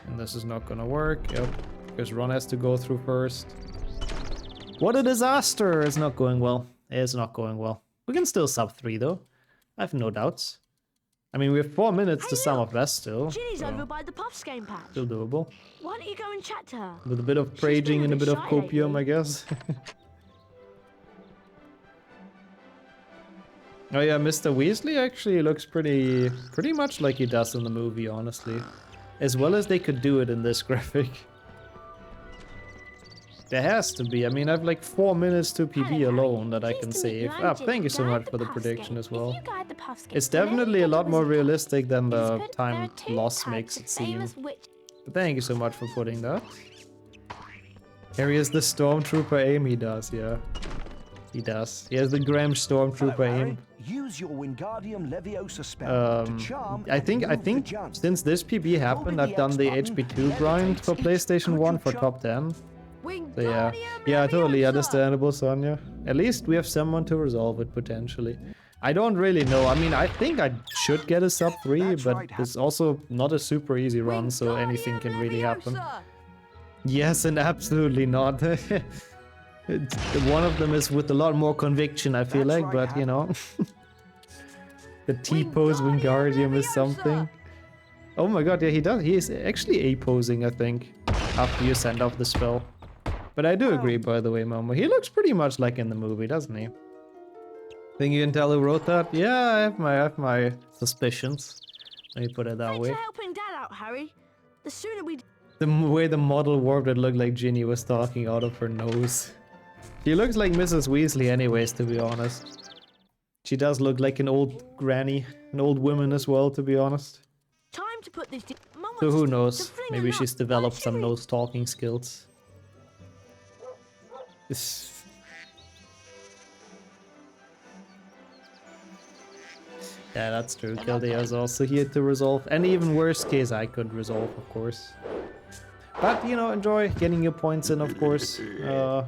And this is not gonna work. Yep. Because Ron has to go through first. What a disaster! It's not going well. It's not going well. We can still sub 3 though. I have no doubts. I mean, we have 4 minutes to sum of best still. Ginny's so over by the Puffs game patch. still doable. Why don't you go and chat to her? With a bit of She's praging been a and a bit bit of shy copium, lately. I guess. Oh yeah, Mr. Weasley actually looks pretty much like he does in the movie, honestly. As well as they could do it in this graphic. There has to be. I mean, I have like 4 minutes to PB alone that I can save. Ah, thank you so much for the prediction as well. It's definitely a lot more realistic than the time loss makes it seem. But thank you so much for putting that. Harry is the Stormtrooper aim, he does, yeah. He does. He has the Graham Stormtrooper aim. Use your Wingardium Leviosa spell to charm I think since this PB happened, I've done the HP2 grind for PlayStation 1 for top 10. So yeah, totally understandable, Sonia. At least we have someone to resolve it potentially. I don't really know. I mean, I think I should get a sub 3, but it's also not a super easy run, so anything can really happen. Yes, and absolutely not. One of them is with a lot more conviction, I feel like, but you know. The T-pose Wingardium is something. Oh my god, yeah, he does. He is actually A-posing, I think, after you send off the spell. But I do agree, by the way, Momo. He looks pretty much like in the movie, doesn't he? Think you can tell who wrote that? Yeah, I have my suspicions. Let me put it that Thanks way. for helping Dad out, Harry. The sooner we... The way the model warped, it looked like Ginny was talking out of her nose. She looks like Mrs. Weasley anyways, to be honest. She does look like an old granny, an old woman as well, to be honest. Time to put this... Mum So wants who to knows? fling Maybe a she's nut. developed Why some should we- nose talking skills. Yeah, that's true. Kildea is also here to resolve. And even worst case, I could resolve, of course. But, you know, enjoy getting your points in, of course. It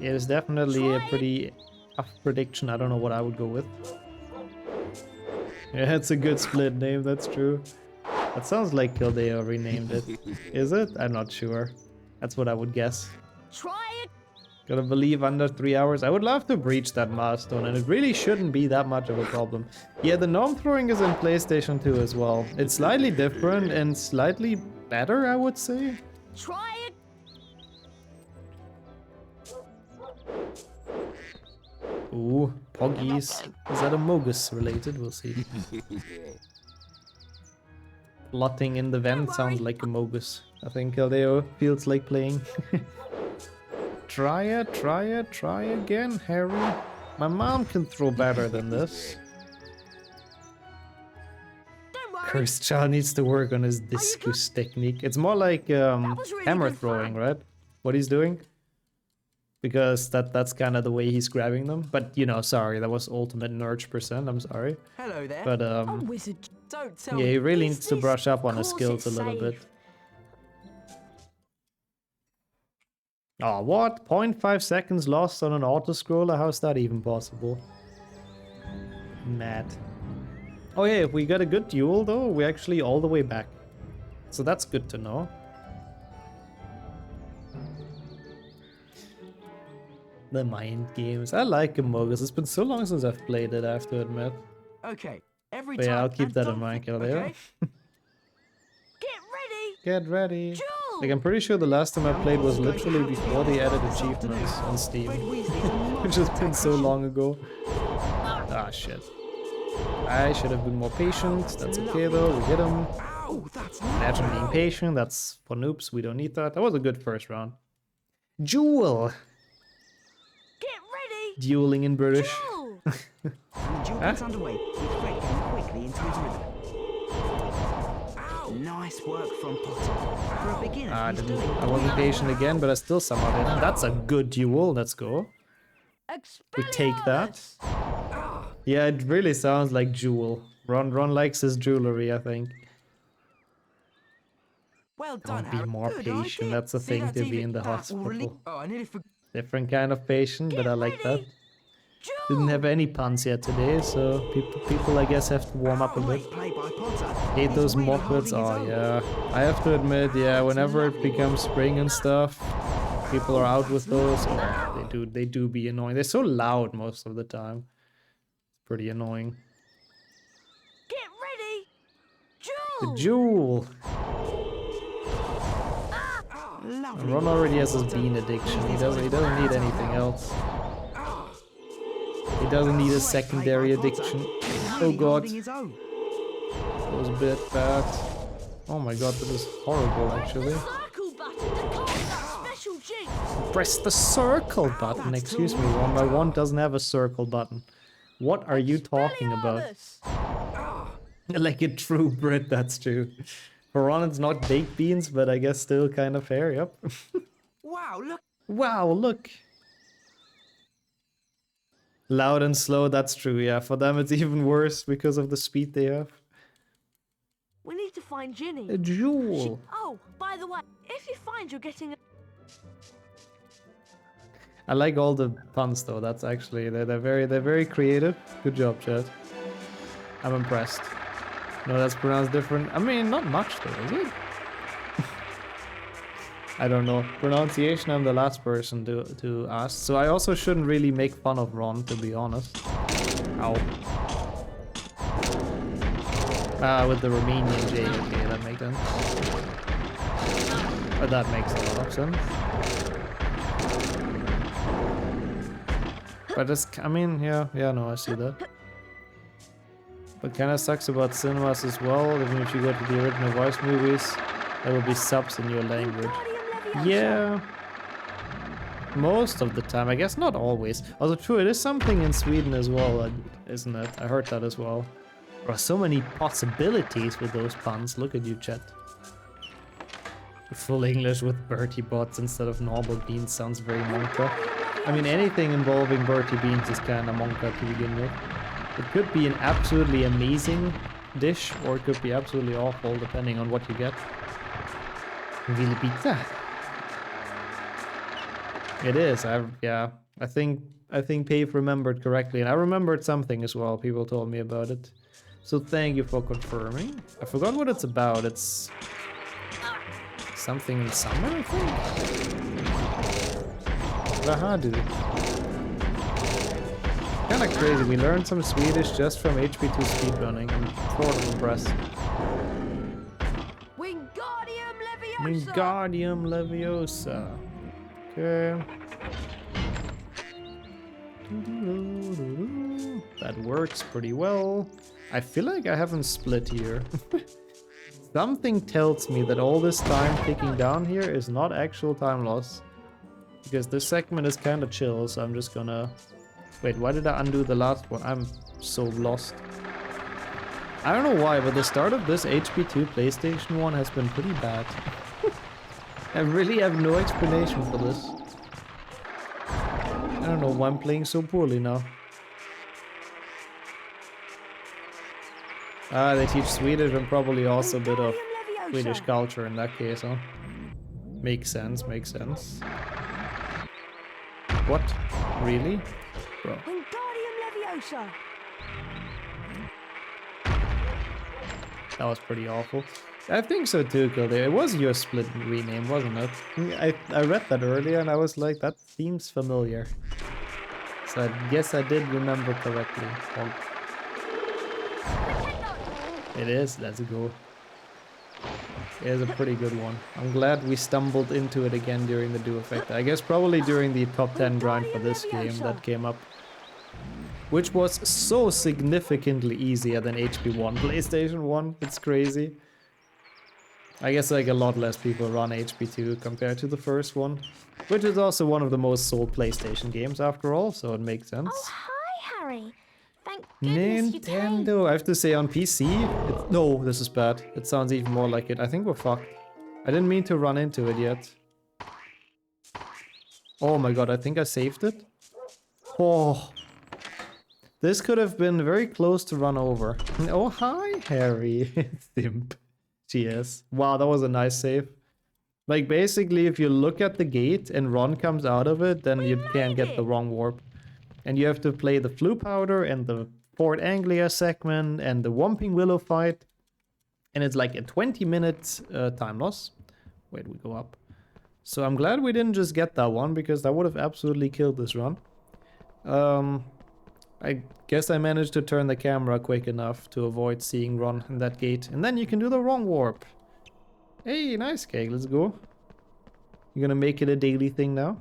is definitely a pretty tough prediction. I don't know what I would go with. Yeah, it's a good split name, that's true. That sounds like Kildea renamed it. Is it? I'm not sure. That's what I would guess. Try it. Gotta believe under 3 hours. I would love to breach that milestone, and it really shouldn't be that much of a problem. Yeah, the gnome throwing is in PlayStation 2 as well. It's slightly different and slightly better, I would say. Try it. Ooh, Poggies. Is that a Mogus related? We'll see. Plotting in the vent sounds like a Mogus. I think Kildeo feels like playing. Try again, Harry. My mom can throw better than this. Don't worry. Cursed child needs to work on his discus technique. It's more like was really hammer good throwing, fun. right? What he's doing. Because that's kind of the way he's grabbing them. But, you know, sorry, that was ultimate nerd %. I'm sorry. Hello there. But, Wizard. Don't tell yeah, he me. really Is needs to this- brush up on his course skills a it's little bit. safe. Oh, what? 0.5 seconds lost on an auto-scroller? How's that even possible? Mad. Oh yeah, if we got a good duel though, we're actually all the way back. So that's good to know. The mind games. I like Amogus. It's been so long since I've played it, I have to admit. Okay, every But time. yeah, I'll keep and that in don't mind, think- Kildea. okay? Get ready. Get ready. Duel. Like, I'm pretty sure the last time I played was literally before they added achievements on Steam. Fred Weasley's a Which has been so long ago. Ah, shit. I should have been more patient. That's okay though, we hit him. Ow, that's Imagine being patient, that's for noobs, we don't need that. That was a good first round. Duel! Get ready. Dueling in British. Duel. And the duel gets underway with Fred getting quickly into his rhythm. Nice work from Potter. For a beginner, I wasn't patient again, but I still somehow hit him. That's a good duel, let's go. We take that. Yeah, it really sounds like Jewel. Ron likes his jewelry, I think. Well done, Don't be Harry. more Good patient, idea. that's the See thing that to TV? be in the That will really- hospital. Oh, I nearly forgot. Different kind of patient, but I like that. Duel. Didn't have any puns yet today, so people I guess have to warm up a bit. Great play by Potter. Hate He's those really mockbits. holding his Oh own. yeah, I have to admit, yeah, whenever it becomes spring and stuff, people are out with those, they do be annoying. They're so loud most of the time. It's pretty annoying. Get ready. The Jewel. jewel. Ron already has his bean addiction. He doesn't need anything else. He doesn't need a secondary addiction. Oh god. That was a bit bad. Oh my god, that was horrible actually. Circle button to cast that special jinx. Press the circle button. Excuse me, Ron. My wand doesn't have a circle button. What are you talking about? Like a true Brit, that's true. For Ron, it's not baked beans, but I guess still kind of fair, yep. Wow, look. Wow, look. Loud and slow, that's true, yeah. For them it's even worse because of the speed they have. We need to find Ginny. A jewel. Oh, by the way, if you find you're getting a... I like all the puns though, that's actually, they're very creative. Good job, Chad. I'm impressed. No, that's pronounced different. I mean, not much though, is it? I don't know. Pronunciation, I'm the last person to ask. So I also shouldn't really make fun of Ron, to be honest. Ow. With the Romanian J, okay, that makes sense. That makes a lot of sense. But it's, I mean, yeah, no, I see that. But kinda sucks about cinemas as well, even if you go to the original voice movies, there will be subs in your language. Yeah. Most of the time, I guess not always. Also true, it is something in Sweden as well, isn't it? I heard that as well. There are so many possibilities with those puns. Look at you, chat. Full English with Bertie bots instead of normal beans sounds very Monka. I mean, anything involving Bertie beans is kind of Monka to begin with. It could be an absolutely amazing dish, or it could be absolutely awful, depending on what you get. Ville pizza. It is. I think Pave remembered correctly, and I remembered something as well. People told me about it. So thank you for confirming. I forgot what it's about. It's something in summer, I think. Rahadu. Kinda crazy. We learned some Swedish just from HP2 speedrunning. I'm sort of impressed. Wingardium Leviosa. Wingardium Leviosa. Okay. That works pretty well. I feel like I haven't split here. Something tells me that all this time ticking down here is not actual time loss. Because this segment is kind of chill, so I'm just gonna... Wait, why did I undo the last one? I'm so lost. I don't know why, but the start of this HP2 PlayStation 1 has been pretty bad. I really have no explanation for this. I don't know why I'm playing so poorly now. They teach Swedish and probably also a bit of Swedish culture in that case, huh? Makes sense, makes sense. What? Really? Bro. Wingardium Leviosa. That was pretty awful. I think so too, Kilde. It was your split rename, wasn't it? I read that earlier and I was like, that seems familiar. So I guess I did remember correctly. Oh. It is, let's go. It is a pretty good one. I'm glad we stumbled into it again during the Duofecta. I guess probably during the top 10 grind for this game that came up. Which was so significantly easier than HP1 PlayStation 1. It's crazy. I guess like a lot less people run HP2 compared to the first one. Which is also one of the most sold PlayStation games after all, so it makes sense. Oh, hi, Harry. Thank goodness you came. Nintendo, I have to say on PC, no, this is bad. It sounds even more like it. I think we're fucked. I didn't mean to run into it yet. Oh my god, I think I saved it. Oh. This could have been very close to run over. Oh, hi, Harry. Simp. GS. Wow, that was a nice save. Like, basically, if you look at the gate and Ron comes out of it, then you can't get the wrong warp. And you have to play the Flue Powder and the Fort Anglia segment and the Whomping Willow fight. And it's like a 20-minute time loss. Wait, we go up. So I'm glad we didn't just get that one, because that would have absolutely killed this run. I guess I managed to turn the camera quick enough to avoid seeing Ron in that gate. And then you can do the wrong warp. Hey, nice cake, let's go. You're gonna make it a daily thing now?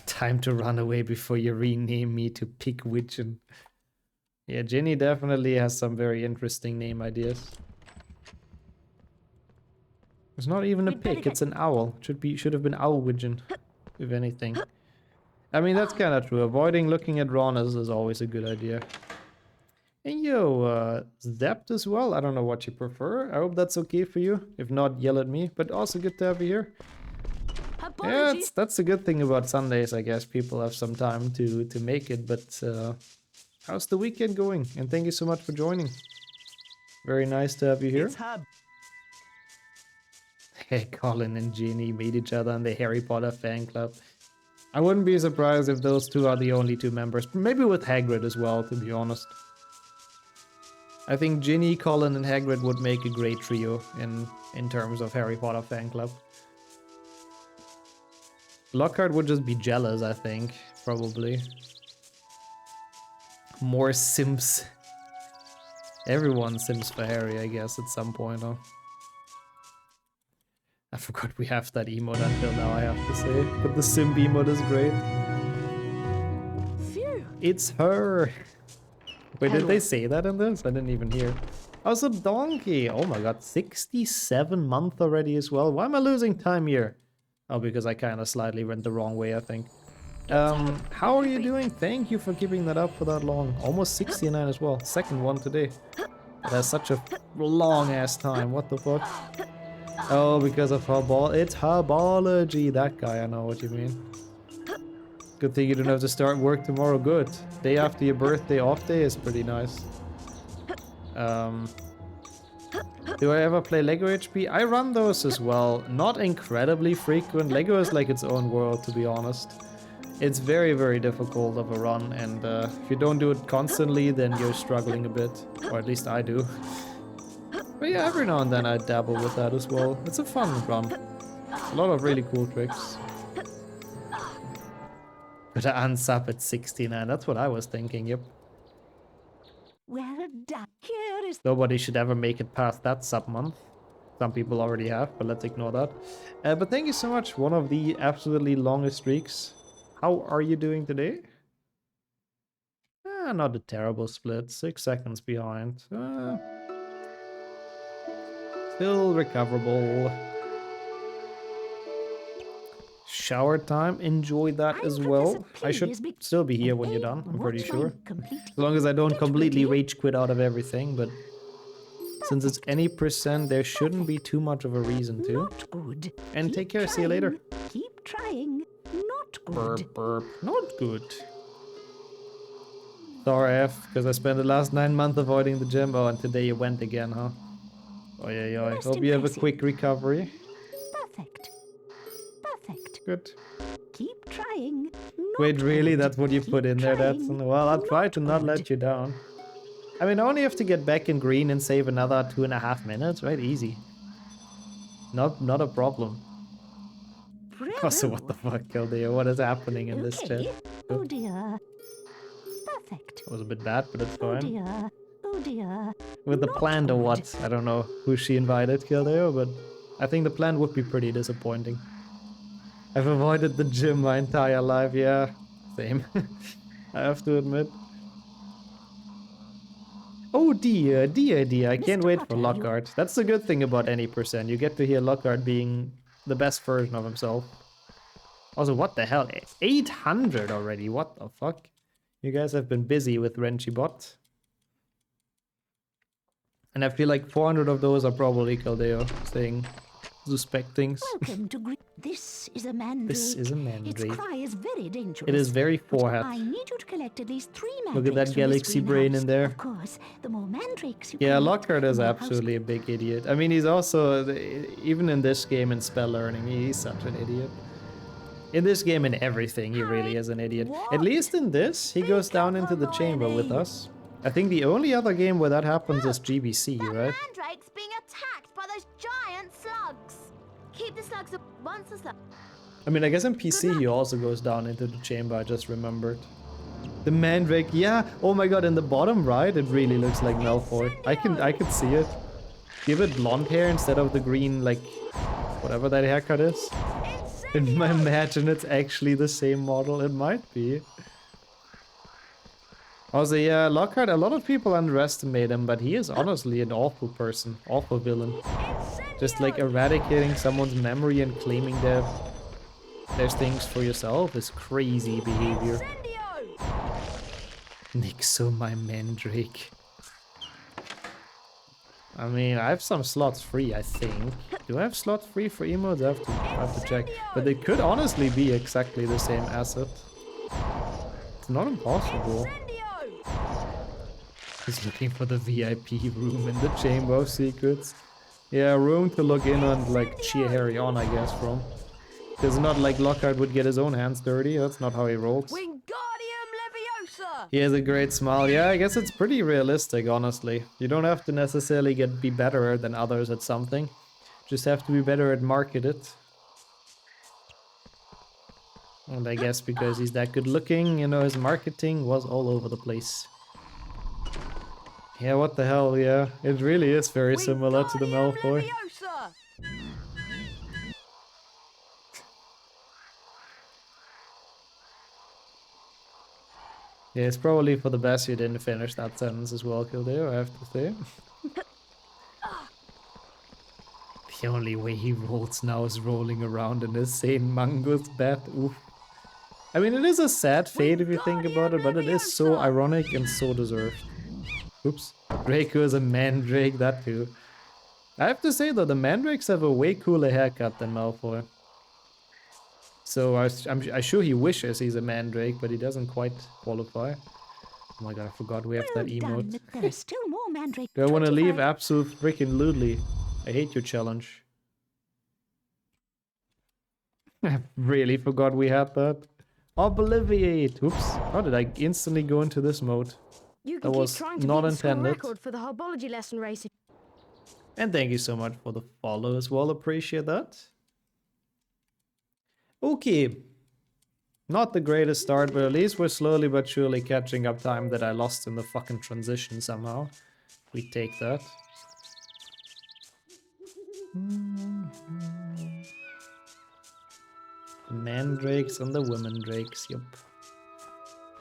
Time to run away before you rename me to Pigwidgeon. Yeah, Ginny definitely has some very interesting name ideas. It's not even a pig, it's an owl. Should have been Owlwidgeon, if anything. I mean, that's kind of true. Avoiding looking at Ron is always a good idea. And yo, Zept as well. I don't know what you prefer. I hope that's okay for you. If not, yell at me. But also good to have you here. Yeah, that's a good thing about Sundays, I guess. People have some time to make it. But how's the weekend going? And thank you so much for joining. Very nice to have you here. Hey, Colin and Ginny meet each other in the Harry Potter fan club. I wouldn't be surprised if those two are the only two members. Maybe with Hagrid as well, to be honest. I think Ginny, Colin, and Hagrid would make a great trio in terms of Harry Potter fan club. Lockhart would just be jealous, I think. Probably. More Sims. Everyone Sims for Harry, I guess, at some point, huh? I forgot we have that emote until now, I have to say. But the Sim emote is great. Phew. It's her! Wait, did they say that in this? I didn't even hear. Oh, it's a donkey! Oh my god, 67 month already as well. Why am I losing time here? Oh, because I kind of slightly went the wrong way, I think. How are you doing? Thank you for keeping that up for that long. Almost 69 as well. Second one today. That's such a long-ass time. What the fuck? Oh, because of it's herbology. That guy, I know what you mean. Good thing you don't have to start work tomorrow. Good. Day after your birthday off day is pretty nice. Do I ever play Lego HP? I run those as well. Not incredibly frequent. Lego is like its own world, to be honest. It's very, very difficult of a run, and if you don't do it constantly, then you're struggling a bit. Or at least I do. But yeah, every now and then I dabble with that as well. It's a fun run. A lot of really cool tricks. But I unsub at 69, that's what I was thinking, yep. Well done. Here is... Nobody should ever make it past that sub month. Some people already have, but let's ignore that. But thank you so much, one of the absolutely longest streaks. How are you doing today? Not a terrible split, 6 seconds behind. Still recoverable. Shower time, enjoy that as well. I should still be here when you're done, I'm pretty sure. As long as I don't completely rage quit out of everything, but since it's any percent, there shouldn't be too much of a reason to. Not good. And take care, see you later. Keep trying. Not good. Burp, burp. Not good. Sorry, F, because I spent the last 9 months avoiding the gym. Oh, and today you went again, huh? Oh, yeah. Hope you have a quick recovery. Perfect. Perfect. Good. Keep trying. Wait, really? That's what you put in there? trying. That's... Well, I'll try to not let you down. I mean, I only have to get back in green and save another 2.5 minutes, right? Easy. Not a problem. Also, what the fuck, Kildea? What is happening in this chat? Oh dear. Perfect. It was a bit bad, but it's Oh fine. dear. Oh dear. With the Not plant or good. what? I don't know who she invited, Kildea, but I think the plant would be pretty disappointing. I've avoided the gym my entire life, yeah. Same. I have to admit. Oh dear. I can't Mr. wait for Potter, Lockhart. That's the good thing about any percent. You get to hear Lockhart being the best version of himself. Also, what the hell? 800 already, what the fuck? You guys have been busy with Renchibot. And I feel like 400 of those are probably Caldeo saying suspect things. Welcome to This is a mandrake. This is a mandrake. Its cry is very dangerous. It is very forehead. I need you to collect at least 3 mandrakes. Look at that from this galaxy brain greenhouse. in there. Of course, the more mandrakes you Yeah, collect, Lockhart is the more absolutely a big idiot. I mean, he's also, even in this game in spell learning, he's such an idiot. In this game and everything, he really is an idiot. At least in this, he goes down into the chamber with us. I think the only other game where that happens is GBC, right? Mandrake's being attacked by those giant slugs. Keep Keep the slugs up. Once the slug. I mean, I guess in PC he also goes down into the chamber, I just remembered. The Mandrake, yeah. Oh my god, in the bottom right, it really looks like Malfoy. I can see it. Give it blonde hair instead of the green, like, whatever that haircut is. Imagine it's actually the same model. It might be. Also, yeah, Lockhart, a lot of people underestimate him, but he is honestly an awful person. Awful villain. Just like eradicating someone's memory and claiming their things for yourself is crazy behavior. Nixo my Mandrake. I mean, I have some slots free, I think. Do I have slots free for emotes? I have to check. But they could honestly be exactly the same asset. It's not impossible. He's looking for the VIP room in the Chamber of Secrets. Yeah, room to look in and like cheer Harry on, I guess, from. It's not like Lockhart would get his own hands dirty. That's not how he rolls. Wingardium Leviosa! He has a great smile. Yeah, I guess it's pretty realistic, honestly. You don't have to necessarily be better than others at something. Just have to be better at market it. And I guess because he's that good looking, you know, his marketing was all over the place. Yeah, what the hell, yeah. It really is very similar to the Malfoy. Yeah, it's probably for the best you didn't finish that sentence as well, Kildare, I have to say. The only way he rolls now is rolling around in a sane mongoose bed. Oof. I mean, it is a sad fate if you think about it, but it is so ironic and so deserved. Oops. Draco is a Mandrake, that too. I have to say though, the Mandrakes have a way cooler haircut than Malfoy. So I'm sure he wishes he's a Mandrake, but he doesn't quite qualify. Oh my god, I forgot we have that emote. There are still more Mandrake. Do I want to leave? Absolute freaking lutely. I hate your challenge. I really forgot we had that. Obliviate! Oops. How did I instantly go into this mode? You That was not intended. record for the herbology lesson race. And thank you so much for the follow as well. Appreciate that. Okay. Not the greatest start, but at least we're slowly but surely catching up time that I lost in the fucking transition somehow. We take that. The Mandrakes and the Women Drakes, yup.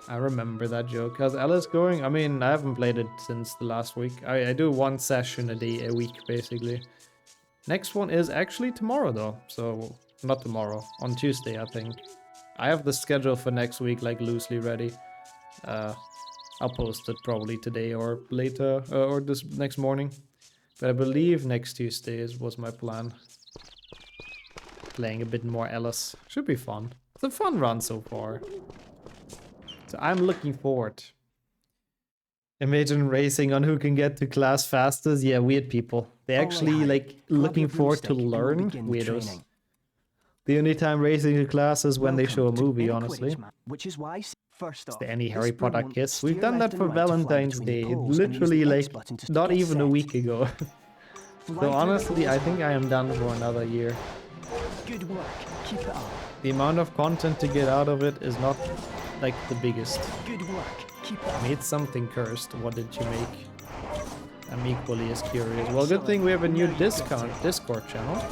I remember that joke. How's Alice going? I mean, I haven't played it since the last week. I do one session a week, basically. Next one is actually tomorrow, though. So, not tomorrow. On Tuesday, I think. I have the schedule for next week, like, loosely ready. I'll post it probably today or later, or this next morning. But I believe next Tuesday was my plan. Playing a bit more Alice. Should be fun. It's a fun run so far. So I'm looking forward. Imagine racing on who can get to class fastest. Yeah, weird people. They actually like looking forward to learn. Weirdos. The only time racing to class is when they show a movie, honestly. Which is why, first off, Is there any Harry Potter kiss? We've done that for Valentine's Day. Literally like not even a week ago. So honestly, I think I am done for another year. Good work. Keep it up. The amount of content to get out of it is not like the biggest. Good work. Keep it up. Made something cursed. What did you make? I'm equally as curious. Well, good thing we have a new Discord channel.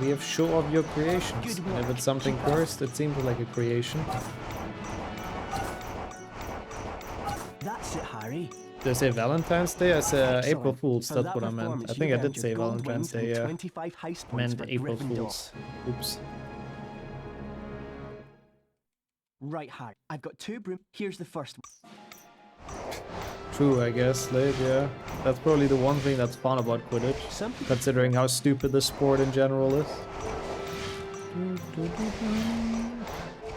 We have show of your creations. And if it's something cursed, it seems like a creation. That's it, Harry. Did I say Valentine's Day? I said April Fools, that's what I meant. I think I did say Valentine's Day, yeah. I meant April Fools. Oops. Right, Harry. I've got 2 brooms. Here's the first one. True, I guess, Slade, yeah. That's probably the one thing that's fun about Quidditch, considering how stupid the sport in general is.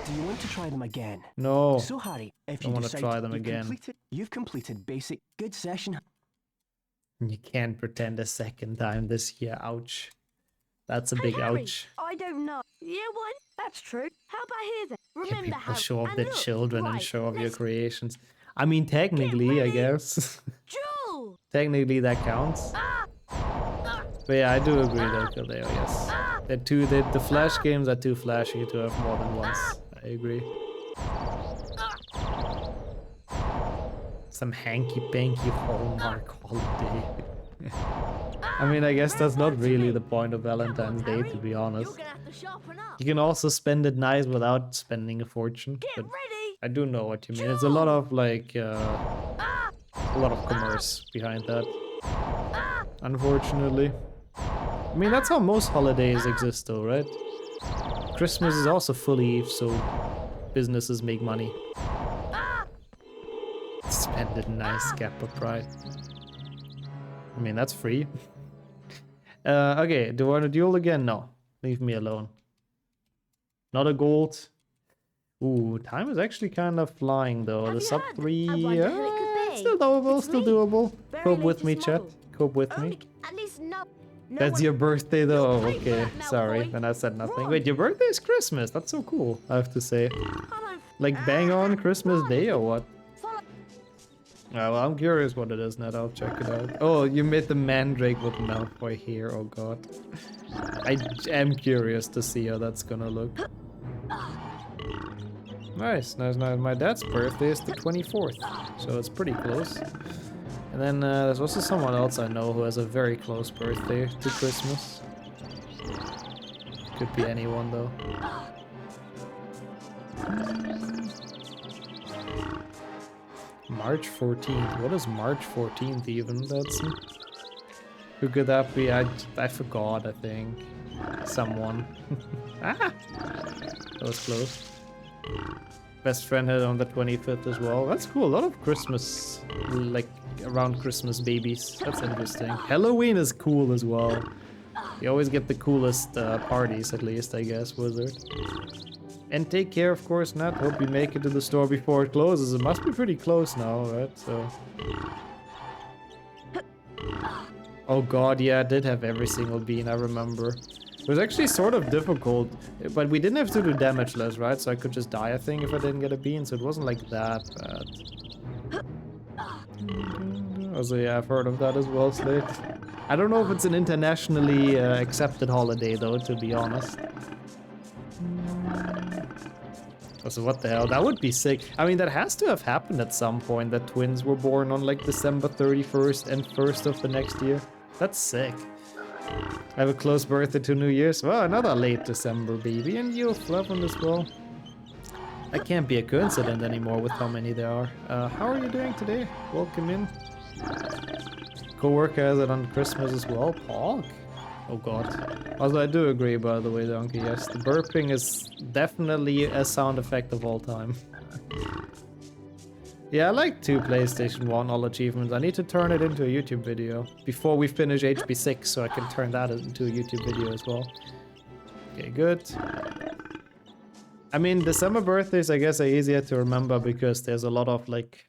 Do you want to try them again? No. So, Harry, if I you want to try them again. You've completed basic. Good session. You can't pretend a second time this year, ouch. That's a big Harry, ouch. I don't know. Yeah, what? That's true. How about here then? Can Remember people how? show off and their look, children and right, show off your let's creations? I mean, technically, I guess. Jewel! Technically, that counts. But yeah, I do agree though, Kildeo, yes. The Flash games are too flashy to have more than once. I agree. Some hanky-panky Hallmark holiday. I mean, I guess that's not really the point of Valentine's Day, to be honest. You can also spend it nice without spending a fortune. But I do know what you mean. It's a lot of like, a lot of commerce behind that. Unfortunately. I mean, that's how most holidays exist though, right? Christmas is also full eve, so businesses make money. Spend it nice, Gap of Pride. I mean, that's free. Okay, do I want to duel again? No. Leave me alone. Not a gold. Ooh, time is actually kind of flying though. The sub 3, still doable, still doable. Cope with me, chat. Cope with me. At least no. That's your birthday though? Okay, sorry, then I said nothing. Wait, your birthday is Christmas? That's so cool, I have to say. Like bang on Christmas Day or what? Well, I'm curious what it is, Ned. I'll check it out. Oh, you made the Mandrake with Malfoy here. Oh god. I am curious to see how that's gonna look. Nice, nice, nice. My dad's birthday is the 24th, so it's pretty close. And then there's also someone else I know who has a very close birthday to Christmas. Could be anyone though. March 14th. What is March 14th even? That's... Who could that be? I forgot, I think. Someone. Ah! That was close. Best friend had on the 25th as well. That's cool. A lot of Christmas, like, around Christmas babies. That's interesting. Halloween is cool as well. You always get the coolest parties, at least, I guess, Wizard. And take care, of course, Nat. Hope you make it to the store before it closes. It must be pretty close now, right? So... Oh god, yeah, I did have every single bean, I remember. It was actually sort of difficult, but we didn't have to do damage less, right? So I could just die, I think, if I didn't get a bean, so it wasn't like that bad. Also, yeah, I've heard of that as well, Slate. I don't know if it's an internationally accepted holiday, though, to be honest. So what the hell? That would be sick. I mean, that has to have happened at some point, that twins were born on, like, December 31st and 1st of the next year. That's sick. I have a close birthday to New Year's. Well, another late December baby, and you love one as well. That can't be a coincidence anymore with how many there are. How are you doing today? Welcome in. Co-worker has it on Christmas as well. Pog? Oh god. Also, I do agree, by the way, Donkey. Yes, the burping is definitely a sound effect of all time. Yeah, I like 2 PlayStation 1 all achievements. I need to turn it into a YouTube video before we finish HB6, so I can turn that into a YouTube video as well. Okay, good. I mean, the summer birthdays, I guess, are easier to remember because there's a lot of, like,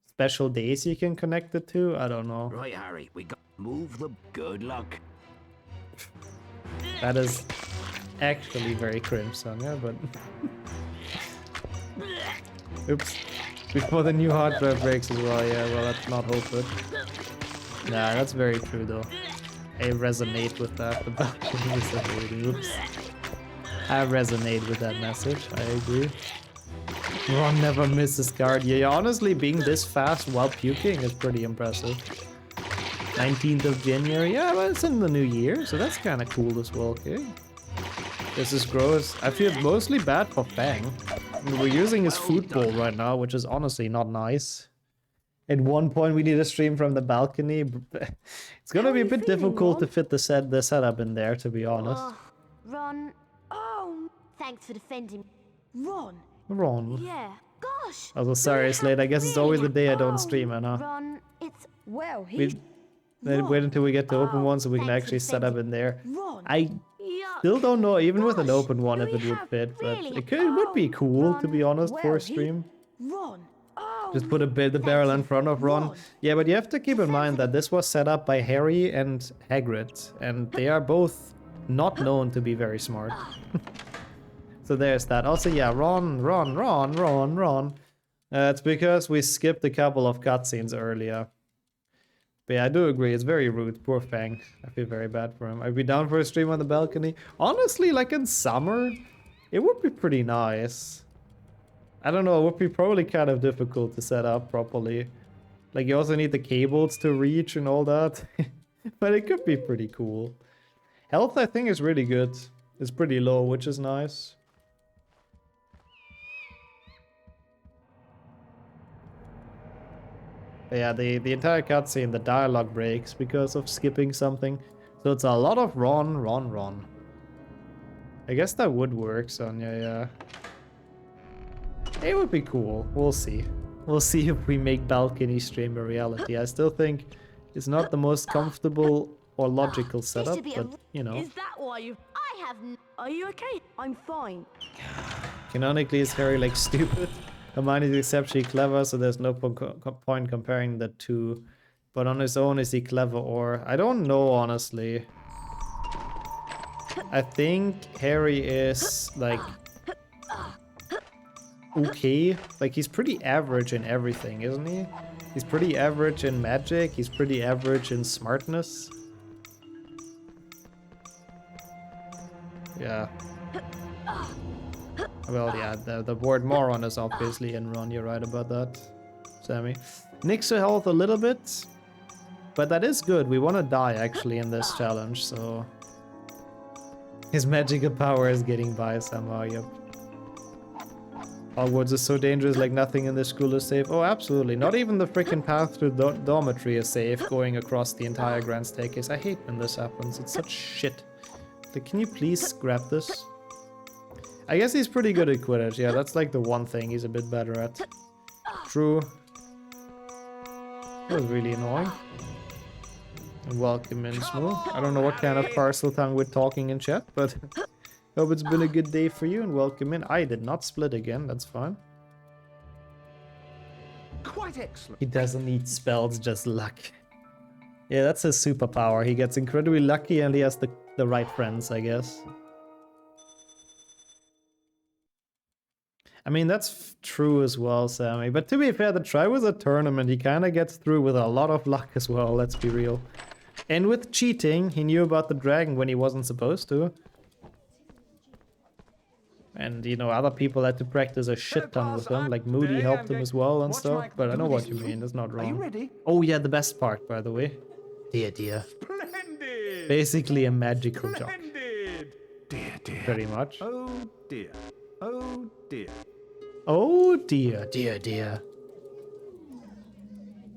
special days you can connect it to. I don't know. Right, Harry, we got move the good luck. That is actually very crimson, yeah, but... Oops. Before the new hard drive breaks as well, yeah, well, let's not hope it. Nah, that's very true, though. I resonate with that. Oops. I resonate with that message, I agree. Ron never misses guard. Yeah, honestly, being this fast while puking is pretty impressive. 19th of January, yeah, well, it's in the new year, so that's kind of cool as well, okay? This is gross. I feel mostly bad for Fang. I mean, we're using his food bowl right now, which is honestly not nice. At one point, we need a stream from the balcony. It's gonna be a bit difficult to fit the setup in there, to be honest. Ron. Oh, thanks for defending. Ron. Ron. Yeah. Gosh. Also, sorry, Slade. I guess it's always the day I don't stream, huh? Ron, it's well. Wait until we get the open one so we can actually set up in there. Ron. I still don't know, even with an open one, if it would fit, but it would be cool, to be honest, for a stream. Ron. Just put the barrel in front of Ron. Yeah, but you have to keep in mind that this was set up by Harry and Hagrid, and they are both not known to be very smart. So there's that. Also, yeah, Ron. It's because we skipped a couple of cutscenes earlier. But yeah, I do agree. It's very rude. Poor Fang. I feel very bad for him. I'd be down for a stream on the balcony. Honestly, like in summer, it would be pretty nice. I don't know. It would be probably kind of difficult to set up properly. Like you also need the cables to reach and all that. But it could be pretty cool. Health, I think, is really good. It's pretty low, which is nice. But yeah, the entire cutscene, the dialogue breaks because of skipping something. So it's a lot of run, run, run. I guess that would work, Sonia, yeah. It would be cool. We'll see. We'll see if we make balcony stream a reality. I still think it's not the most comfortable or logical setup, but, you know. Is that why you... I have... Are you okay? I'm fine. Canonically, is Harry, like, stupid? Hermione is exceptionally clever, so there's no point comparing the two. But on his own, is he clever or... I don't know, honestly. I think Harry is, like... okay. Like, he's pretty average in everything, isn't he? He's pretty average in magic. He's pretty average in smartness. Yeah. Well, yeah, the word moron is obviously in Ron. You're right about that, Sammy. Nicks to health a little bit. But that is good. We want to die, actually, in this challenge, so... His magical power is getting by somehow, yep. Hogwarts is so dangerous, like nothing in this school is safe. Oh, absolutely. Not even the freaking path to the dormitory is safe, going across the entire grand staircase. I hate when this happens. It's such shit. Like, can you please grab this? I guess he's pretty good at Quidditch. Yeah, that's like the one thing he's a bit better at. True. That was really annoying. And welcome in, Smooth. I don't know what kind of parcel tongue we're talking in chat, but hope it's been a good day for you and welcome in. I did not split again, that's fine. Quite excellent. He doesn't need spells, just luck. Yeah, that's his superpower. He gets incredibly lucky and he has the right friends, I guess. I mean, that's true as well, Sammy. But to be fair, the Triwizard Tournament, he kind of gets through with a lot of luck as well, let's be real. And with cheating, he knew about the dragon when he wasn't supposed to. And, you know, other people had to practice a shit ton with him, like Moody helped him as well and stuff. But I know what you mean, that's not wrong. Are you ready? Oh yeah, the best part, by the way. Dear, dear. Splendid! Basically a magical jock. Splendid! Dear, dear. Pretty much. Oh dear. Oh dear. Oh dear, dear, dear.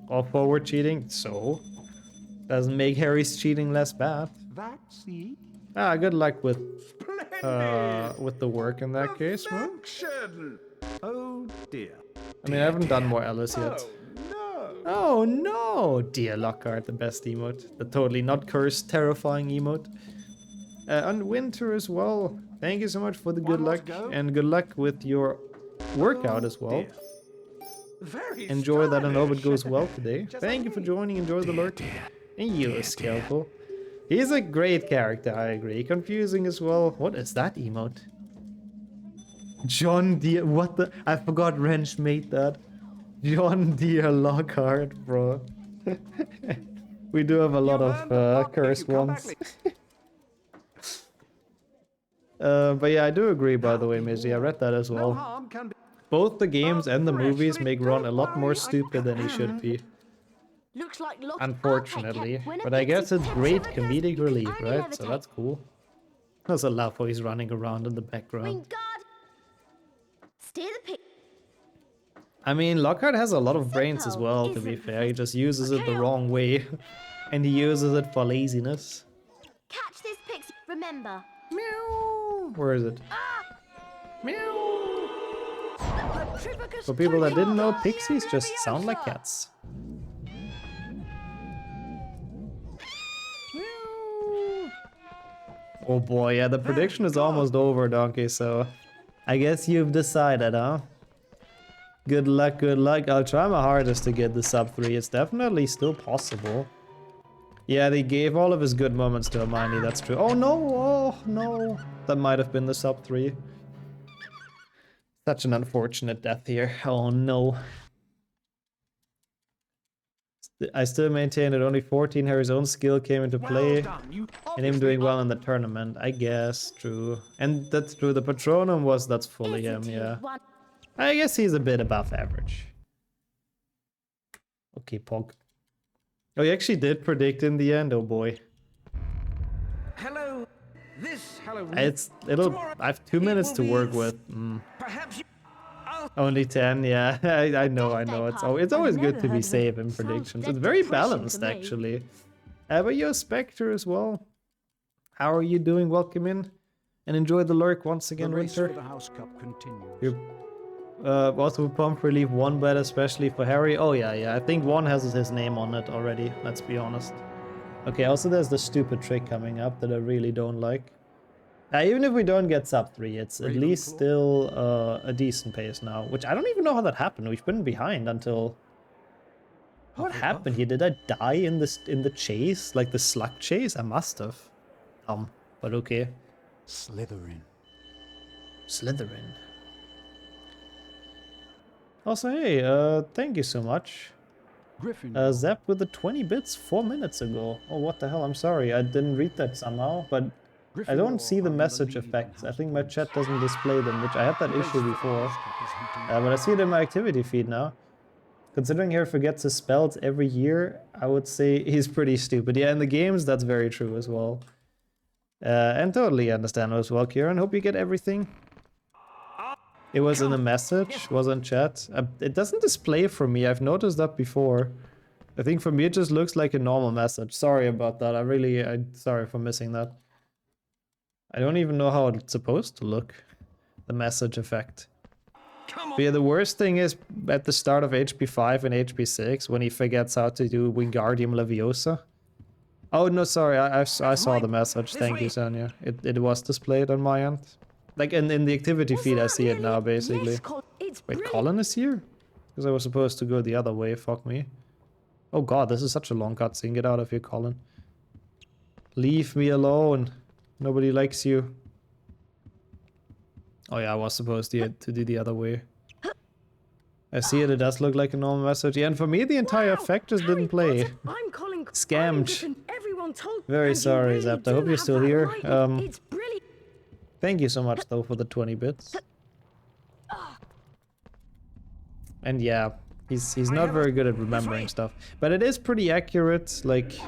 All forward cheating, so doesn't make Harry's cheating less bad. That's it. Ah, good luck with Splendid! the work in that case, huh? Perfection! Oh dear. I mean, I haven't done more Alice yet. Oh no! Oh no, dear Lockhart, the best emote, the totally not cursed, terrifying emote. And Winter as well. Thank you so much for the good luck and good luck with your workout as well. Very Enjoy that, and hope it goes stylish. well today. Thank you for joining. Enjoy the lurk. And you, Scalpel. He's a great character, I agree. Confusing as well. What is that emote? John Deere. What the? I forgot Wrench made that. John Deere Lockhart, bro. We do have a lot of cursed ones. But yeah, I do agree, by the way, Mizzy. I read that as No well. harm can be. Both the games and the movies make Ron a lot more stupid than he should be. Looks like lots... Unfortunately. But I guess it's great comedic relief, right? So that's cool. I also love how he's running around in the background. Steer the pig. I mean, Lockhart has a lot of brains as well, to be fair. He just uses it the wrong way. And he uses it for laziness. Catch this pixie. Remember. Meow. Where is it? Meow. Petrificus For people that didn't know, Toyota. pixies just sound like cats. Oh boy, yeah, the prediction is almost over, Donkey, so I guess you've decided, huh? Good luck, good luck. I'll try my hardest to get the sub 3. It's definitely still possible. Yeah, they gave all of his good moments to Hermione, that's true. Oh no, oh no. That might have been the sub 3. Such an unfortunate death here. Oh no. I still maintain that only 14 Harry's own skill came into play, and him doing well in the tournament. I guess, true. And that's true, the Patronum that's fully him, yeah. I guess he's a bit above average. Okay, Pog. Oh, you actually did predict in the end, oh boy. Hello. This Halloween. I have 2 minutes to work with. Perhaps you. Only 10, yeah. I know. It's always good to be safe in predictions. It's very balanced, actually. But you're a Spectre as well. How are you doing? Welcome in. And enjoy the lurk once again, The race Winter. for the House Cup continues. You're also pump relief 1 bet, especially for Harry. Oh, yeah. I think 1 has his name on it already, let's be honest. Okay, also there's the stupid trick coming up that I really don't like. Even if we don't get sub 3, it's at least still a decent pace now, which I don't even know how that happened. We've been behind until... What happened here? Did I die in the chase? Like the slug chase? I must have. But okay. Slytherin. Also, hey, thank you so much. Gryffindor. Zap with the 20 bits 4 minutes ago. Oh, what the hell? I'm sorry. I didn't read that somehow, but... I don't see the message effects. I think my chat doesn't display them, which I had that issue before. But I see it in my activity feed now. Considering Harry forgets his spells every year, I would say he's pretty stupid. Yeah, in the games, that's very true as well. And totally understandable as well, Kieran. Hope you get everything. It was in the message, was in chat. It doesn't display for me. I've noticed that before. I think for me it just looks like a normal message. Sorry about that. I'm sorry for missing that. I don't even know how it's supposed to look, the message effect. But yeah, the worst thing is at the start of HP 5 and HP 6 when he forgets how to do Wingardium Leviosa. Oh no, sorry, I saw the message. Thank you, Sonia. It was displayed on my end. Like in the activity feed, I see it now basically. Wait, Colin is here? Because I was supposed to go the other way. Fuck me. Oh god, this is such a long cutscene. Get out of here, Colin. Leave me alone. Nobody likes you. Oh yeah, I was supposed to do the other way. I see it, it does look like a normal message. Yeah, and for me the entire effect just didn't play. Scammed. Very sorry, Zapt. I hope you're still here. Thank you so much though for the 20 bits. And yeah, he's not very good at remembering stuff. But it is pretty accurate, like...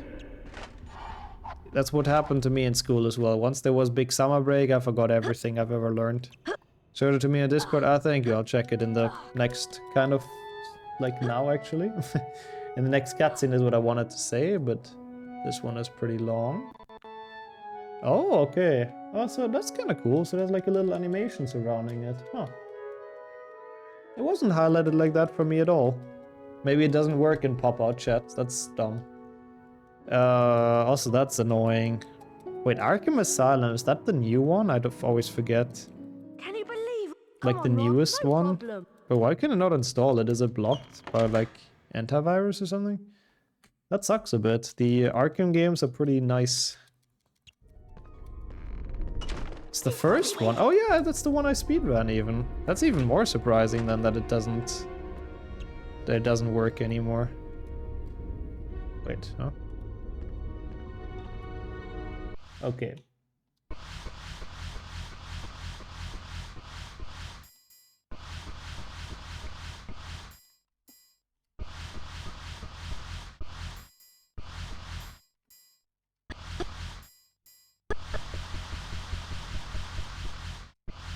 That's what happened to me in school as well. Once there was big summer break, I forgot everything I've ever learned. Showed it to me on Discord. Thank you. I'll check it in the next kind of... Like now, actually. In the next cutscene is what I wanted to say, but this one is pretty long. Oh, okay. Oh, so that's kind of cool. So there's like a little animation surrounding it. Huh. It wasn't highlighted like that for me at all. Maybe it doesn't work in pop-out chats. That's dumb. Also that's annoying. Wait, Arkham Asylum, is that the new one? I always forget. Can you believe? Like the newest one? But why can I not install it? Is it blocked by like antivirus or something? That sucks a bit. The Arkham games are pretty nice. It's the first one. Oh yeah, that's the one I speedrun even. That's even more surprising than that it doesn't work anymore. Wait, huh? Okay.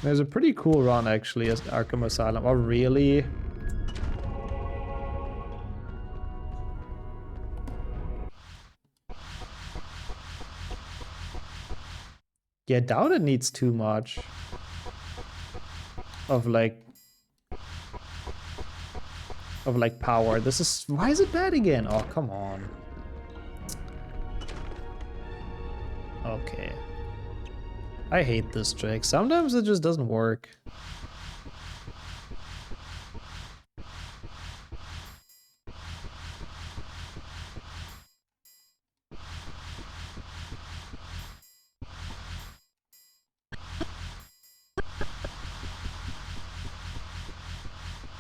There's a pretty cool run actually as Arkham Asylum. Oh really? Yeah, I doubt it needs too much of like power. This is, why is it bad again? Oh, come on. Okay. I hate this trick. Sometimes it just doesn't work.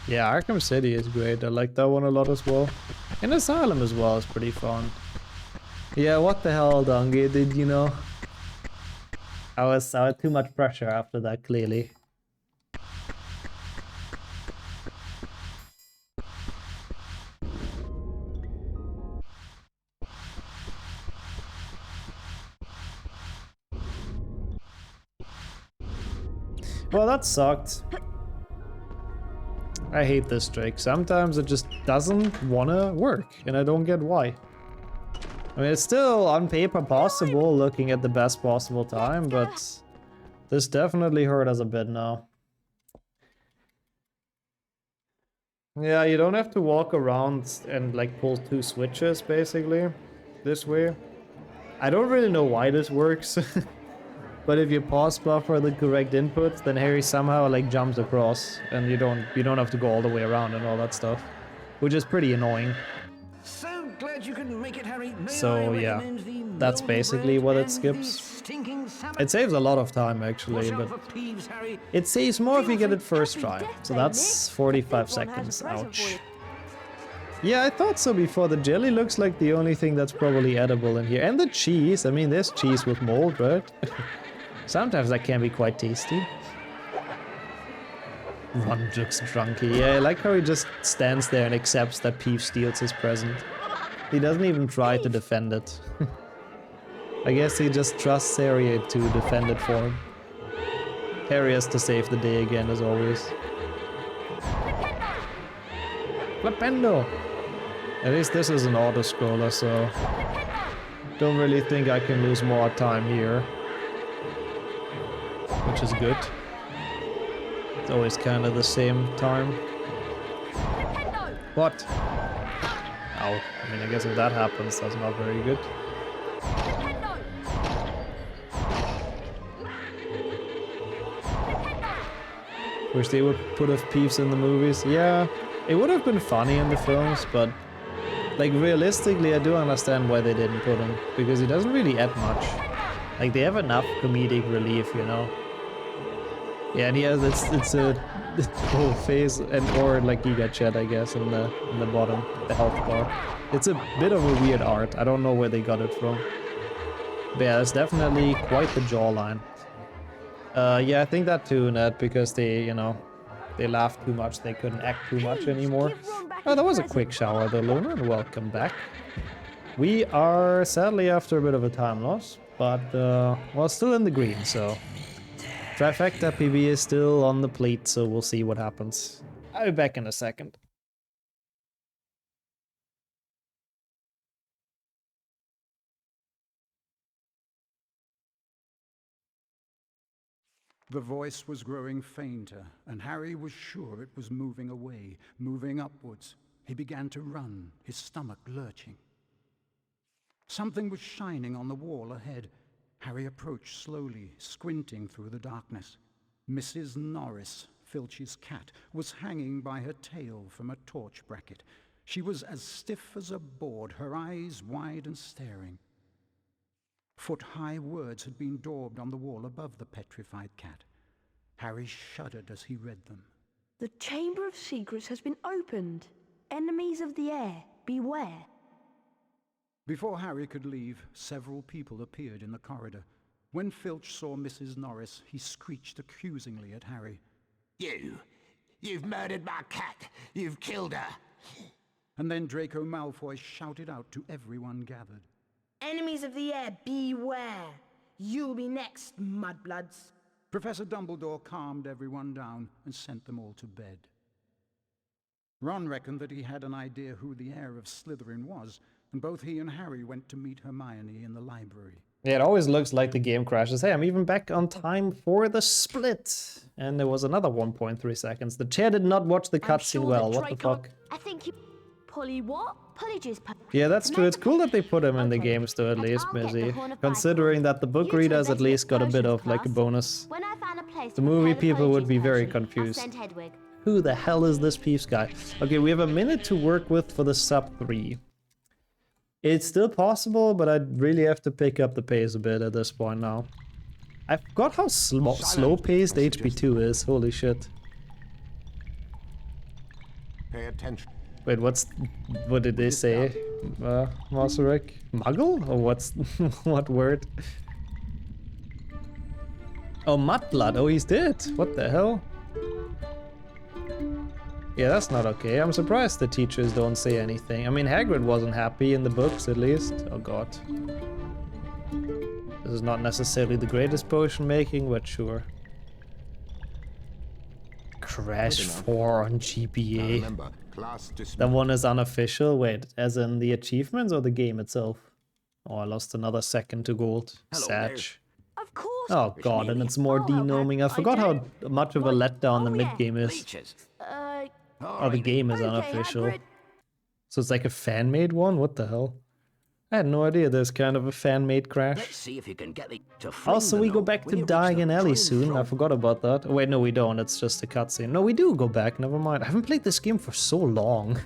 Yeah, Arkham City is great. I like that one a lot as well. And Asylum as well is pretty fun. Yeah, what the hell, Donkey, did you know? I had too much pressure after that, clearly. Well, that sucked. I hate this trick. Sometimes it just doesn't wanna work, and I don't get why. I mean, it's still on paper possible, looking at the best possible time, but this definitely hurt us a bit now. Yeah, you don't have to walk around and like pull two switches, basically, this way. I don't really know why this works, but if you pause buffer the correct inputs, then Harry somehow like jumps across, and you don't have to go all the way around and all that stuff, which is pretty annoying. So glad you couldn't make it, Harry. So yeah, that's basically what it skips. It saves a lot of time actually, but it saves more if you get it first try. So that's 45 seconds. Ouch. Yeah, I thought so before. The jelly looks like the only thing that's probably edible in here. And the cheese. I mean, there's cheese with mold, right? Sometimes that can be quite tasty. Ron looks drunky. Yeah, I like how he just stands there and accepts that Peeves steals his present. He doesn't even try to defend it. I guess he just trusts Harry to defend it for him. Harry has to save the day again, as always. Flipendo! At least this is an auto-scroller, so... don't really think I can lose more time here. Which is good. It's always kind of the same time. What? Ow. I mean, I guess if that happens, that's not very good. Wish they would put Peeves in the movies. Yeah, it would have been funny in the films, but like realistically, I do understand why they didn't put him, because he doesn't really add much. Like they have enough comedic relief, you know. Yeah, and he has it's a whole face and or like Giga Chat, I guess, in the bottom, the health bar. It's a bit of a weird art. I don't know where they got it from. But yeah, it's definitely quite the jawline. Yeah, I think that too, Ned, because they, you know, they laughed too much. They couldn't act too much anymore. Oh, that was a quick shower, though, Luna, and welcome back. We are sadly after a bit of a time loss, but well, still in the green, so. Trifecta PB is still on the plate, so we'll see what happens. I'll be back in a second. The voice was growing fainter, and Harry was sure it was moving away, moving upwards. He began to run, his stomach lurching. Something was shining on the wall ahead. Harry approached slowly, squinting through the darkness. Mrs. Norris, Filch's cat, was hanging by her tail from a torch bracket. She was as stiff as a board, her eyes wide and staring. Foot-high words had been daubed on the wall above the petrified cat. Harry shuddered as he read them. The Chamber of Secrets has been opened. Enemies of the air, beware. Before Harry could leave, several people appeared in the corridor. When Filch saw Mrs. Norris, he screeched accusingly at Harry. You've murdered my cat. You've killed her. And then Draco Malfoy shouted out to everyone gathered. Enemies of the air, beware. You'll be next, mudbloods. Professor Dumbledore calmed everyone down and sent them all to bed. Ron reckoned that he had an idea who the heir of Slytherin was, and both he and Harry went to meet Hermione in the library. Yeah, it always looks like the game crashes. Hey, I'm even back on time for the split. And there was another 1.3 seconds. The chair did not watch the cutscene well. What the fuck? I think you... Polly what? Polly just... Yeah, that's true. It's cool that they put him in the games though, at least, Busy. Considering that the book readers at least got a bit of like a bonus. The movie people would be very confused. Who the hell is this Peeves guy? Okay, we have a minute to work with for the sub 3. It's still possible, but I'd really have to pick up the pace a bit at this point now. I forgot how slow-paced HP2 is. Holy shit. Pay attention. Wait, what did they say? Masaryk? Muggle? Or what's what word? Oh, Mudblood. Oh, he's dead. What the hell? Yeah, that's not okay. I'm surprised the teachers don't say anything. I mean, Hagrid wasn't happy in the books, at least. Oh god. This is not necessarily the greatest potion making, but sure. Crash 4 on GPA. Remember, class That one is unofficial. Wait, as in the achievements or the game itself? Oh, I lost another second to gold. Sag. Of course. Oh god, and it's more denoming. I forgot how much of a letdown the mid-game is. Oh, the game is unofficial. So it's like a fan-made one? What the hell? I had no idea there's kind of a fan-made crash. Let's see if you can get to Also, we go back to Diagon Alley soon. I forgot about that. Oh, wait, no, we don't. It's just a cutscene. No, we do go back. Never mind. I haven't played this game for so long.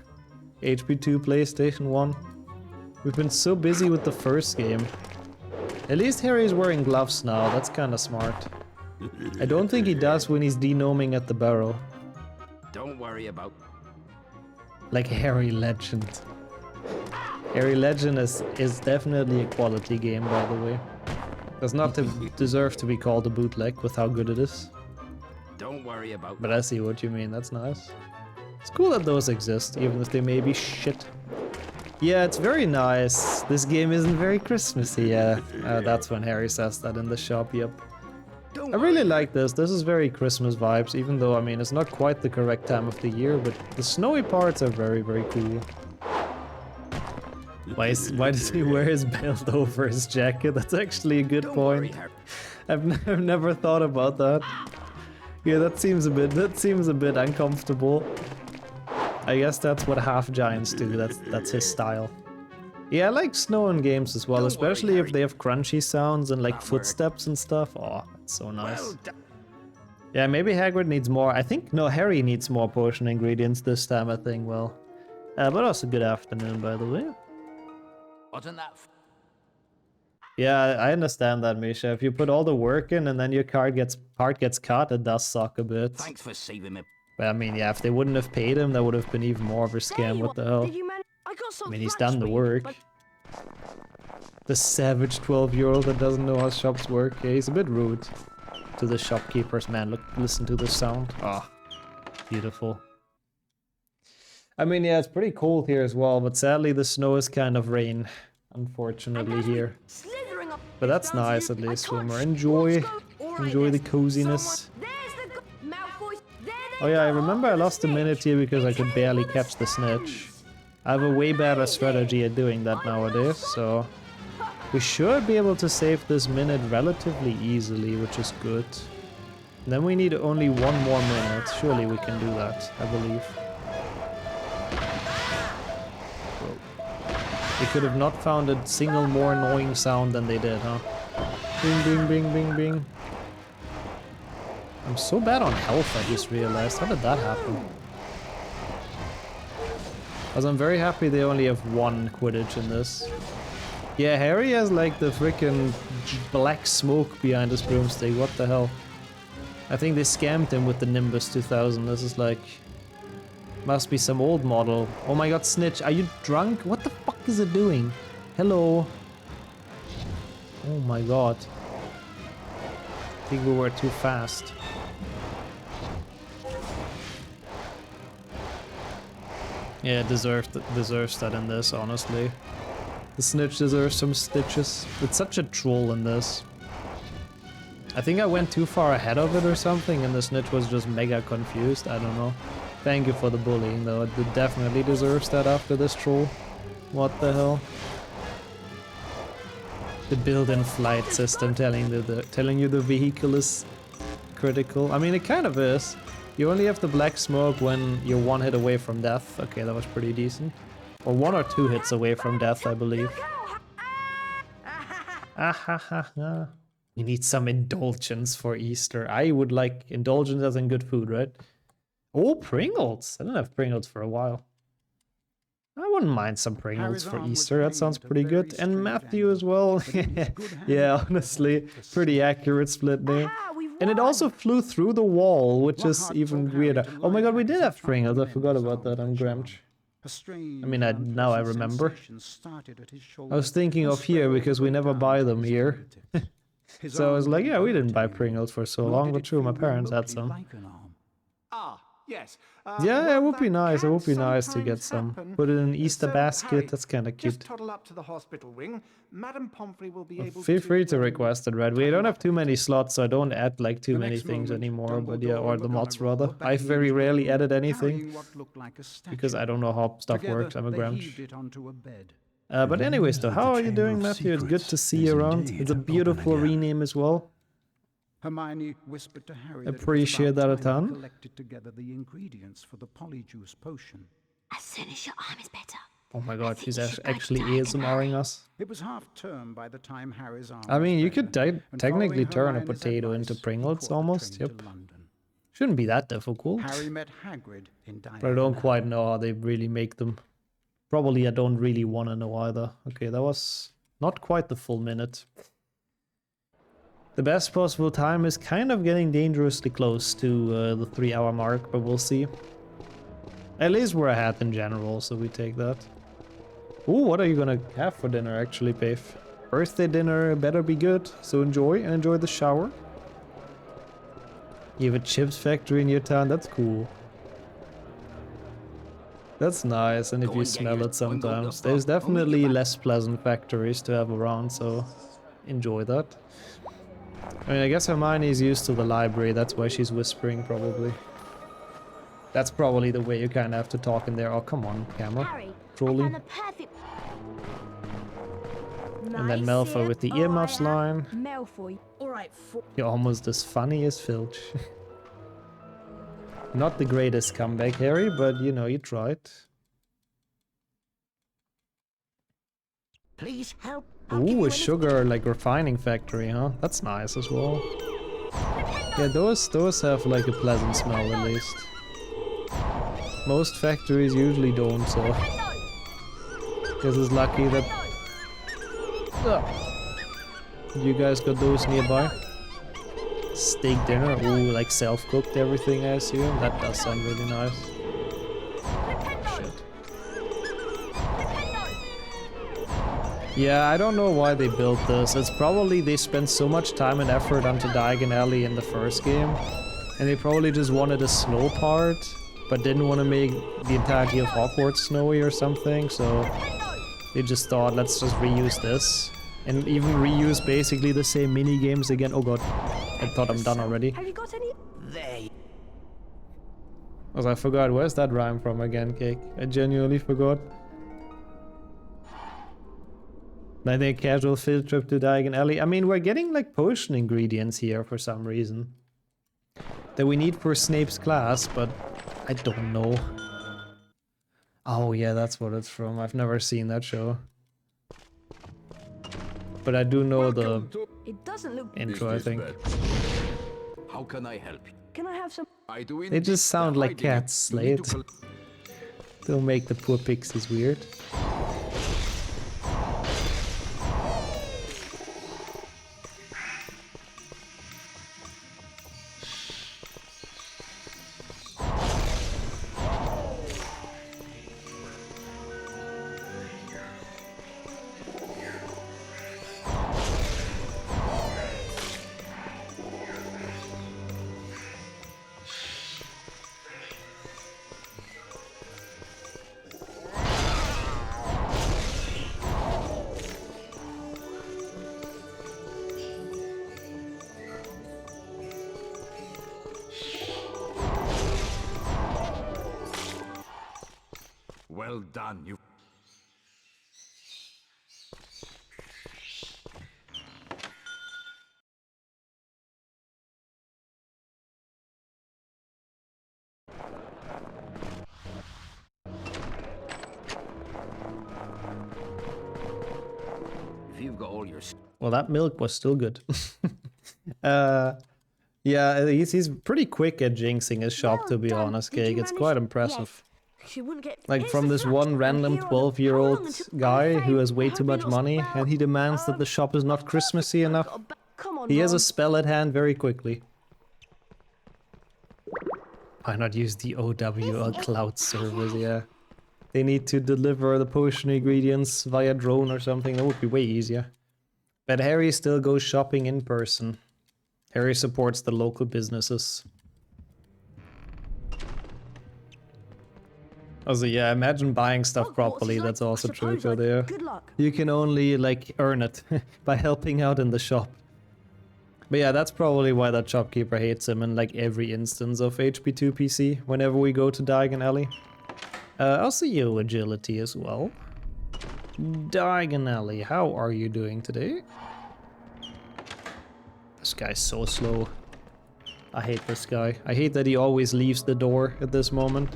HP2, PlayStation 1. We've been so busy with the first game. At least Harry's wearing gloves now. That's kind of smart. I don't think he does when he's denoming at the barrel. Don't worry about... Like Harry Legend. Harry Legend is definitely a quality game, by the way. Does not deserve to be called a bootleg with how good it is. Don't worry about... But I see what you mean, that's nice. It's cool that those exist, even if they may be shit. Yeah, it's very nice. This game isn't very Christmassy, yeah. That's when Harry says that in the shop, yep. I really like this. This is very Christmas vibes, even though, I mean, it's not quite the correct time of the year, but the snowy parts are very, very cool. Why does he wear his belt over his jacket? That's actually a good point. I've never thought about that. Yeah, that seems a bit uncomfortable. I guess that's what half giants do. That's his style. Yeah, I like snow in games as well, especially if they have crunchy sounds and like footsteps and stuff. Oh, that's so nice. Yeah, maybe Hagrid needs more. I think, no, Harry needs more potion ingredients this time, I think, well. But also good afternoon, by the way. Wasn't that... Yeah, I understand that, Misha. If you put all the work in and then your part gets cut, it does suck a bit. Thanks for saving me. But I mean, yeah, if they wouldn't have paid him, that would have been even more of a scam. What the hell? I mean, he's done the work. The savage 12-year-old that doesn't know how shops work. Yeah, he's a bit rude to the shopkeepers, man. Look, listen to the sound. Ah, beautiful. I mean, yeah, it's pretty cold here as well, but sadly the snow is kind of rain, unfortunately, here. But that's nice, at least, Swimmer. Enjoy the coziness. Oh yeah, I remember I lost a minute here because I could barely catch the snitch. I have a way better strategy at doing that nowadays, so we should be able to save this minute relatively easily, which is good. And then we need only one more minute. Surely we can do that, I believe. They could have not found a single more annoying sound than they did, huh? Bing, bing, bing, bing, bing. I'm so bad on health, I just realized. How did that happen? Because I'm very happy they only have one Quidditch in this. Yeah, Harry has like the freaking black smoke behind his broomstick. What the hell? I think they scammed him with the Nimbus 2000. This is like... Must be some old model. Oh my god, Snitch, are you drunk? What the fuck is it doing? Hello? Oh my god. I think we were too fast. Yeah, deserves that in this, honestly. The Snitch deserves some stitches. It's such a troll in this. I think I went too far ahead of it or something and the Snitch was just mega confused. I don't know. Thank you for the bullying though. It definitely deserves that after this troll. What the hell? The build-in flight system telling you the vehicle is critical. I mean, it kind of is. You only have the black smoke when you're one hit away from death. Okay, that was pretty decent. Or 1 or 2 hits away from death, I believe. Ah. We need some indulgence for Easter. I would like indulgence as in good food, right? Oh, Pringles! I didn't have Pringles for a while. I wouldn't mind some Pringles for Easter. That sounds pretty good. And Matthew as well. Yeah, honestly, pretty accurate split name. And it also flew through the wall, which is even weirder. Oh my god, we did have Pringles. I forgot about that. I'm Gramch. A strange, I mean, now I unpleasant remember. sensation started at his I shoulder was thinking and of here spread all because the we way never down buy to them his here. fingertips. His So I was arm like, yeah, we didn't didn't buy hurt anymore, Pringles for so nor long, did but it true, my feel parents had remotely some. like an arm. Ah, yes. Yeah, it would be that nice. It can would be nice to get sometimes some. happen. Put it in an Easter So, basket. Harry, That's kind of just cute. toddle up to the hospital wing. Madame Pomfrey will be able Feel free to to request it, Red. We tie don't you have up too a bit. many slots, so I don't add like too The many next things moment, anymore. But yeah, Dumbledore or and the mods McGonagall were rather. I backing very into the rarely room, edit anything carrying what looked like a because statue. I don't know how stuff Together, works. I'm a they gramsh. heaved it onto a bed. But anyways, though, how are you doing, Matthew? It's good to see you around. It's a beautiful rename as well. Hermione whispered to Harry that Appreciate it was that a about time he ton. collected together the ingredients for the polyjuice potion. As soon as your arm is better. Oh my god, she's actually Diagon ASMRing us. It was half term by the time Harry's arm I mean, was you could better, and technically following turn a Hermione's potato advice, into he Pringles caught the almost. train Yep. to London. Shouldn't be that difficult. Harry met Hagrid in Diagon. But I don't quite know how they really make them. Probably I don't really want to know either. Okay, that was not quite the full minute. The best possible time is kind of getting dangerously close to the 3-hour mark, but we'll see. At least we're ahead in general, so we take that. Ooh, what are you gonna have for dinner actually, Paif? Birthday dinner better be good, so enjoy the shower. You have a chips factory in your town, that's cool. That's nice, and if you smell it sometimes. There's definitely less pleasant factories to have around, so enjoy that. I mean, I guess Hermione is used to the library, that's why she's whispering, probably. That's probably the way you kind of have to talk in there. Oh, come on, camera. Harry, Trolling. I found the perfect... And then Malfoy with the earmuffs line. Malfoy. Alright, You're almost as funny as Filch. Not the greatest comeback, Harry, but you know, you tried. Please help. Ooh, a sugar, like, refining factory, huh? That's nice as well. Yeah, those have, like, a pleasant smell, at least. Most factories usually don't, so... Guess it's lucky that... You guys got those nearby? Steak dinner? Ooh, like self-cooked everything, I assume? That does sound really nice. Shit. Yeah, I don't know why they built this. It's probably they spent so much time and effort onto Diagon Alley in the first game. And they probably just wanted a snow part, but didn't want to make the entirety of Hogwarts snowy or something, so they just thought, let's just reuse this. And even reuse basically the same mini games again. Oh god, I thought I'm done already. Have you got any? There. I forgot, where's that rhyme from again, Cake? I genuinely forgot. I think a casual field trip to Diagon Alley. I mean, we're getting like potion ingredients here for some reason. That we need for Snape's class, but I don't know. Oh yeah, that's what it's from. I've never seen that show. But I do know the It doesn't look. intro, I think. How can I help you? Can I have some? I do They just sound like cats, Slade. Don't make the poor pixies weird. Well done, you. If you've got all your... Well, that milk was still good. Yeah, he's pretty quick at jinxing his shop, to be honest, Cake. It's quite impressive. She wouldn't get. Like, Here's from the this flux. one I'm random here on the- How long 12-year-old until I guy who fail? has way I too hope you're much not money, spoiled. and he demands that the shop is not Christmassy enough. Come on, He has a Ron. spell at hand very quickly. Why not use the OWL cloud service, yeah. they need to deliver the potion ingredients via drone or something. That would be way easier. But Harry still goes shopping in person. Harry supports the local businesses. Also, yeah, imagine buying stuff properly. That's also true, Codea. Good luck. You can only, like, earn it by helping out in the shop. But yeah, that's probably why that shopkeeper hates him in, like, every instance of HP2 PC, whenever we go to Diagon Alley. I'll see you, Agility, as well. Diagon Alley, how are you doing today? This guy's so slow. I hate this guy. I hate that he always leaves the door at this moment.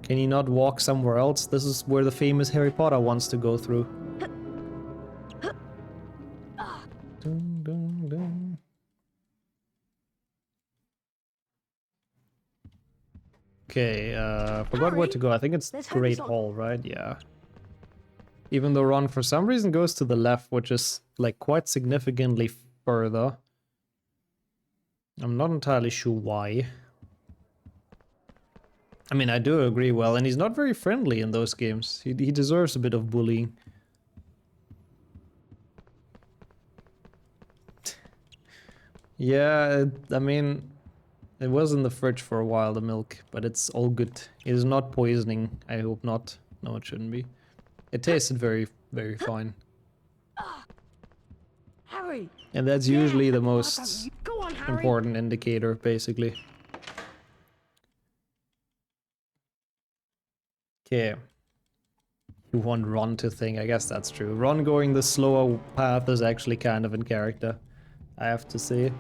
Can he not walk somewhere else? This is where the famous Harry Potter wants to go through. Dun, dun, dun. Okay, forgot where to go. I think it's Great Hall, right? Yeah. Even though Ron for some reason goes to the left, which is like quite significantly further. I'm not entirely sure why. I mean, I do agree well, and he's not very friendly in those games. He deserves a bit of bullying. Yeah, I mean, it was in the fridge for a while, the milk, but it's all good. It is not poisoning, I hope not. No, it shouldn't be. It tasted very, very fine. Harry! And that's usually the most important indicator, basically. Okay. You want Ron to think, I guess that's true. Ron going the slower path is actually kind of in character, I have to say. It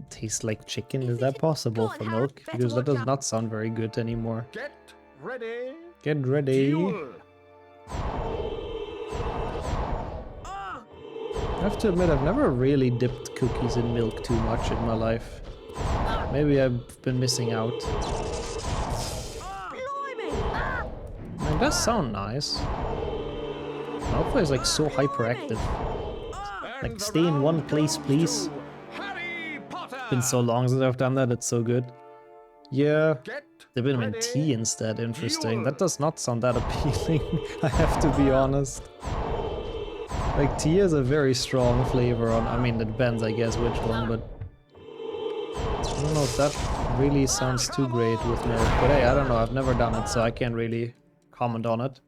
tastes like chicken, is that possible for milk? Because that does not sound very good anymore. Get ready. Get ready. Duel. I have to admit, I've never really dipped cookies in milk too much in my life. Maybe I've been missing out. It does sound nice. Malfoy is like so hyperactive. Like, stay in one place, please. It's been so long since I've done that, it's so good. Yeah, vitamin T instead, interesting. That does not sound that appealing, I have to be honest. Like, tea has a very strong flavor on, I mean, it depends, I guess, which one, but I don't know if that really sounds too great with milk. But hey, I don't know, I've never done it, so I can't really comment on it.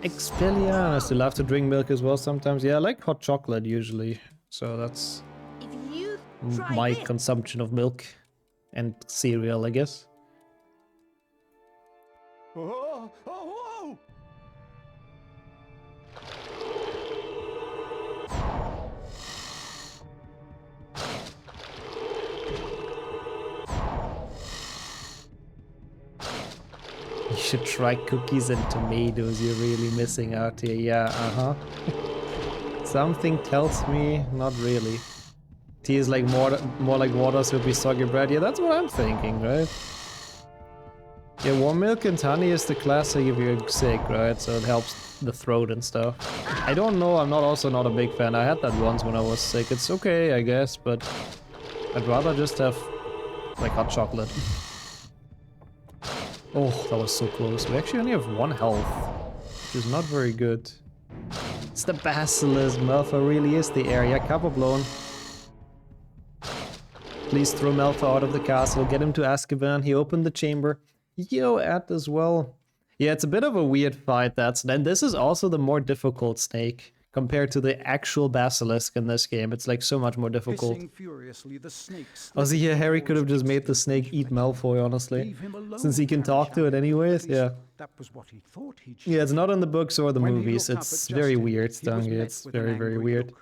Expelliarmus! You'll have to drink milk as well sometimes. Yeah, I like hot chocolate usually, so that's my consumption of milk and cereal, I guess. Oh, oh, oh. You should try cookies and tomatoes, you're really missing out here. Yeah, Something tells me not really. Tea is like more like water, so it'd be soggy bread. Yeah, that's what I'm thinking, right? Yeah, warm milk and honey is the classic if you're sick, right? So it helps the throat and stuff. I don't know, I'm also not a big fan. I had that once when I was sick. It's okay, I guess, but I'd rather just have like hot chocolate. Oh, that was so close. We actually only have 1 health, which is not very good. It's the Basilisk. Malfoy really is the area. Cover blown. Please throw Malfoy out of the castle. Get him to Azkaban. He opened the chamber. Yo, Ed as well. Yeah, it's a bit of a weird fight. And this is also the more difficult snake compared to the actual Basilisk in this game. It's like so much more difficult. Also, yeah, Harry could have just made the snake eat Malfoy, honestly. Since he can talk to it anyways, yeah. Yeah, it's not in the books or the movies. It's very weird, Stangy. It's very, very weird.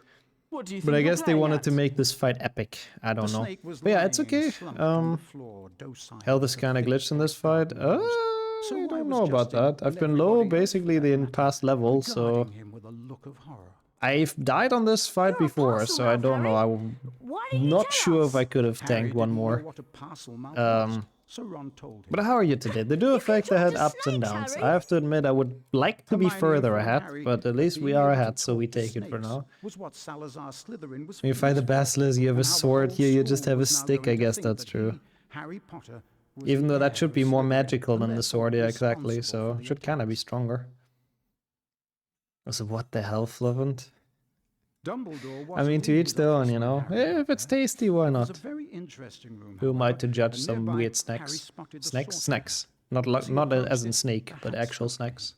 But I guess they wanted to make this fight epic. I don't know. But yeah, it's okay. Health is kind of glitched in this fight. I don't know about that. I've been low basically the past levels, so I've died on this fight before, so I don't know. I'm not sure if I could have tanked one more. So Ron told him. But how are you today? The Duofecta had ups and downs. I have to admit, I would like to be further ahead, but at least we are ahead, so we take it for now. Was what Salazar Slytherin was When you fight the basilisk, you have a sword. Here you just have a stick. I guess that's true. Harry Potter was Even though that the should heir be of more Slytherin, magical and than the therefore sword, yeah, exactly. responsible So for the should kind of be attack. stronger. So what the hell, Fluffant? Dumbledore I mean, to each their own, you know. If it's tasty, why It was a not? very interesting room, Who am I to however, judge and some nearby, weird Harry snacks? spotted the Snacks? sorting Snacks. hat. Not As he not as approached in it, snake, the but hat actual stopped. snacks.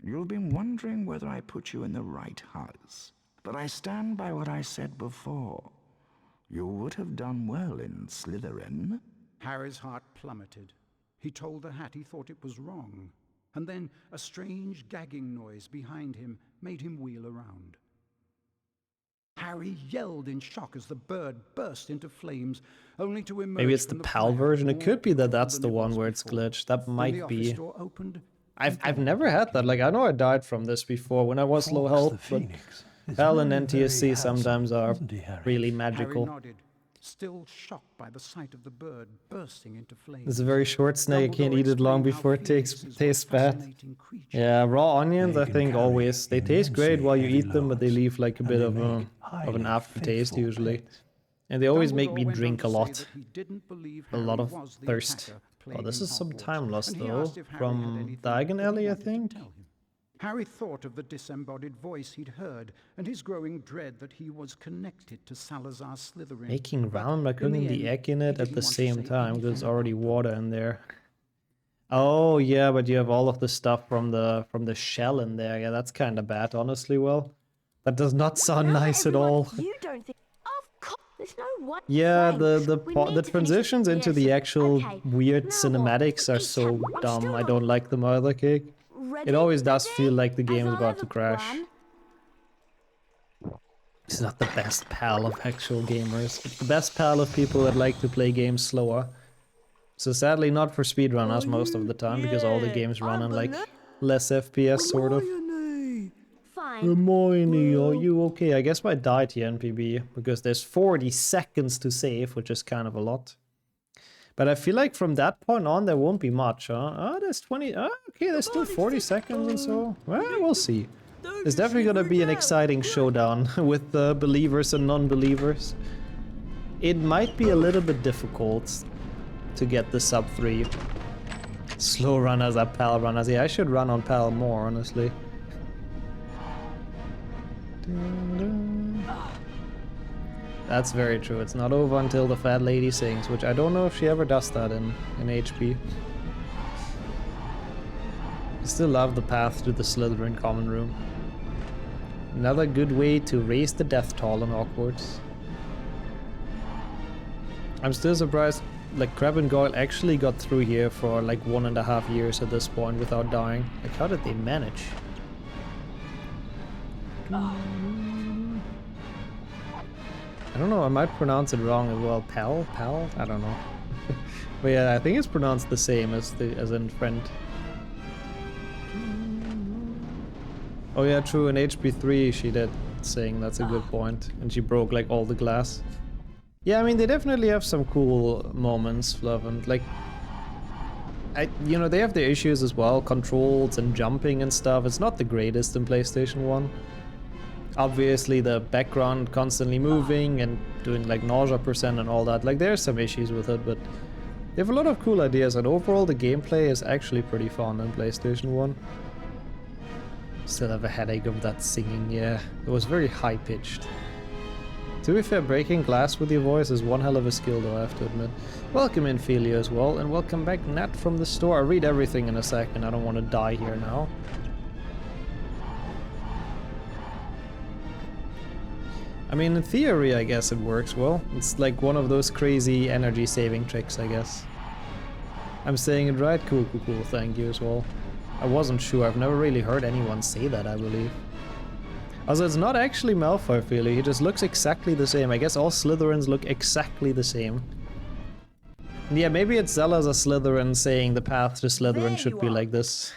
You'll be wondering whether I put you in the right house. But I stand by what I said before. You would have done well in Slytherin. Harry's heart plummeted. He told the hat he thought it was wrong. And then a strange gagging noise behind him made him wheel around. Harry yelled in shock as the bird burst into flames, only to emerge Maybe it's the from PAL fire version. It more could be that powerful that's than the it one was where it's before. glitched. That When might the office be. door opened, I've never had that. Like, I know I died from this before when I was low health, but PAL and NTSC sometimes are really Harry magical. nodded, still shocked by the sight of the bird bursting into flames. It's a very short snake. I can't eat it long before it tastes bad. Yeah, raw onions, I think always they taste great while you eat them, but they leave like a bit of an aftertaste usually. And they always make me drink a lot. A lot of thirst. Oh, this is some time lost though. From Diagon Alley, I think. Harry thought of the disembodied voice he'd heard, and his growing dread that he was connected to Salazar Slytherin. Making But round by cooking in the end, egg in he it at didn't the want to same say time because there's anything already about water in there. Oh yeah, but you have all of the stuff from the shell in there. Yeah, that's kind of bad, honestly. Well, that does not sound nice at all. You don't think... Of course, there's no one... Yeah, Thanks. the We need to finish transitions it. into Yes, the actual okay. weird Now what? cinematics are Each so I'm dumb. still I not don't like them either, Cake. ready. It always does Ready? feel like the As game's I'll about to ever crash. plan. It's not the best pal of actual gamers. It's the best pal of people that like to play games slower. So sadly not for speedrunners most of the time, because all the games run on like less FPS sort of. Fine. Hermione, are you okay? I guess I died here in PB, because there's 40 seconds to save, which is kind of a lot. But I feel like from that point on there won't be much, huh? Oh, there's 20... Oh, okay, there's still 40 seconds and so... Well, we'll see. There's definitely gonna be an exciting showdown with the believers and non-believers. It might be a little bit difficult to get the sub 3. Slow runners are PAL runners. Yeah, I should run on PAL more, honestly. That's very true. It's not over until the fat lady sings, which I don't know if she ever does that in HP. I still love the path to the Slytherin common room. Another good way to raise the death toll in Hogwarts. I'm still surprised, like, Crabbe and Goyle actually got through here for like 1.5 years at this point without dying. Like, how did they manage? I don't know, I might pronounce it wrong as well. Pal? Pal? I don't know. But yeah, I think it's pronounced the same as in friend. Oh yeah, true, in HP3 she did sing, that's a good point. And she broke like all the glass. Yeah, I mean, they definitely have some cool moments, Fluffant. Like, you know, they have their issues as well, controls and jumping and stuff. It's not the greatest in PlayStation 1. Obviously the background constantly moving and doing like nausea percent and all that. Like, there's some issues with it, but they have a lot of cool ideas, and overall the gameplay is actually pretty fun in PlayStation 1. Still have a headache of that singing, yeah. It was very high-pitched. To be fair, breaking glass with your voice is one hell of a skill though, I have to admit. Welcome in, Felia, as well, and welcome back, Nat from the store. I'll read everything in a second, I don't want to die here now. I mean, in theory, I guess it works well. It's like one of those crazy energy-saving tricks, I guess. I'm saying it right? Cool, cool, cool, thank you as well. I wasn't sure, I've never really heard anyone say that, I believe. Also, it's not actually Malfoy, Feely, he just looks exactly the same. I guess all Slytherins look exactly the same. And yeah, maybe it's Salazar Slytherin saying the path to Slytherin should be like this.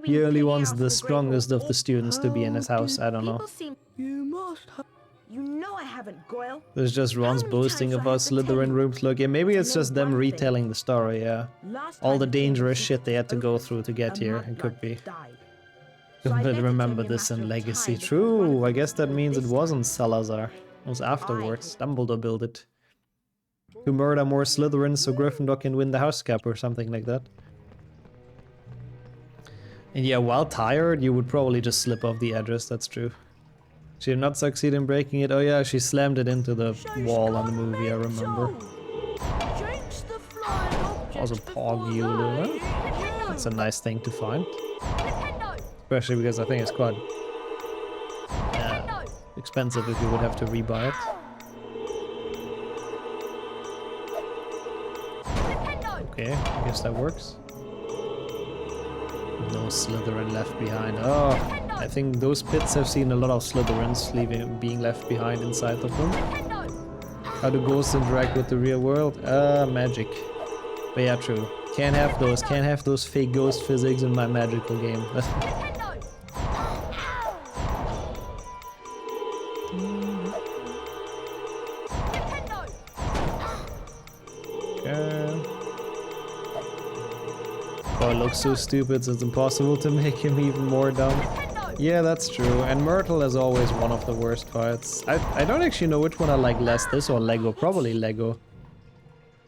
He only wants the strongest of the students to be in his house, I don't know. You must have... You know I have haven't, Goyle. There's just Ron's boasting about Slytherin rooms. Look, yeah, maybe it's just them retelling the story, yeah. All the dangerous shit they had to go through to get here, it could be. But remember this in Legacy. True, I guess that means it wasn't Salazar. It was afterwards. Dumbledore built it. To murder more Slytherins so Gryffindor can win the house cap or something like that. And yeah, while tired, you would probably just slip off the address, that's true. She did not succeed in breaking it. Oh yeah, she slammed it into the wall on the movie, I remember. Also Pog Yule. That's a nice thing to find. Especially because I think it's quite expensive if you would have to rebuy it. Okay, I guess that works. No Slytherin left behind. Oh, I think those pits have seen a lot of Slytherins being left behind inside of them. How do ghosts interact with the real world? Magic. But yeah, true. Can't have those fake ghost physics in my magical game. It looks so stupid, so it's impossible to make him even more dumb. Yeah, that's true. And Myrtle is always one of the worst parts. I don't actually know which one I like less, this or Lego. Probably Lego.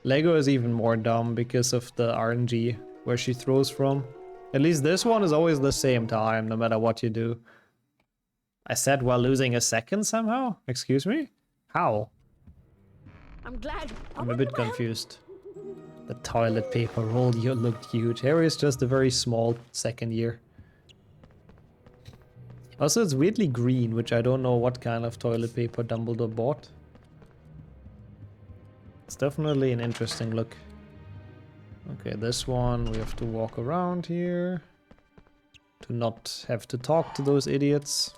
Lego is even more dumb because of the RNG, where she throws from. At least this one is always the same time, no matter what you do. I said while losing a second somehow? Excuse me? How? I'm glad. I'm a bit confused. The toilet paper roll looked huge. Harry is just a very small second year. Also, it's weirdly green, which I don't know what kind of toilet paper Dumbledore bought. It's definitely an interesting look. Okay, this one we have to walk around here to not have to talk to those idiots.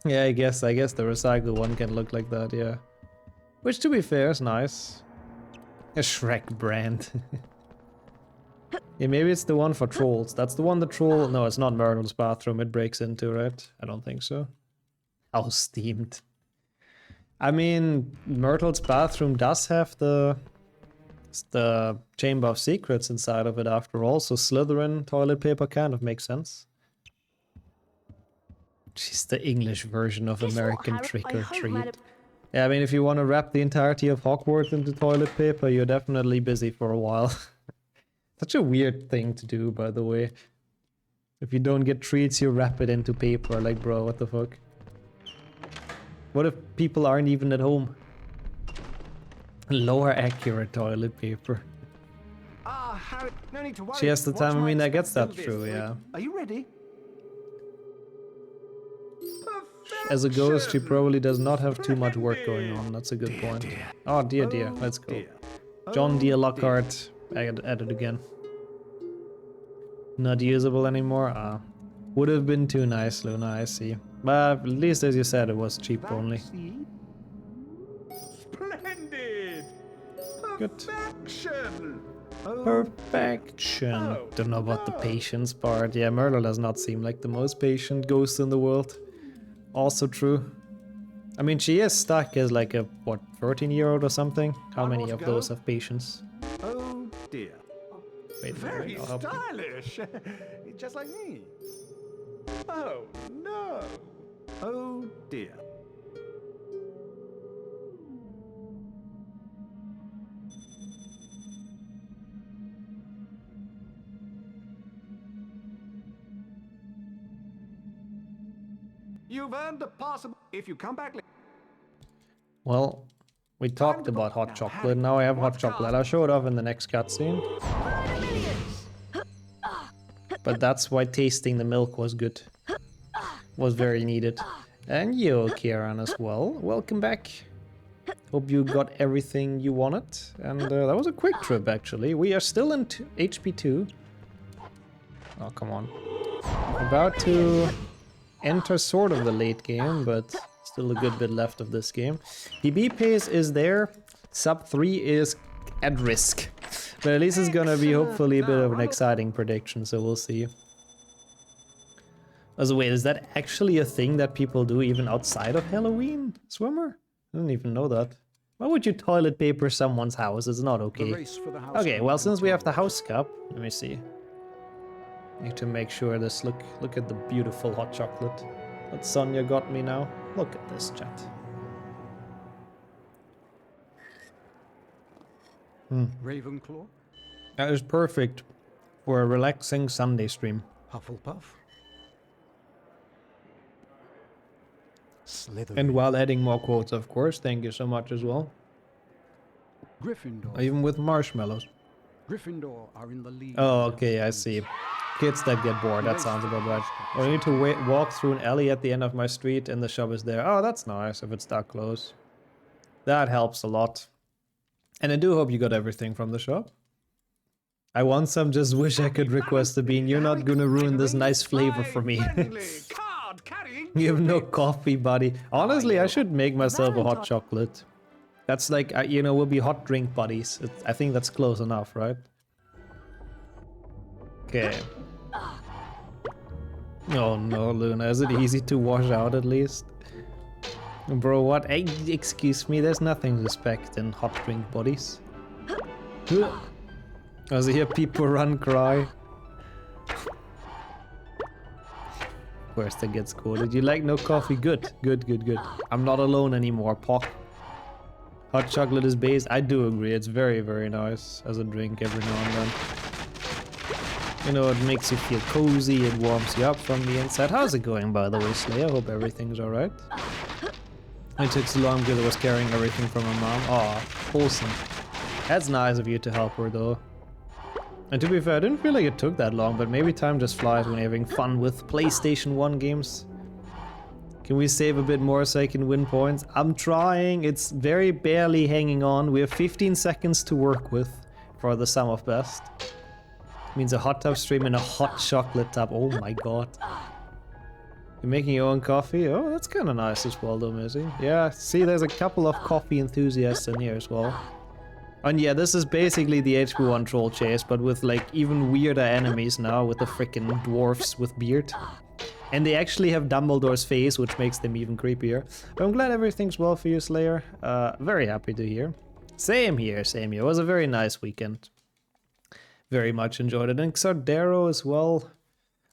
Yeah, I guess the recycle one can look like that, yeah. Which, to be fair, is nice. A Shrek brand. Yeah, maybe it's the one for trolls. That's the one the troll... No, it's not Myrtle's bathroom it breaks into, right? I don't think so. House themed. I mean, Myrtle's bathroom does have the Chamber of Secrets inside of it after all, so Slytherin toilet paper kind of makes sense. She's the English version of American Trick or Treat. Yeah, I mean, if you want to wrap the entirety of Hogwarts into toilet paper, you're definitely busy for a while. Such a weird thing to do, by the way. If you don't get treats, you wrap it into paper. Like, bro, what the fuck? What if people aren't even at home? Lower accurate toilet paper. Harry, no need to worry. She has the time. I mean, I guess that's true, yeah. Are you ready? As a ghost, she probably does not have too much work going on. That's a good point. Oh, dear, dear. Let's go. John Deere Lockhart. Added again. Not usable anymore? Ah. Would have been too nice, Luna, I see. But at least, as you said, it was cheap only. Splendid! Good. Perfection! Perfection. Don't know about the patience part. Yeah, Myrtle does not seem like the most patient ghost in the world. Also true. I mean, she is stuck as like a, what, 13-year-old or something? How many of those have patience? Oh dear. Wait, Very I'll help you. stylish. Just like me. Oh no. Oh dear. You've earned the possible if you come back. Well, we talked about hot chocolate. Now I have hot chocolate. I'll show it off in the next cutscene. But that's why tasting the milk was good. Was very needed. And you, Kieran, as well. Welcome back. Hope you got everything you wanted. And that was a quick trip, actually. We are still in HP 2. Oh, come on. About to enter sort of the late game, but still a good bit left of this game. PB pace is there. Sub 3 is at risk. But at least it's gonna be hopefully a bit of an exciting prediction, so we'll see. So wait, is that actually a thing that people do even outside of Halloween? Swimmer? I didn't even know that. Why would you toilet paper someone's house? It's not okay. Okay, well, since we have the house cup, let me see. Need to make sure this look at the beautiful hot chocolate that Sonia got me now. Look at this, chat. Ravenclaw? That is perfect for a relaxing Sunday stream. Hufflepuff? Slytherin? And while adding more quotes, of course. Thank you so much as well. Gryffindor? Even with marshmallows. Gryffindor are in the lead. Oh, okay, I see. Kids that get bored, that sounds about right. I need to walk through an alley at the end of my street and the shop is there. Oh, that's nice if it's that close. That helps a lot. And I do hope you got everything from the shop. I want some, just wish I could request a bean. You're not gonna ruin this nice flavor for me. You have no coffee, buddy. Honestly, I should make myself a hot chocolate. That's like, you know, we'll be hot drink buddies. I think that's close enough, right? Okay. Oh no, Luna, is it easy to wash out at least? Bro, what? Hey, excuse me, there's nothing suspect in hot drink buddies. As I hear people run, cry. Where's that gets quoted? You like no coffee? Good, good, good, good. I'm not alone anymore, Pock. Hot chocolate is based. I do agree. It's very, very nice as a drink every now and then. You know, it makes you feel cozy. It warms you up from the inside. How's it going, by the way, Slayer? I hope everything's alright. It took so long because I was carrying everything from my mom. Aw, wholesome. That's nice of you to help her, though. And to be fair, I didn't feel like it took that long, but maybe time just flies when you're having fun with PlayStation 1 games. Can we save a bit more so I can win points? I'm trying. It's very barely hanging on. We have 15 seconds to work with for the sum of best. Means a hot tub stream and a hot chocolate tub. Oh my god. You're making your own coffee? Oh, that's kind of nice as well, though, Mizzy. Yeah, see, there's a couple of coffee enthusiasts in here as well. And yeah, this is basically the HP1 troll chase, but with like even weirder enemies now, with the freaking dwarfs with beard. And they actually have Dumbledore's face, which makes them even creepier. But I'm glad everything's well for you, Slayer. Very happy to hear. Same here, same here. It was a very nice weekend. Very much enjoyed it. And Xardero as well.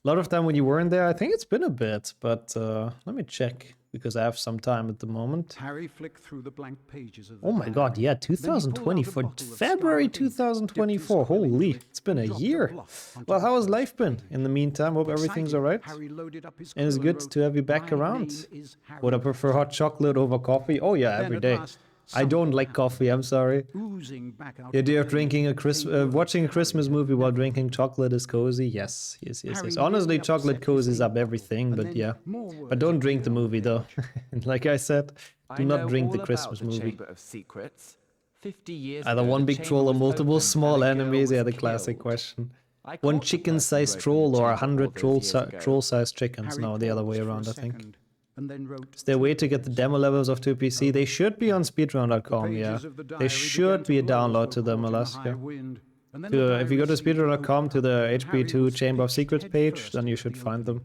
A lot of time when you weren't there, I think it's been a bit, but let me check, because I have some time at the moment. Harry flicked through the blank pages of the Oh my god, yeah, 2024, February 2024, holy, it's been a year. Well, how has life been in the meantime? Hope everything's alright. And it's good to have you back around. Would I prefer hot chocolate over coffee? Oh yeah, every day. I don't like coffee, I'm sorry. The idea of drinking watching a Christmas movie while drinking chocolate is cozy. Yes, yes, yes, yes. Honestly, chocolate cozies up everything, but yeah. But don't drink the movie though. Like I said, do not drink the Christmas movie. Either one big troll or multiple small enemies? Yeah, the classic question. One chicken-sized troll or 100 troll-sized chickens? No, the other way around, I think. Is there a way to get the demo levels of 2PC? They should be on speedrun.com, yeah. There should be a download to them, Alaska. If you go to speedrun.com to the HP2 Chamber of Secrets page, then you should find them.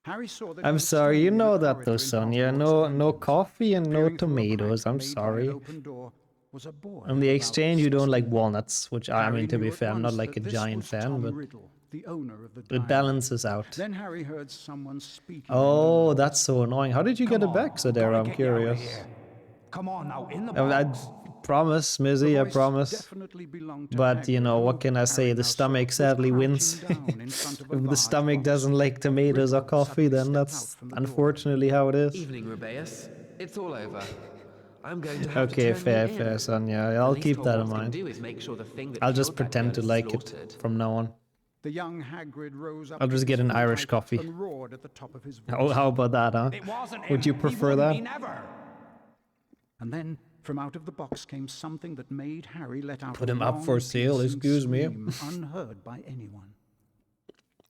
I'm sorry, you know that though, Sonia. No coffee and no tomatoes, I'm sorry. On the exchange, you don't like walnuts, which I mean, to be fair, I'm not like a giant fan, but it balances out. Then Harry heard someone speaking. Oh, that's so annoying. How did you get it back, Sadara? I'm curious. Come on now, in the I promise, Mizzy, I promise. But, you know, what can I say? The stomach sadly wins. If the stomach doesn't like tomatoes or coffee, then that's unfortunately how it is. Evening, Rubeus. It's all over. I'm going to have to fair, Sonia. I'll keep that in mind. I'll just pretend to like it from now on. The young Hagrid rose up. I'll just get an Irish coffee. And roared at the top of his voice. How about that, huh? Would you prefer that? And then from out of the box came something that made Harry let out Put him up for sale, excuse me. Unheard by anyone.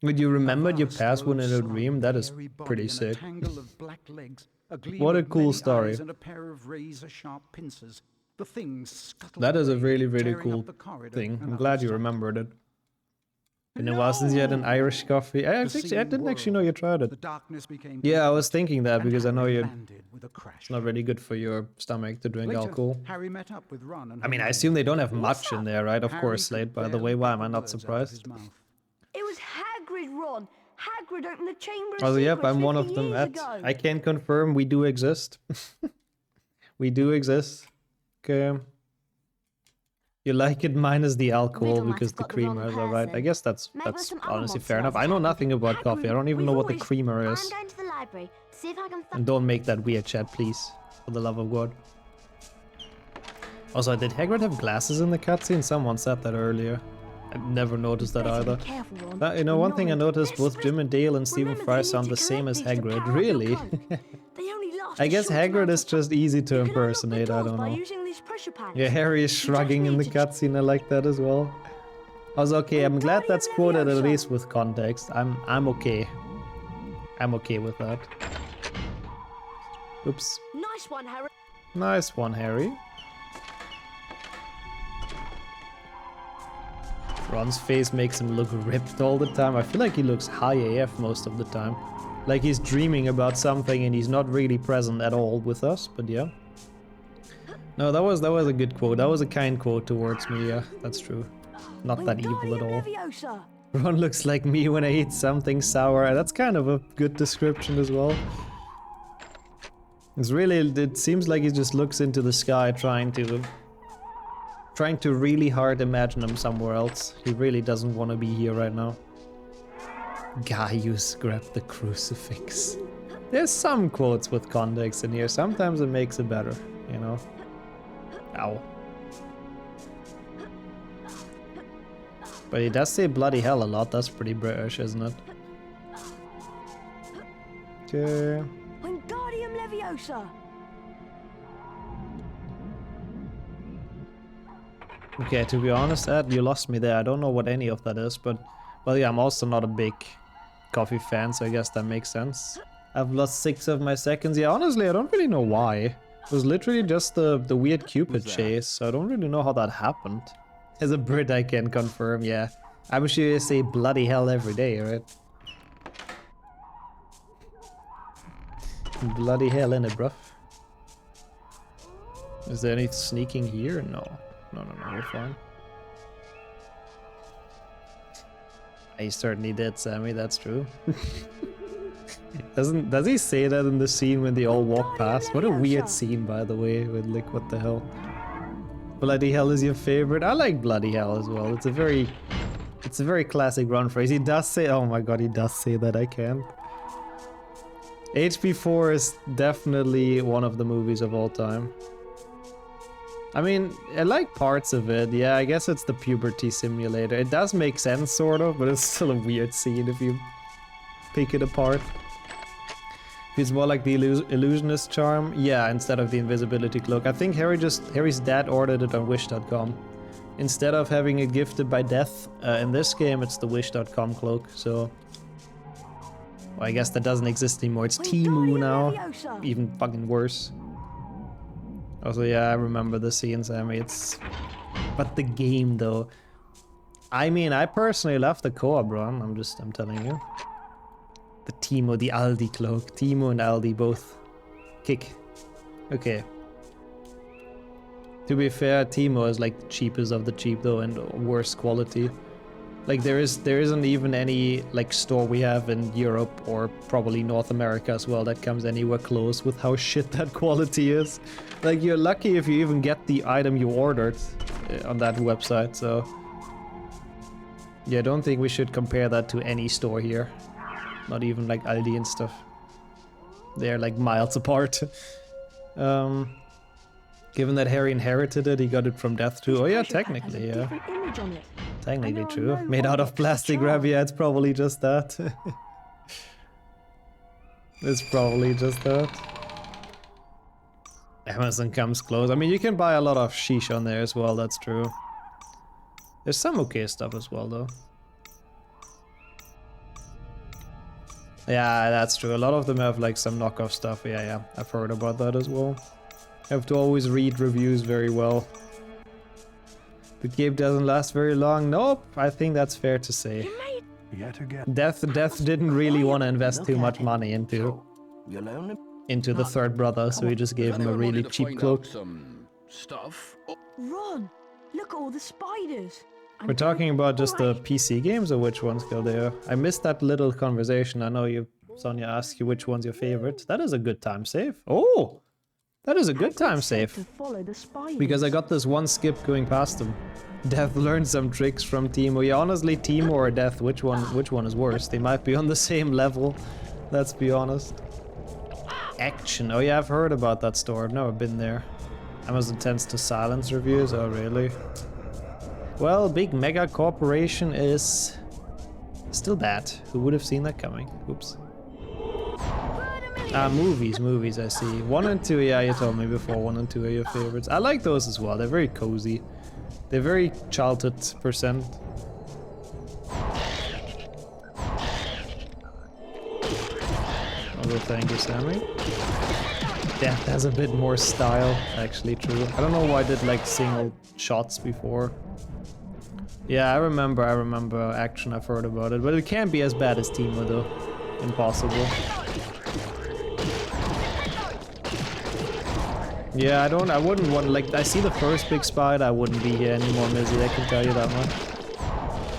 Would you remember your password in a dream? That is pretty sick. What a cool story. That is a really, really cool thing. I'm glad you remembered it. Been a while since you had an Irish coffee. I didn't actually know you tried it. The darkness became Yeah, I was thinking that and because I know Harry you. landed with a crash. It's not really good for your stomach to drink Later, alcohol. Harry met up with Ron and I mean, I Hermione. assume they don't have much in there, right? Of Harry course, could Slade, by the barely way. Why get am I the not words out of surprised? his mouth. It was Hagrid, Ron. Hagrid opened the Chamber of Oh, yep, Secrets I'm one 50 of them. years ago. I can confirm we do exist. We do exist. Okay. You like it minus the alcohol Riddle might because have the got the wrong creamer is alright. I person. guess that's Maybe with some other honestly monster fair enough. eyes I know at nothing about coffee. I don't even know what the always- creamer I'm is. going to the library to see if I can find. And don't make that weird chat, please. For the love of God. Also, did Hagrid have glasses in the cutscene? Someone said that earlier. I never noticed that Better be either. careful, Ron. But, you know, one thing I Remember, noticed, both Jim and Dale and Stephen Fry they sound need the to same collect as these to Hagrid. power up your Really? cloak. They only last I a guess short Hagrid amount is of just easy to You can unlock the impersonate, I doors don't by know. using these pressure pads. Yeah, Harry is You just shrugging in need the to cutscene, I like that as well. I was okay, I'm glad that's quoted at least with context. I'm okay. I'm okay with that. Oops. Nice one, Harry. Nice one, Harry. Ron's face makes him look ripped all the time. I feel like he looks high AF most of the time. Like he's dreaming about something and he's not really present at all with us, but yeah. No, that was a good quote. That was a kind quote towards me, yeah, that's true. Not that evil at all. Leviosa. Ron looks like me when I eat something sour. That's kind of a good description as well. It seems like he just looks into the sky trying to really hard imagine him somewhere else. He really doesn't want to be here right now. Gaius grabbed the crucifix. There's some quotes with context in here. Sometimes it makes it better, you know. Ow. But he does say bloody hell a lot. That's pretty British, isn't it? Okay. Wingardium Leviosa. Okay, to be honest, Ed, you lost me there. I don't know what any of that is, but... Well, yeah, I'm also not a big coffee fan, so I guess that makes sense. I've lost 6 of my seconds. Yeah, honestly, I don't really know why. It was literally just the weird Cupid chase, so I don't really know how that happened. As a Brit, I can confirm, yeah. I'm sure you say bloody hell every day, right? Bloody hell in it, bruv. Is there any sneaking here? No. No, we're fine. I certainly did, Sammy, that's true. Does he say that in the scene when they all walk past? What a weird scene, by the way, with like, what the hell? Bloody hell is your favorite? I like bloody hell as well. It's a very classic Ron phrase. He does say, oh my god, he does say that, I can't. HP4 is definitely one of the movies of all time. I mean, I like parts of it. Yeah, I guess it's the puberty simulator. It does make sense, sort of, but it's still a weird scene if you pick it apart. It's more like the illusionist charm. Yeah, instead of the invisibility cloak. I think Harry's dad ordered it on Wish.com. Instead of having it gifted by death, in this game it's the Wish.com cloak, so... Well, I guess that doesn't exist anymore. It's Temu now. Even fucking worse. Also, yeah, I remember the scene, Sammy. But the game, though. I mean, I personally love the co-op run. I'm telling you. The Timo, the Aldi cloak. Timo and Aldi both kick. Okay. To be fair, Timo is like the cheapest of the cheap, though, and worst quality. Like there isn't even any like store we have in Europe or probably North America as well that comes anywhere close with how shit that quality is. Like you're lucky if you even get the item you ordered on that website, so... Yeah, I don't think we should compare that to any store here. Not even like Aldi and stuff. They're like miles apart. Given that Harry inherited it, he got it from death too. Oh yeah, technically, yeah. Technically true. Made out of plastic wrap, yeah, it's probably just that. It's probably just that. Amazon comes close. I mean, you can buy a lot of sheesh on there as well, that's true. There's some okay stuff as well, though. Yeah, that's true. A lot of them have like some knockoff stuff. Yeah, I've heard about that as well. You have to always read reviews very well. The game doesn't last very long. Nope, I think that's fair to say. You made Yet again. Death didn't really want to invest too much money into the third brother, so he just gave him a really cheap cloak. Some stuff. Ron, look at all the spiders. We're talking about just the PC games or which ones, Galdeo? I missed that little conversation. I know Sonia asked you which one's your favorite. That is a good time save. Oh! That is a good time save. Because I got this one skip going past him. Death learned some tricks from Teemo. Yeah, honestly, Teemo or Death, which one is worse? They might be on the same level. Let's be honest. Action. Oh yeah, I've heard about that store. I've never been there. Amazon tends to silence reviews. Oh really? Well, big mega corporation is still bad. Who would have seen that coming? Oops. Movies, I see. 1 and 2, yeah, you told me before 1 and 2 are your favorites. I like those as well. They're very cozy. They're very childhood percent. Although, thank you, Sammy. Death has a bit more style, actually, true. I don't know why I did like single shots before. Yeah, I remember Action, I've heard about it, but it can't be as bad as Teemo though. Impossible. Yeah, I wouldn't want, like, I see the first big spider, I wouldn't be here anymore, Mizzy, I can tell you that much.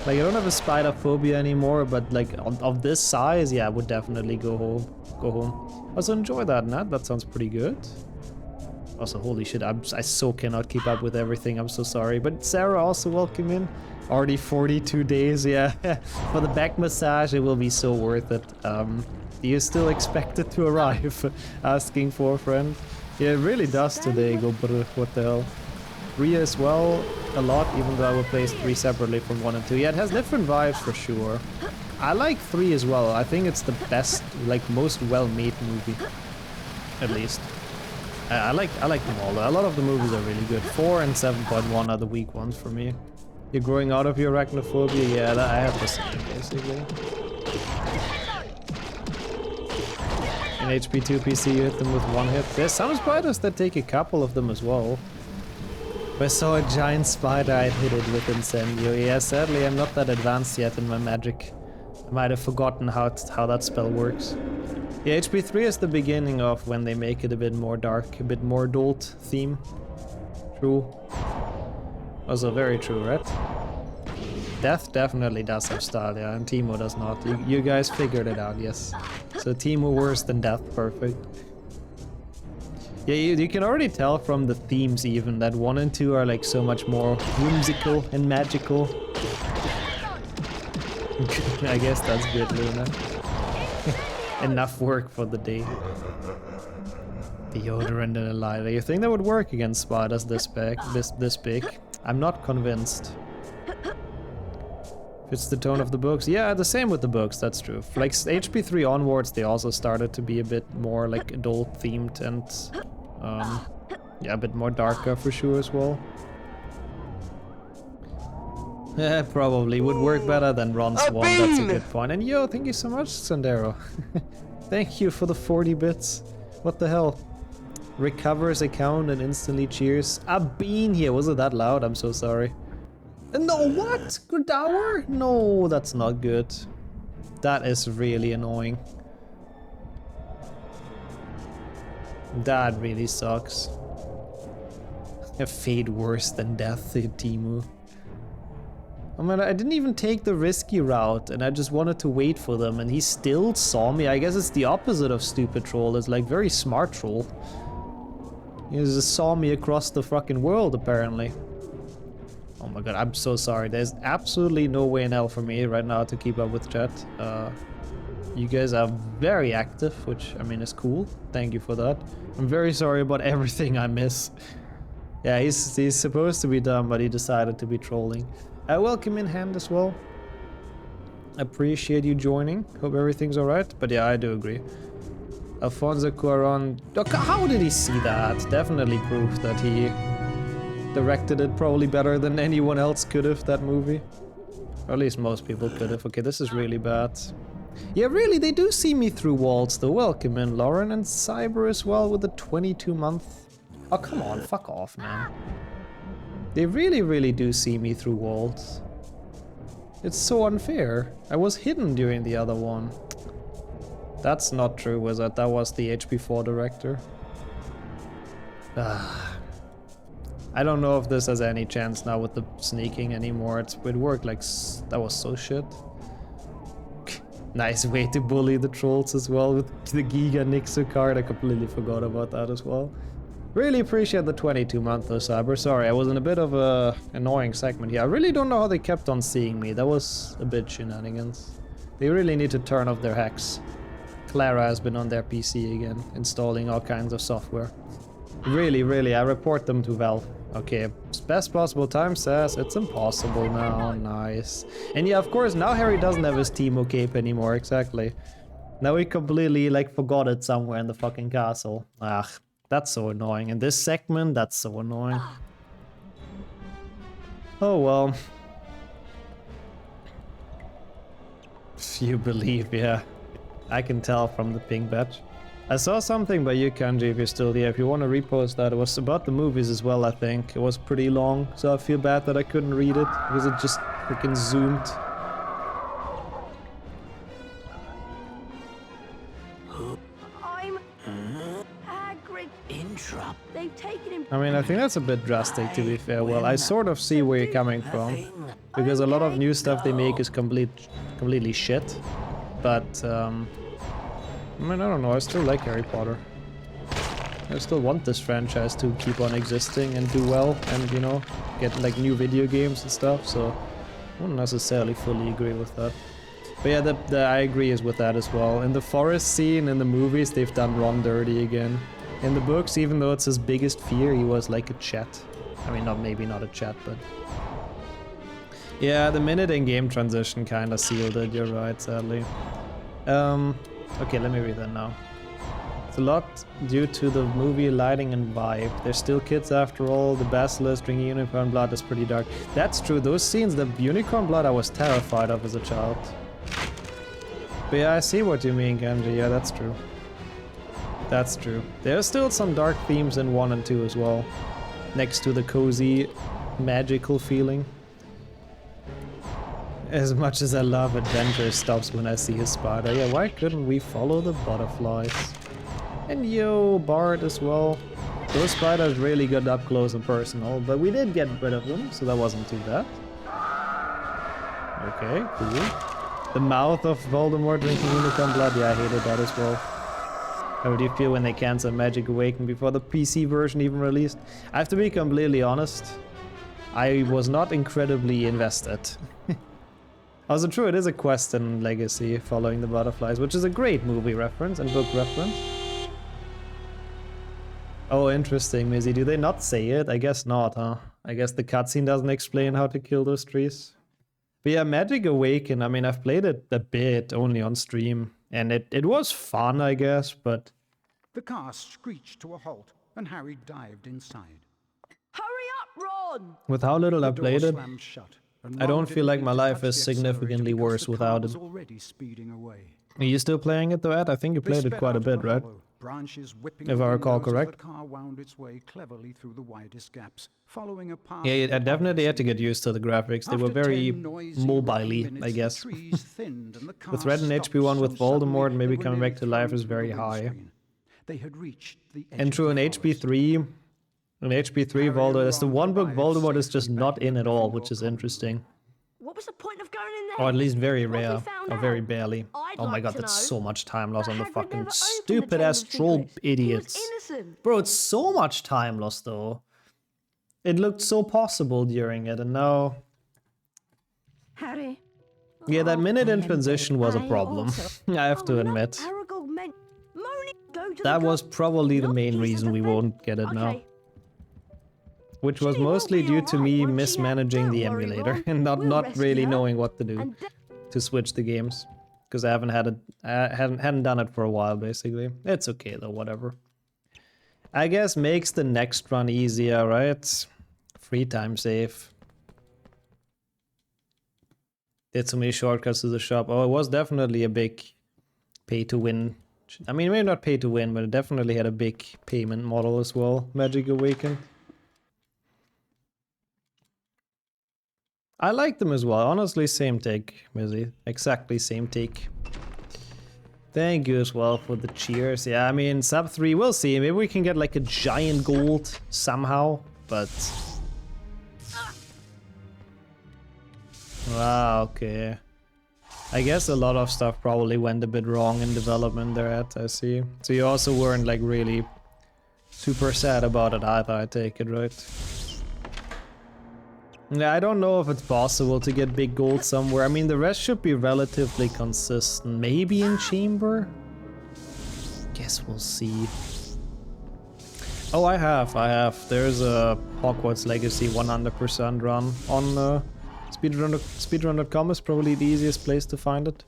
Like, I don't have a spider phobia anymore, but like, of this size, yeah, I would definitely go home. Also enjoy that, Nat, that sounds pretty good. Also, holy shit, I so cannot keep up with everything, I'm so sorry. But Sarah, also welcome in. Already 42 days, yeah. For the back massage, it will be so worth it. Do you still expect it to arrive? Asking for a friend. Yeah, it really does today, go, but what the hell. 3 as well, a lot, even though I will play 3 separately from 1 and 2. Yeah, it has different vibes for sure. I like 3 as well. I think it's the best, like, most well-made movie. At least. I like them all. A lot of the movies are really good. 4 and 7.1 are the weak ones for me. You're growing out of your arachnophobia? Yeah, I have the same, basically. In HP2 PC, you hit them with 1 hit. There's some spiders that take a couple of them as well. If I saw a giant spider, I'd hit it with Incendio. Yeah, sadly, I'm not that advanced yet in my magic. I might have forgotten how that spell works. Yeah, HP3 is the beginning of when they make it a bit more dark, a bit more adult theme. True. Also very true, right? Death definitely does have style, yeah, and Teemo does not. You guys figured it out, yes. So Teemo worse than Death, perfect. Yeah, you can already tell from the themes even that 1 and 2 are like so much more whimsical and magical. I guess that's good, Luna. Enough work for the day. Deodorant and a lighter. You think that would work against spiders this big? I'm not convinced. Fits the tone of the books. Yeah, the same with the books, that's true. Like HP3 onwards, they also started to be a bit more like adult themed and yeah, a bit more darker for sure as well. Yeah, probably would work better than Ron's one, that's a good point. And yo, thank you so much, Sandero. Thank you for the 40 bits. What the hell? Recovers account and instantly cheers. A bean here, was it that loud? I'm so sorry. No, what? Good hour? No, that's not good. That is really annoying. That really sucks. A fate worse than death, Teemu. I mean, I didn't even take the risky route and I just wanted to wait for them and he still saw me. I guess it's the opposite of stupid troll. It's like very smart troll. He just saw me across the fucking world apparently. Oh my god, I'm so sorry. There's absolutely no way in hell for me right now to keep up with chat. You guys are very active, which I mean is cool. Thank you for that. I'm very sorry about everything I miss. Yeah, he's supposed to be dumb, but he decided to be trolling. Welcome in Hand as well. Appreciate you joining. Hope everything's alright. But yeah, I do agree. Alfonso Cuarón. How did he see that? Definitely proof that he directed it probably better than anyone else could have, that movie. Or at least most people could have. Okay, this is really bad. Yeah, really, they do see me through walls though. Welcome in, Lauren, and Cyber as well with the 22-month. Oh, come on, fuck off, man. They really, really do see me through walls. It's so unfair. I was hidden during the other one. That's not true, Wizard. That was the HP4 director. I don't know if this has any chance now with the sneaking anymore. It worked like... That was so shit. Nice way to bully the trolls as well with the Giga Nixu card. I completely forgot about that as well. Really appreciate the 22-month though, Cyber. Sorry, I was in a bit of a annoying segment here. I really don't know how they kept on seeing me. That was a bit shenanigans. They really need to turn off their hacks. Clara has been on their PC again, installing all kinds of software. Really, I report them to Valve. Okay, best possible time says it's impossible now. Nice. And yeah, of course, now Harry doesn't have his Teemo cape anymore, exactly. Now he completely, like, forgot it somewhere in the fucking castle. Ugh, that's so annoying. In this segment, that's so annoying. Oh well. If you believe, yeah. I can tell from the ping badge. I saw something by you, Kanji, if you're still here. If you want to repost that, it was about the movies as well, I think. It was pretty long, so I feel bad that I couldn't read it, because it just freaking zoomed. I'm... Hagrid. Interrupt. They've taken him... I mean, I think that's a bit drastic, to be fair. Well, I sort of see where you're coming from, because a lot of new stuff they make is completely shit. But, I mean, I don't know, I still like Harry Potter. I still want this franchise to keep on existing and do well and, you know, get like new video games and stuff, so I wouldn't necessarily fully agree with that. But yeah, I agree with that as well. In the forest scene in the movies, they've done Ron dirty again. In the books, even though it's his biggest fear, he was like a chat. I mean, maybe not a chat, but... Yeah, the minute in-game transition kinda sealed it, you're right, sadly. Okay, let me read that now. It's a lot due to the movie lighting and vibe. They're still kids after all. The basilisk drinking unicorn blood is pretty dark. That's true. Those scenes, the unicorn blood, I was terrified of as a child. But yeah, I see what you mean, Genji. Yeah, that's true. That's true. There's still some dark themes in 1 and 2 as well. Next to the cozy, magical feeling. As much as I love adventure, stops when I see a spider. Yeah, why couldn't we follow the butterflies? And yo, Bard as well. Those spiders really got up close and personal, but we did get rid of them, so that wasn't too bad. Okay, cool. The mouth of Voldemort drinking unicorn blood, yeah, I hated that as well. How do you feel when they cancel Magic Awaken before the PC version even released? I have to be completely honest. I was not incredibly invested. Also true, it is a quest in Legacy, following the butterflies, which is a great movie reference and book reference. Oh, interesting, Mizzy. Do they not say it? I guess not, huh? I guess the cutscene doesn't explain how to kill those trees. But yeah, Magic Awaken, I mean, I've played it a bit, only on stream. And it was fun, I guess, but... The car screeched to a halt, and Harry dived inside. Hurry up, Ron! With how little I played it, Shut, I don't feel like my life is significantly worse without it. Are you still playing it though, Ed? I think you played it quite a bit, right? If I recall correct. Yeah, I definitely had to get used to the graphics. They were very mobile-y, I guess. The threat in HP1 with Voldemort maybe coming back to life is very high. And true, in HP3... In HP3, Voldemort, that's the one book Voldemort is just not in at all, which is interesting. What was the point of going in there? Or at least very rare, or very barely. Oh my god, that's so much time lost on the fucking stupid-ass troll idiots. Bro, it's so much time lost though. It looked so possible during it, and now... Harry. Yeah, that minute in transition was a problem, I have to admit. That was probably the main reason we won't get it now. Which was mostly due to me mismanaging the emulator and not really knowing what to do to switch the games. Because I hadn't done it for a while, basically. It's okay though, whatever. I guess makes the next run easier, right? Free time save. Did so many shortcuts to the shop. Oh, it was definitely a big pay to win. I mean, maybe not pay to win, but it definitely had a big payment model as well. Magic Awakened. I like them as well. Honestly, same take, Mizzy. Exactly same take. Thank you as well for the cheers. Yeah, I mean, sub 3, we'll see. Maybe we can get like a giant gold somehow, but... Wow, okay. I guess a lot of stuff probably went a bit wrong in development there, I see. So you also weren't like really super sad about it either, I take it, right? Yeah, I don't know if it's possible to get big gold somewhere. I mean, the rest should be relatively consistent. Maybe in Chamber? Guess we'll see. Oh, I have. There's a Hogwarts Legacy 100% run on speedrun.com is probably the easiest place to find it.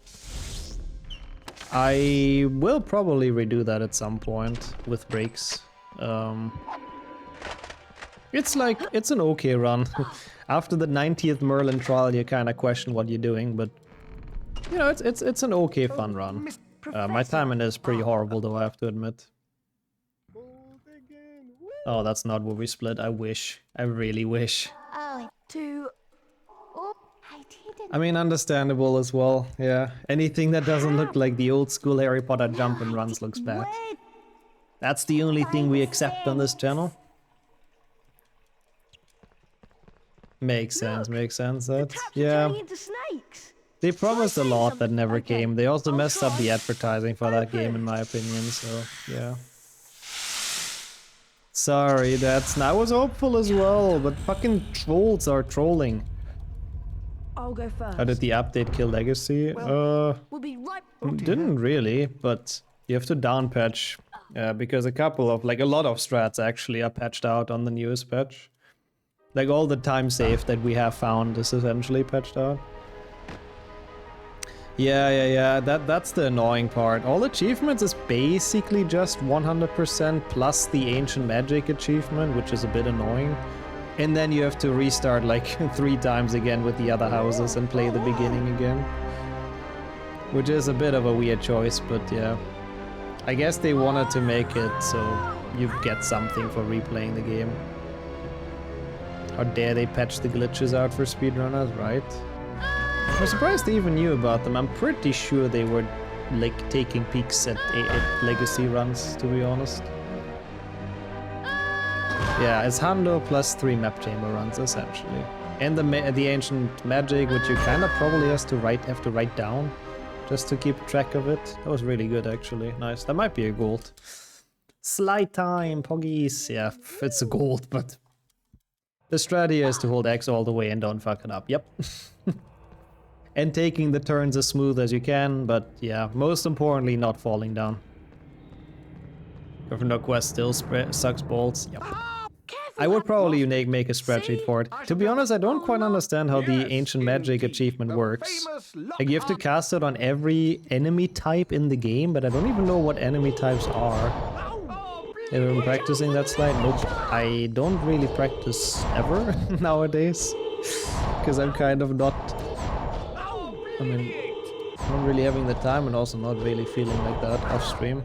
I will probably redo that at some point with breaks. It's an okay run. After the 90th Merlin trial, you kind of question what you're doing, but you know, it's an okay fun run. My timing is pretty horrible, though, I have to admit. Oh, that's not where we split. I wish. I really wish. I mean, understandable as well. Yeah, anything that doesn't look like the old school Harry Potter jump and runs looks bad. That's the only thing we accept on this channel. Makes sense, that, yeah. They promised a lot that never came. They also messed up the advertising for that game, in my opinion, so, yeah. Sorry, I was hopeful as well, but fucking trolls are trolling. I'll go first. How did the update kill Legacy? We'll be right. Didn't really, but you have to down patch, because a lot of strats actually are patched out on the newest patch. Like all the time save that we have found is essentially patched out. Yeah, that's the annoying part. All achievements is basically just 100% plus the ancient magic achievement, which is a bit annoying. And then you have to restart like 3 times again with the other houses and play the beginning again. Which is a bit of a weird choice, but yeah. I guess they wanted to make it so you get something for replaying the game. How dare they patch the glitches out for speedrunners, right? I'm surprised they even knew about them. I'm pretty sure they were like taking peeks at legacy runs, to be honest. Yeah, it's Hando plus 3 map chamber runs essentially, and the ancient magic, which you kind of probably have to write down, just to keep track of it. That was really good actually. Nice. That might be a gold. Slide time, Poggies. Yeah, it's a gold, but the strategy is to hold X all the way and don't fuck it up. Yep. And taking the turns as smooth as you can, but yeah, most importantly, not falling down. Gryffindor Quest still sucks balls. Yep. I would probably make a spreadsheet for it. To be honest, I don't quite understand how the ancient magic achievement works. Like, you have to cast it on every enemy type in the game, but I don't even know what enemy types are. Have you been practicing that slide? Nope. I don't really practice ever nowadays. Because I'm kind of not... I mean, not really having the time and also not really feeling like that off stream.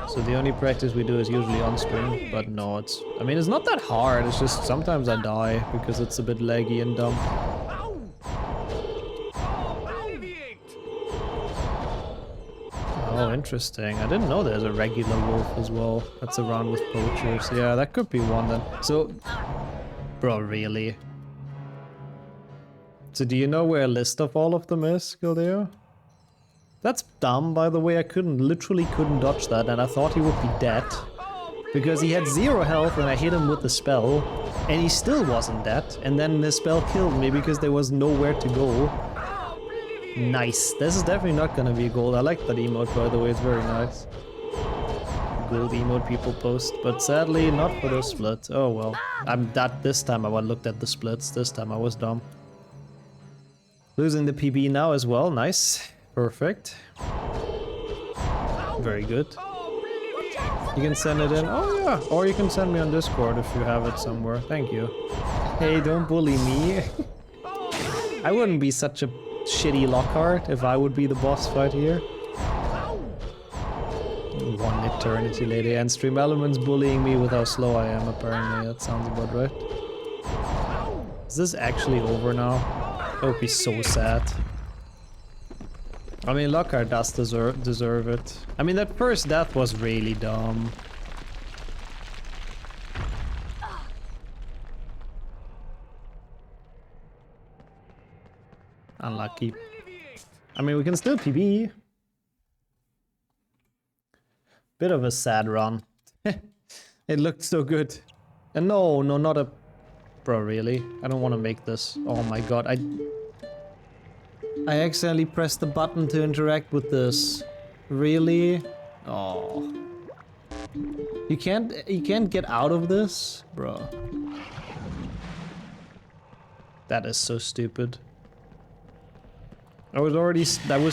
So the only practice we do is usually on stream, but no, it's not that hard, it's just sometimes I die because it's a bit laggy and dumb. Oh, interesting. I didn't know there's a regular wolf as well. That's around with poachers. Yeah, that could be one then. So, bro, really? So do you know where a list of all of them is, Gildeo? That's dumb, by the way. I literally couldn't dodge that, and I thought he would be dead. Because he had 0 health and I hit him with the spell, and he still wasn't dead. And then the spell killed me because there was nowhere to go. Nice. This is definitely not gonna be a gold. I like that emote, by the way. It's very nice. Gold emote people post, but sadly not for the split. Oh well. This time I looked at the splits. This time I was dumb. Losing the PB now as well. Nice. Perfect. Very good. You can send it in. Oh yeah. Or you can send me on Discord if you have it somewhere. Thank you. Hey, don't bully me. I wouldn't be such a shitty Lockhart if I would be the boss fight here. One eternity later, and Stream Elements bullying me with how slow I am, apparently. That sounds about right. Is this actually over now? That would be so sad. I mean, Lockhart does deserve it. I mean, that first death was really dumb. Unlucky. I mean, we can still PB. Bit of a sad run. It looked so good. And no, not a... Bro, really? I don't want to make this. Oh my god, I accidentally pressed the button to interact with this. Really? Oh. You can't get out of this? Bro. That is so stupid. I was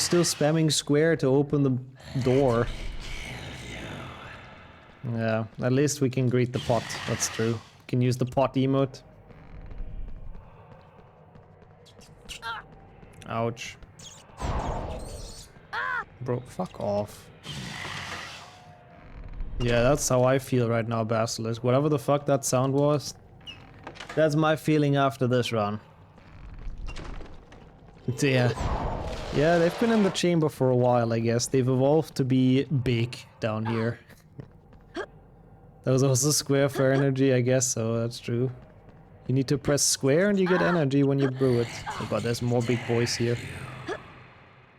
still spamming square to open the door. Yeah, at least we can greet the pot, that's true. Can use the pot emote. Ouch. Bro, fuck off. Yeah, that's how I feel right now, Basilisk. Whatever the fuck that sound was, that's my feeling after this run. Yeah. Yeah, they've been in the chamber for a while, I guess. They've evolved to be big down here. That was also square for energy, I guess, so that's true. You need to press square and you get energy when you brew it. Oh god, there's more big boys here.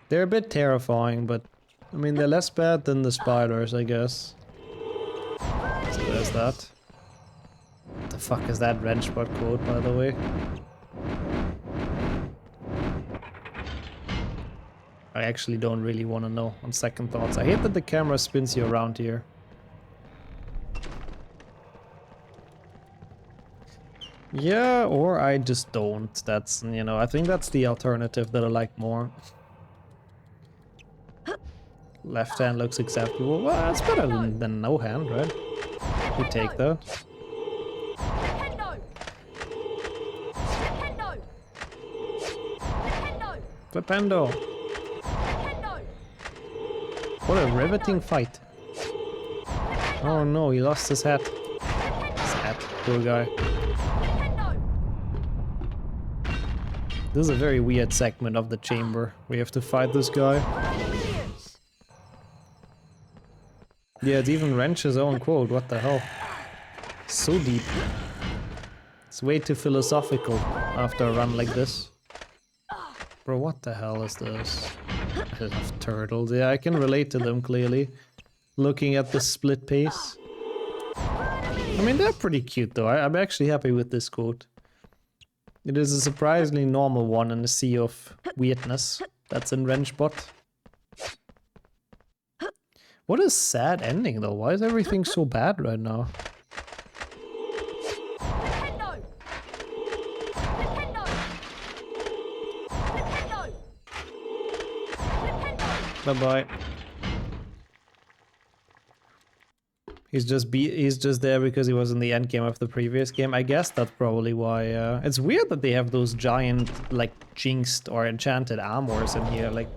They're a bit terrifying, but I mean, they're less bad than the spiders, I guess. So there's that. What the fuck is that wrenchbot quote, by the way? I actually don't really want to know on second thoughts. I hate that the camera spins you around here. Yeah, or I just don't. That's, you know, I think that's the alternative that I like more. Left hand looks acceptable. Well, that's better than no hand, right? We take that. Flipendo! What a riveting fight. Oh no, he lost his hat. Sad, poor guy. This is a very weird segment of the chamber. We have to fight this guy. Yeah, it's even Wrench's own quote, what the hell. So deep. It's way too philosophical after a run like this. Bro, what the hell is this? I love turtles. Yeah, I can relate to them clearly. Looking at the split pace. I mean, they're pretty cute though. I'm actually happy with this quote. It is a surprisingly normal one in a sea of weirdness that's in Wrenchbot. What a sad ending though. Why is everything so bad right now? Bye-bye. He's just there because he was in the end game of the previous game. I guess that's probably why. It's weird that they have those giant, like, jinxed or enchanted armors in here. Like,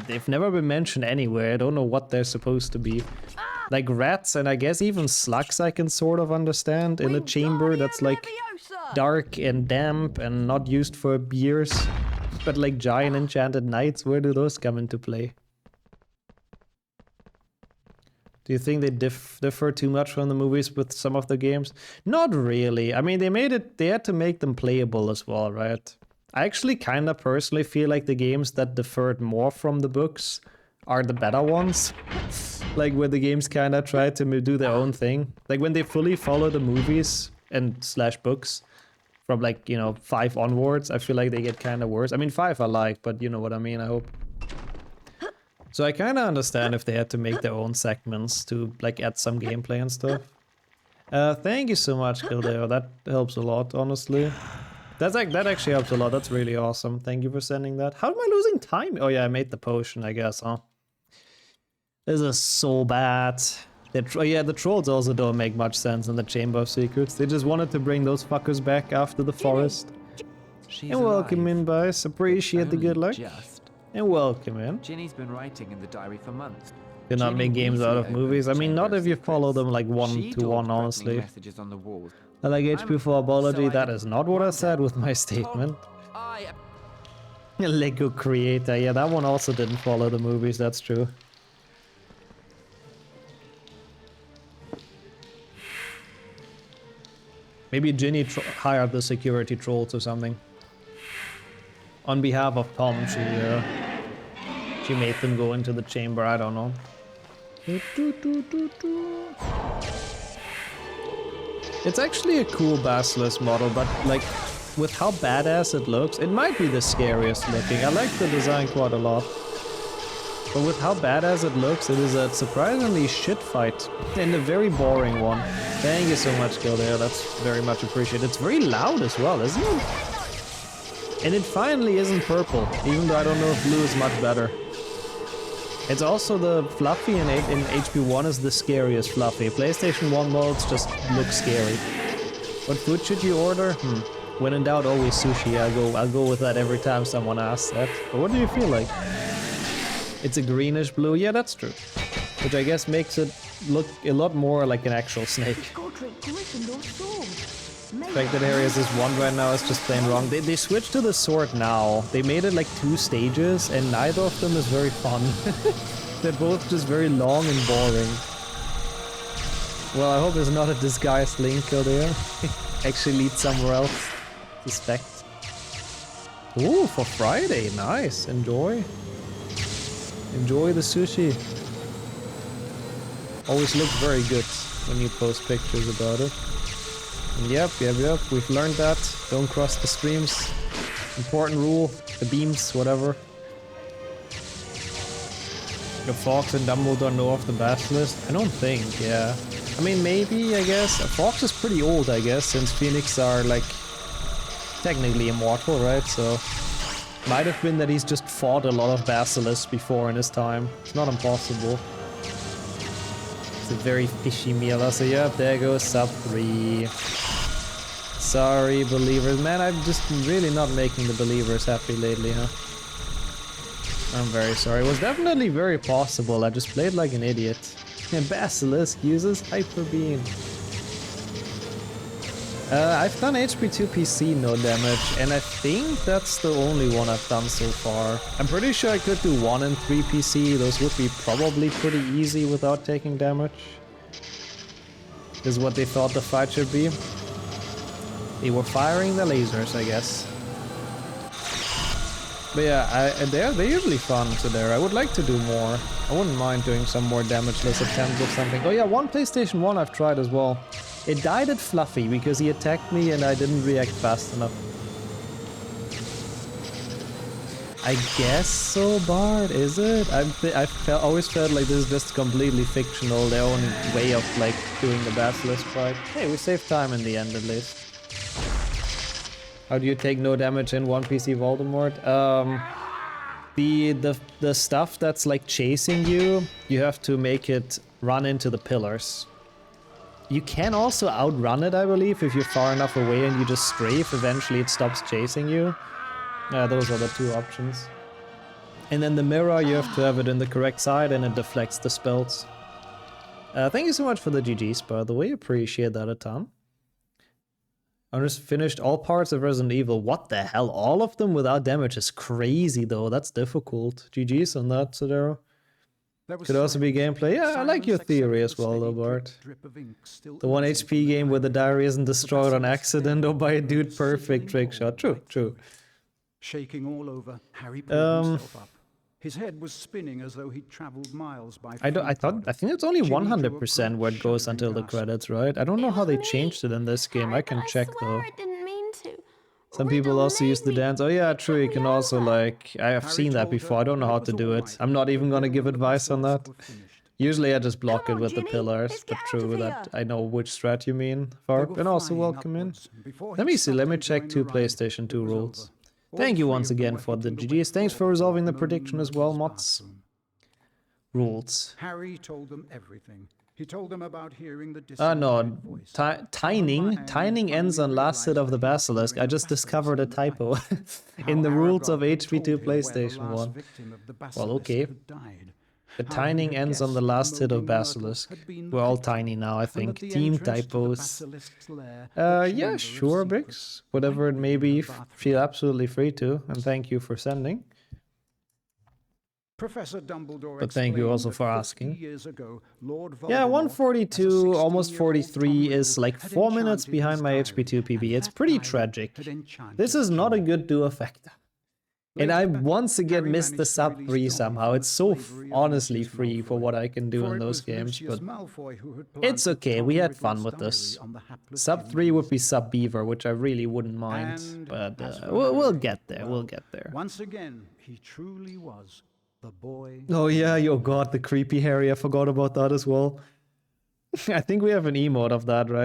they've never been mentioned anywhere. I don't know what they're supposed to be. Like rats and I guess even slugs I can sort of understand in a chamber that's like dark and damp and not used for years. But like giant enchanted knights, where do those come into play? Do you think they differ too much from the movies with some of the games? Not really. I mean, they had to make them playable as well, right? I actually kind of personally feel like the games that differed more from the books are the better ones. Like where the games kind of try to do their own thing. Like when they fully follow the movies and / books from like, you know, 5 onwards, I feel like they get kind of worse. I mean, 5 I like, but you know what I mean, I hope. So I kind of understand if they had to make their own segments to like add some gameplay and stuff. Thank you so much, Kildare. That helps a lot, honestly. That actually helps a lot. That's really awesome. Thank you for sending that. How am I losing time? Oh yeah, I made the potion, I guess, huh? This is so bad. Yeah, the trolls also don't make much sense in the Chamber of Secrets. They just wanted to bring those fuckers back after the forest. And welcome in, guys. Appreciate the good luck. And welcome in. Ginny's been writing in the diary for months. Do not make games out of movies. I mean, not if you follow them like 1 to 1, honestly. Messages on the walls. I like HP for apology. That is not what I said with my statement. Lego Creator. Yeah, that one also didn't follow the movies. That's true. Maybe Ginny hired the security trolls or something. On behalf of Tom, she made them go into the chamber. I don't know. It's actually a cool Basilisk model, but like with how badass it looks, it might be the scariest looking. I like the design quite a lot. But with how badass it looks, it is a surprisingly shit fight and a very boring one. Thank you so much, Gildea. That's very much appreciated. It's very loud as well, isn't it? And it finally isn't purple, even though I don't know if blue is much better. It's also the Fluffy in HP1 is the scariest Fluffy. PlayStation 1 models just look scary. What food should you order? When in doubt, always sushi. I'll go with that every time someone asks that. But what do you feel like? It's a greenish blue. Yeah, that's true. Which I guess makes it look a lot more like an actual snake. The fact that Harry has this one right now is just plain wrong. They switched to the sword now. They made it like 2 stages and neither of them is very fun. They're both just very long and boring. Well, I hope it's not a disguised Link there. Actually leads somewhere else. Suspect. Ooh, for Friday. Nice. Enjoy. Enjoy the sushi. Always looks very good when you post pictures about it. And yep, we've learned that. Don't cross the streams. Important rule. The beams, whatever. The Fox and Dumbledore know of the Basilisk? I don't think, yeah. I mean, maybe, I guess. Fox is pretty old, I guess, since Phoenix are, like, technically immortal, right? So, might have been that he's just fought a lot of basilisks before in his time. It's not impossible. It's a very fishy meal. So yeah, there goes sub 3. Sorry, believers. Man, I'm just really not making the believers happy lately, huh? I'm very sorry. It was definitely very possible. I just played like an idiot. And Basilisk uses Hyper Beam. I've done HP2 PC no damage, and I think that's the only one I've done so far. I'm pretty sure I could do 1 and 3 PC. Those would be probably pretty easy without taking damage. Is what they thought the fight should be. They were firing the lasers, I guess. But yeah, they're usually fun, so there. I would like to do more. I wouldn't mind doing some more damageless attempts or something. Oh yeah, one PlayStation 1 I've tried as well. It died at Fluffy because he attacked me and I didn't react fast enough. I guess so, Bart, is it? I've always felt like this is just completely fictional, their own way of like doing the Basilisk fight. Hey, we saved time in the end at least. How do you take no damage in 1 PC Voldemort? The stuff that's like chasing you, you have to make it run into the pillars. You can also outrun it, I believe, if you're far enough away and you just strafe, eventually it stops chasing you. Those are the 2 options. And then the mirror, you have to have it in the correct side and it deflects the spells. Thank you so much for the GGs, by the way, appreciate that a ton. I just finished all parts of Resident Evil. What the hell? All of them without damage is crazy though, that's difficult. GGs on that, Sodero. Could also be gameplay. Yeah, I like your theory as well though, Bart. The 1 HP game where the diary isn't destroyed on accident or by a dude perfect trick shot. True. Shaking all over, Harry pulled himself up. His head was spinning as though he'd traveled miles by I think it's only 100% where it goes until the credits, right? I don't know how they changed it in this game. I can check though. I didn't mean to. Some people also use the dance. Oh yeah, true, you can also like... I have seen that before, I don't know how to do it. I'm not even gonna give advice on that. Usually I just block it with the pillars, but true that I know which strat you mean, Farp, and also welcome in. Let me see, let me check 2 PlayStation 2 rules. Thank you once again for the GGs, thanks for resolving the prediction as well, mods. Rules. Harry told them everything. He told them about hearing the no, tining ends on last hit of the Basilisk. I just discovered a typo in the rules of HP2 PlayStation 1. Well, okay. The how he tining had ends on the guessed last hit of moaning myrtle Basilisk. had been the We're all victim, tiny now, I and think. that the Team entrance to the typos. basilisk's lair, the Yeah, chamber of sure, Bix. secrets, Whatever it might may be in be, her bathroom. feel absolutely free to. And thank you for sending. Professor Dumbledore But thank you explained also that for 50 asking. years ago, Lord Yeah, Voldemort, as a 142, almost 16-year-old 43 is Tom like Riddle, 4 had minutes enchanted behind his my diary, HP2 PB. and It's that pretty diary tragic. had enchanted This is not a Ginny. good Duofecta. And I Later, once again Harry missed the managed to sub release 3 Dobby somehow. from It's the so slavery of honestly Lucius free for Malfoy, what I can do for in it those was games, Lucius but Malfoy who had it's planted okay. Tom We had Riddle's fun with diary this. on the hapless Sub 3 Ginny would be Weasley. sub Beaver, which I really wouldn't mind, And but as for we'll Harry, get there. We'll well, get there. once again, he truly was the boy. Oh yeah, oh god, the creepy Harry. I forgot about that as well. I think we have an emote of that, right?